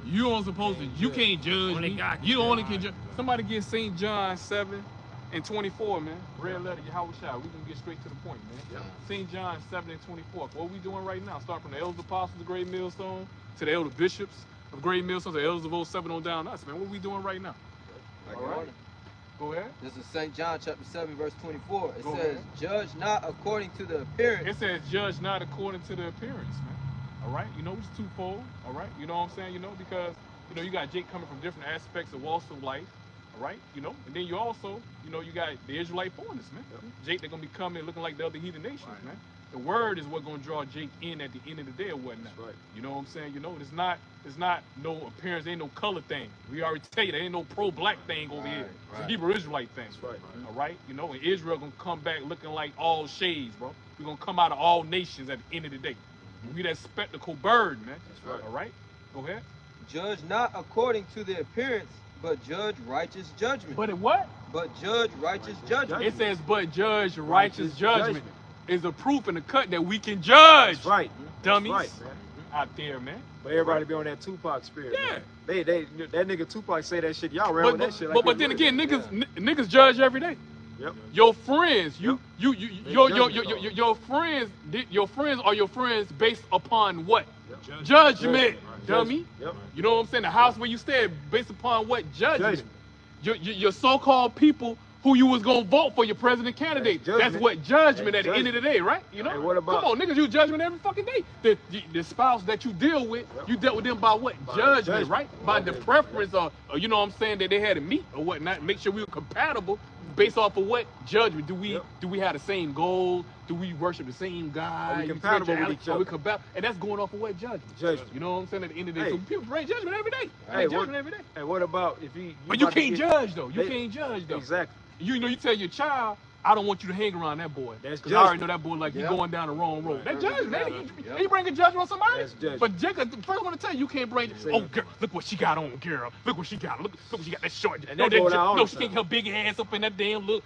you don't supposed to. You can't judge me. You only can judge. Somebody get St. John 7:24, man. Red letter Yahweh Shah. We can get straight to the point, man. Yep. St. John 7:24. What we doing right now? Start from the elders apostles of Great Millstone to the elder bishops of Great Millstone, to the elders of 07 on down us, man. What we doing right now? All right. Go ahead. This is St. John chapter 7, verse 24. It Go says, ahead. judge not according to the appearance. It says, judge not according to the appearance, man. All right? You know, it's twofold. All right? You know what I'm saying? You know, because, you know, you got Jake coming from different aspects of walks of life. All right? You know, and then you also, you know, you got the Israelite foreigners, man. Yep. Jake, they're going to be coming looking like the other heathen nations, man. The word is what's going to draw Jake in at the end of the day or whatnot. That's right. You know what I'm saying? You know, it's not no appearance, ain't no color thing. We already tell you, there ain't no pro-black thing over here. It's a right. Hebrew Israelite thing. That's right. All right? You know, and Israel gonna come back looking like all shades, bro. We're gonna come out of all nations at the end of the day. We that spectacle bird, man. That's right. All right? Go ahead. Judge not according to the appearance, but judge righteous judgment. But it what? But judge righteous judgment. It says, but judge righteous judgment. judgment. Is a proof in the cut that we can judge. That's right. Dummies. That's right, man. Out there, man. But everybody be on that Tupac spirit. Yeah. Man. They that nigga Tupac say that shit. Y'all ran with that shit. Like But it then was. again, niggas judge every day. Yep. Your friends, your friends are your friends based upon what? Yep. Judgment, Right. dummy. Yep. You know what I'm saying? The house where you stay based upon what? Judgment. Judgment. Your so-called people who you was gonna vote for your president candidate. That's what judgment That's at the end of the day, right? You know. Hey, what about, come on, niggas, you judgment every fucking day. The spouse that you deal with, you dealt with them by what? Judgment, right? By the preference or you know what I'm saying, that they had to meet or whatnot. Make sure we were compatible based off of what judgment. Do we have the same goal? Do we worship the same God? Are we compatible with each other? And that's going off of what judgment? Judgment. You know what I'm saying? At the end of the day, Hey. so people bring judgment every day. Hey, Judgment every day. And what about if you But you about to can't get- judge though. You can't judge though. Exactly. You know, you tell your child, I don't want you to hang around that boy. That's Because I already know judgment. that boy like you Yeah. going down the wrong road. That judgment. Yeah. You bring a judgment on somebody. That's judgment. But Jacob, the first one to tell you can't bring. Oh, girl, look what she got on, girl. Look what she got. Look what she got. That short. And No, they go down all no, the she can't time. get her big ass up in that damn look.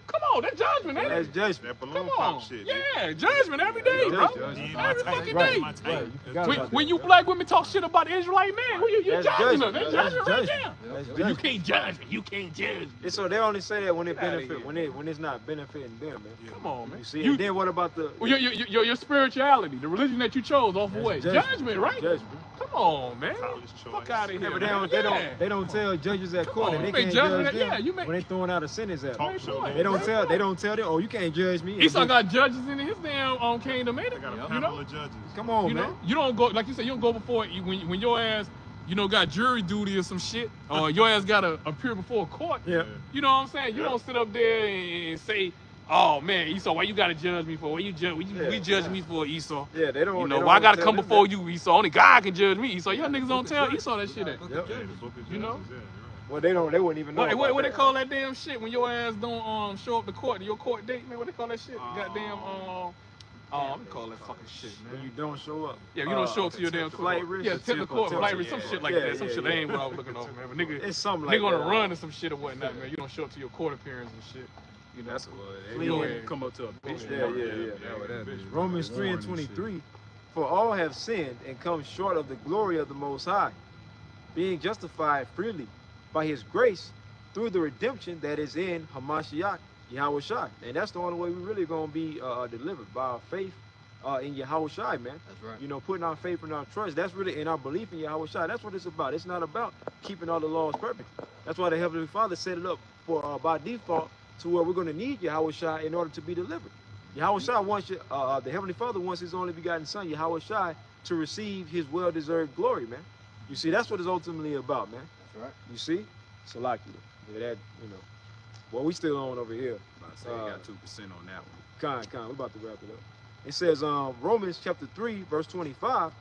Come on, that judgment, ain't That's it? judgment. That balloon Come pop on. shit. Yeah, judgment every day, bro. Judgment. Every fucking Right. day. My type. Right. You forgot When, about when that. you black women talk shit about the Israelite man, who you That's judging them? judgment. That's That's judgment right judgment. there. That's You judgment. can't judge me. You can't judge me. And so they only say that when it Get outta benefit, here. when it's not benefiting them, man. Come on, man. You see, You- and then what about the Well, your spirituality, the religion that you chose off of That's what? judgment. Judgment, right? Judgment. Come on, man. College choice. Fuck out of here. Yeah, but man. they don't tell judges at Come court on, that you they make can't judgment judge that- them yeah, you make- when they throwing out a sentence at them. Talk show. right. They don't tell them, oh, you can't judge me. Esau got judges in his damn kingdom, ain't I it? got a You panel know? of judges. Come on, You man. know, you don't go like you said. You don't go before when your ass, got jury duty or some shit, or your ass got to appear before a court. Yeah. You know what I'm saying? You Yeah. don't sit up there and say, "Oh man, Esau, why you gotta judge me for? Why you judge? We judge me for Esau? Yeah, they don't. You they know, don't why I gotta tell come them before that. you, Esau? Only God can judge me, Esau. Y'all niggas don't tell Esau that shit. Yep. Yeah, the book of You know? Judges, yeah, you're right. Well, they wouldn't even know. What about they that. call that damn shit when your ass don't show up to court, your court date, man? What they call that shit? Goddamn I'm call that fucking shit, When man. you don't show up. Yeah, you don't show up to your damn flight court. risk. Yeah, tip the court, flight risk, some Yeah, shit like yeah, that. Some yeah, shit yeah. that ain't what I was looking over, man. But nigga, It's something like nigga on that. a run and some shit or whatnot, man. You don't show up to your court appearance and shit. You know, That's what Flee they and- come up to a bitch. Yeah. what that is. Romans 3:23. For all have sinned and come short of the glory of the Most High, being justified freely by His grace through the redemption that is in Hamashiach, Yahawashi. And that's the only way we really gonna be delivered, by our faith in Yahawashi, man. That's right. You know, putting our faith and our trust. That's really in our belief in Yahawashi. That's what it's about. It's not about keeping all the laws perfect. That's why the Heavenly Father set it up for by default to where we're gonna need Yahawashi in order to be delivered. Yahawashi wants you, the Heavenly Father wants His only begotten Son, Yahawashi, to receive His well-deserved glory, man. You see, that's what it's ultimately about, man. That's right. You see, Salaki. Yeah, that, you know. Well, we still on over here. About to say you got 2% on that one. We're about to wrap it up. It says, Romans chapter 3, verse 25,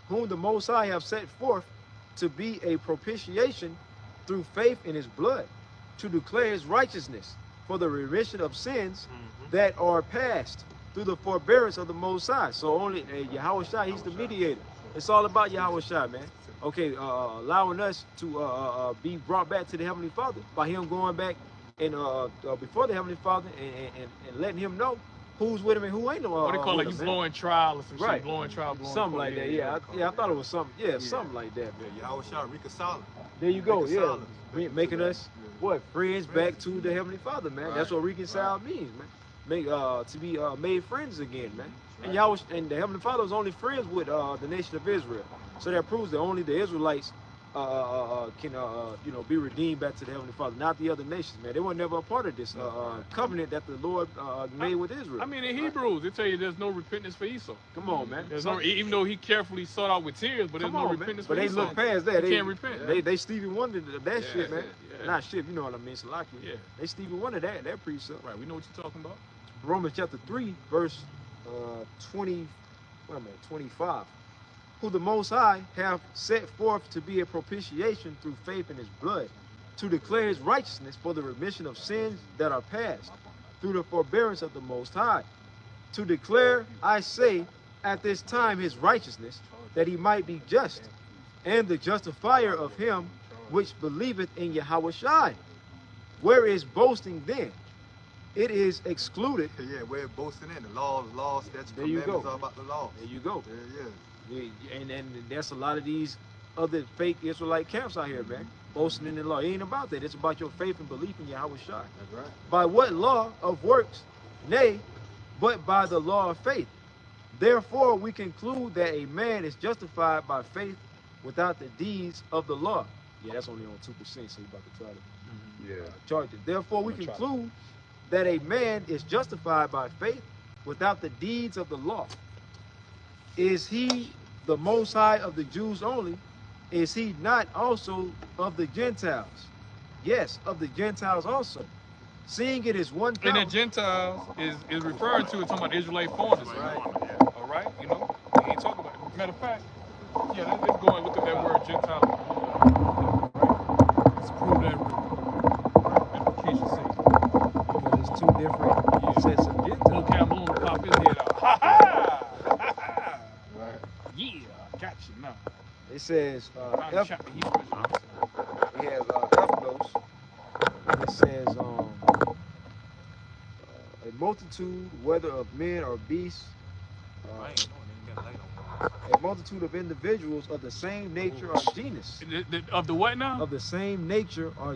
whom the Most High have set forth to be a propitiation through faith in His blood, to declare His righteousness for the remission of sins that are past through the forbearance of the Most High. So only Yahawashi, He's the mediator. It's all about Yahawashi, man. Okay, allowing us to be brought back to the Heavenly Father by Him going back and before the Heavenly Father and letting Him know who's with Him and who ain't. what they call it? You blowing trial or some Right. shit. Blowing trial, blowing Something court. like that, yeah. I thought it was something, something like that, man. Yeah, Yahawashi reconciling. There you go, yeah. Reconciling. Making us what, friends back to the Heavenly Father, man. Right. That's what reconcile means, man. Make to be made friends again, man. And and the Heavenly Father was only friends with the nation of Israel. So that proves that only the Israelites can be redeemed back to the Heavenly Father, not the other nations, man. They were never a part of this covenant that the Lord made with Israel. I mean, in Hebrews, they tell you there's no repentance for Esau. Come on, man. There's no, even though he carefully sought out with tears, but there's Come no on, man. repentance But for they Esau. look past that. He They can't repent. They Stevie Wonder that shit, man. yeah. Not shit, you know what I mean, Salaki. Yeah. They Stevie Wonder that precept. Right, we know what you're talking about. Romans chapter 3, verse 25. Who the Most High have set forth to be a propitiation through faith in His blood, to declare His righteousness for the remission of sins that are past, through the forbearance of the Most High, to declare, I say, at this time His righteousness, that He might be just, and the justifier of him which believeth in Yahawashi. Where is boasting then? It is excluded. Yeah, we're boasting in the laws, statutes, There you commandments, go. all about the law. There you go. Yeah. And that's a lot of these other fake Israelite camps out here, man. Boasting in the law. It ain't about that. It's about your faith and belief in Yahawashi. That's right. By what law of works? Nay, but by the law of faith. Therefore, we conclude that a man is justified by faith without the deeds of the law. Yeah, that's only on 2%, so you about to try to charges. Therefore, we conclude that a man is justified by faith without the deeds of the law. Is he the Most High of the Jews only? Is he not also of the Gentiles? Yes, of the Gentiles also. Seeing it is one And the count. Gentiles is referring to, it's talking about Israelite foreigners. Right. All right, you know, we ain't talking about it. Matter of fact, yeah, let's go and look at that word Gentile. Right? Let's prove that application sake. Because it's two different sets of Little Gentiles. Cameroon to pop his head out. Ha ha! Ha ha! Right. Yeah, got you now. It says I'm F, chopping Hebrew. it has Ethnos. It says a multitude, whether of men or beasts, a multitude of individuals of the same nature or genus. Of the what now? Of the same nature or